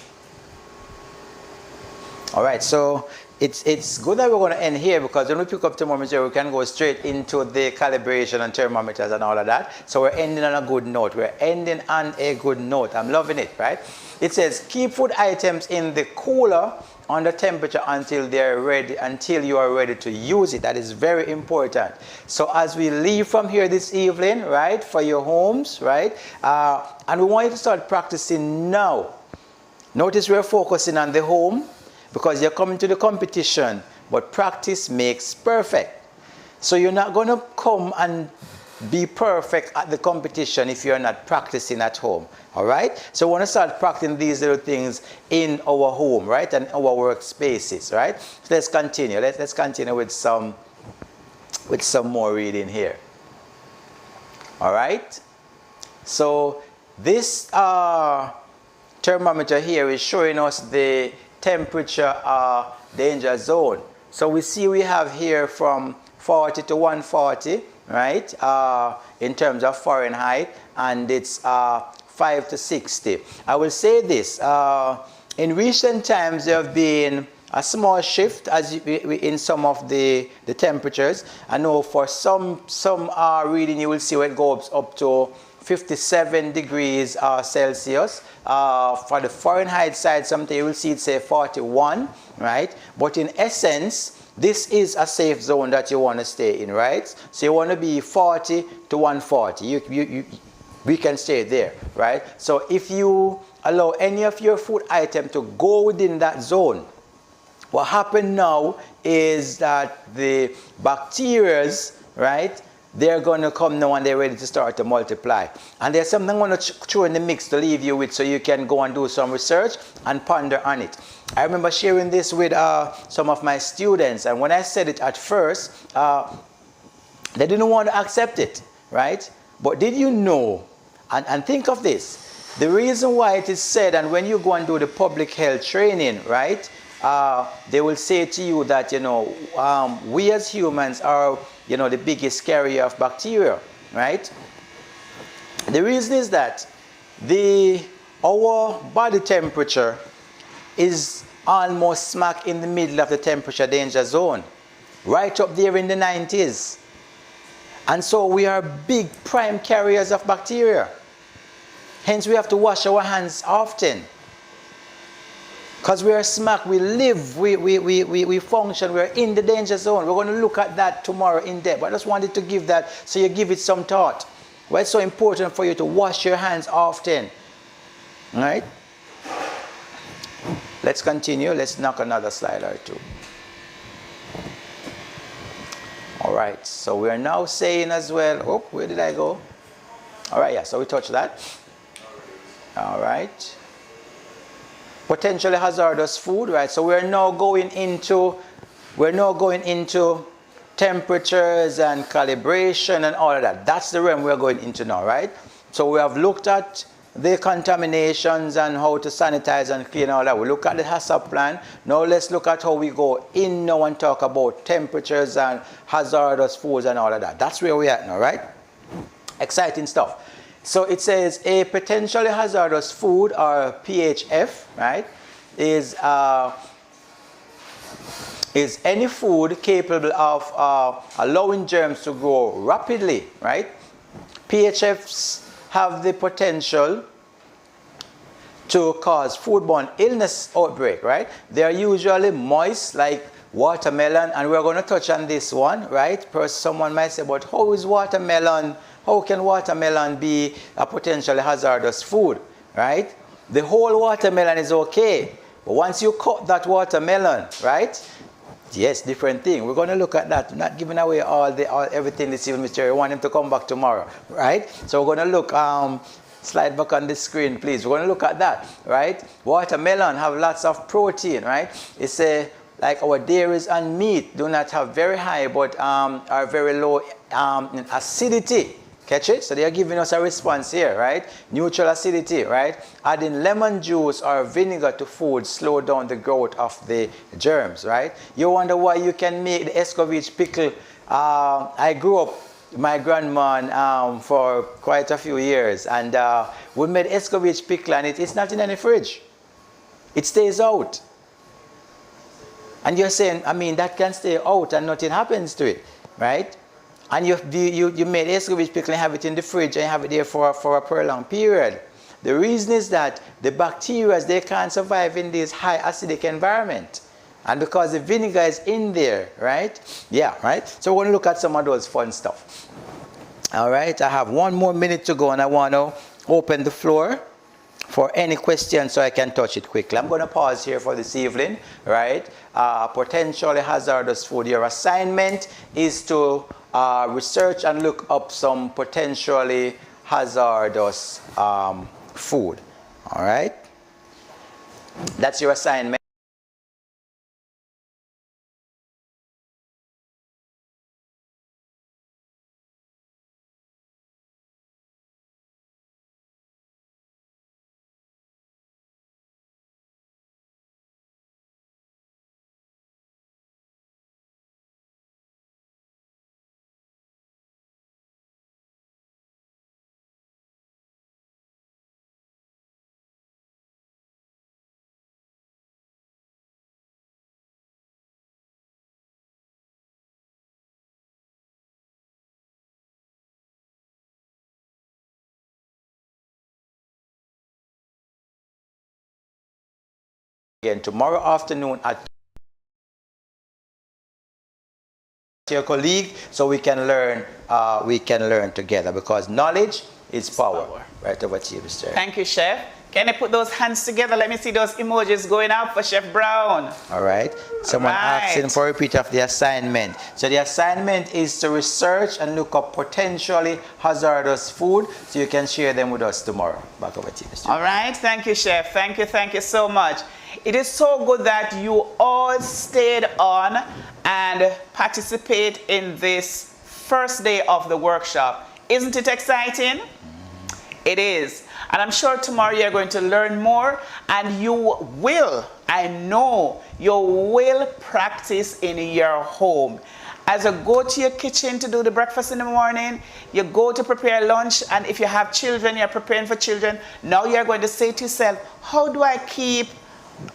All right, so it's good that we're going to end here, because when we pick up tomorrow, we can go straight into the calibration and thermometers and all of that. So we're ending on a good note. We're ending on a good note. I'm loving it, right? It says keep food items in the cooler under temperature until they're ready, until you are ready to use it. That is very important. So as we leave from here this evening, right, for your homes, right, and we want you to start practicing now. Notice we're focusing on the home, because you're coming to the competition, but practice makes perfect. So you're not going to come and be perfect at the competition if you're not practicing at home. All right? So we want to start practicing these little things in our home, right, and our workspaces, right? So let's continue. Let's continue with some more reading here. All right? So this thermometer here is showing us the temperature danger zone. So we see we have here from 40 to 140, right, in terms of Fahrenheit, and it's 5 to 60. I will say this, in recent times there have been a small shift in some of the temperatures. I know for some reading you will see where it goes up to 57 degrees Celsius. For the Fahrenheit side, something you will see it say 41, right? But in essence, this is a safe zone that you want to stay in, right? So you want to be 40 to 140. We can stay there, right? So if you allow any of your food item to go within that zone, what happens now is that the bacteria, right, they're going to come now and they're ready to start to multiply. And there's something I'm going to throw in the mix to leave you with, so you can go and do some research and ponder on it. I remember sharing this with some of my students, and when I said it at first, they didn't want to accept it, right? But did you know, and think of this, the reason why it is said, and when you go and do the public health training, right, they will say to you that, you know, we as humans are, you know, the biggest carrier of bacteria, right? The reason is that our body temperature is almost smack in the middle of the temperature danger zone, right up there in the 90s. And so we are big prime carriers of bacteria. Hence we have to wash our hands often. Because we are smack, we live, we function, we're in the danger zone. We're going to look at that tomorrow in depth. But I just wanted to give that, so you give it some thought. Why it's so important for you to wash your hands often. All right? Let's continue. Let's knock another slide or two. All right. So we are now saying as well, oh, where did I go? All right, yeah, so we touched that. All right. Potentially hazardous food, right? So we're now going into temperatures and calibration and all of that. That's the realm we're going into now, right? So we have looked at the contaminations and how to sanitize and clean all that. We look at the HACCP plan. Now let's look at how we go in now and talk about temperatures and hazardous foods and all of that. That's where we're at now, right? Exciting stuff. So it says a potentially hazardous food, or PHF, right, is any food capable of allowing germs to grow rapidly, right? PHFs have the potential to cause foodborne illness outbreak, right? They are usually moist, like watermelon, and we're going to touch on this one, right? Someone might say, but how is watermelon how can watermelon be a potentially hazardous food, right? The whole watermelon is okay. But once you cut that watermelon, right? Yes, different thing. We're going to look at that. Not giving away everything this evening, Mr. I want him to come back tomorrow, right? So we're going to look, slide back on the screen, please. We're going to look at that, right? Watermelon have lots of protein, right? It's like our dairies and meat do not have very high, but are very low in acidity. Catch it? So they are giving us a response here, right? Neutral acidity, right? Adding lemon juice or vinegar to food slow down the growth of the germs, right? You wonder why you can make the escovitch pickle. I grew up with my grandma for quite a few years, and we made escovitch pickle, and it's not in any fridge. It stays out. And you're saying, I mean, that can stay out and nothing happens to it, right? And you made escovitch pickle and have it in the fridge and have it there for a prolonged period. The reason is that the bacteria, they can't survive in this high acidic environment. And because the vinegar is in there, right? Yeah, right? So we're going to look at some of those fun stuff. All right, I have 1 more minute to go, and I want to open the floor for any questions so I can touch it quickly. I'm going to pause here for this evening, right? Potentially hazardous food. Your assignment is to research and look up some potentially hazardous food. All right? That's your assignment. Again, tomorrow afternoon at your colleague, so we can learn together, because knowledge is power. Right over to you, Mr. Thank you, Chef. Can you put those hands together? Let me see those emojis going up for Chef Brown. All right. Someone asking for a repeat of the assignment. So the assignment is to research and look up potentially hazardous food, so you can share them with us tomorrow. Back over to you, Mr. All right. Thank you, Chef. Thank you so much. It is so good that you all stayed on and participate in this first day of the workshop. Isn't it exciting? It is. And I'm sure tomorrow you're going to learn more, and you will, I know, you will practice in your home. As you go to your kitchen to do the breakfast in the morning, you go to prepare lunch, and if you have children, you're preparing for children, now you're going to say to yourself, how do I keep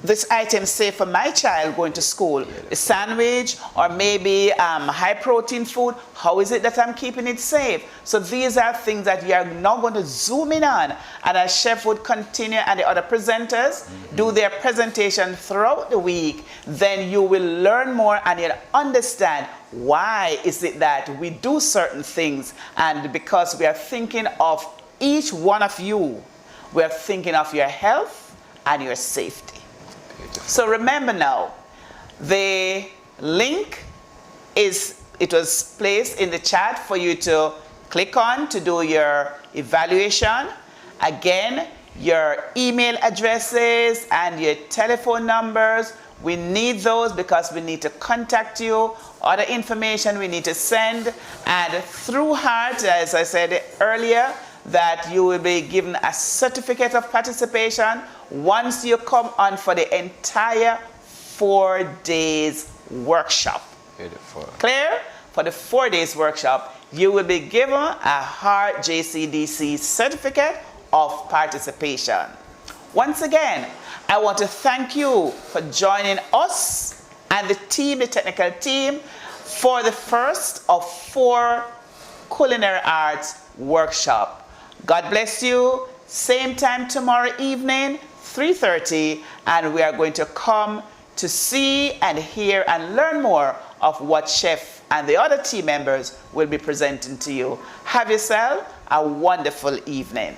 this item safe for my child going to school? A sandwich, or maybe high protein food, how is it that I'm keeping it safe? So these are things that you are now going to zoom in on, and as Chef would continue and the other presenters do their presentation throughout the week, then you will learn more and you'll understand why is it that we do certain things. And because we are thinking of each one of you, we are thinking of your health and your safety. So remember now, the link was placed in the chat for you to click on to do your evaluation. Again, your email addresses and your telephone numbers, we need those because we need to contact you. Other information we need to send, and through HEART, as I said earlier, that you will be given a certificate of participation once you come on for the entire 4 days workshop. Beautiful. Clear? For the 4 days workshop, you will be given a HEART JCDC certificate of participation. Once again, I want to thank you for joining us and the team, the technical team, for the first of 4 culinary arts workshop. God bless you. Same time tomorrow evening, 3:30, and we are going to come to see and hear and learn more of what Chef and the other team members will be presenting to you. Have yourself a wonderful evening.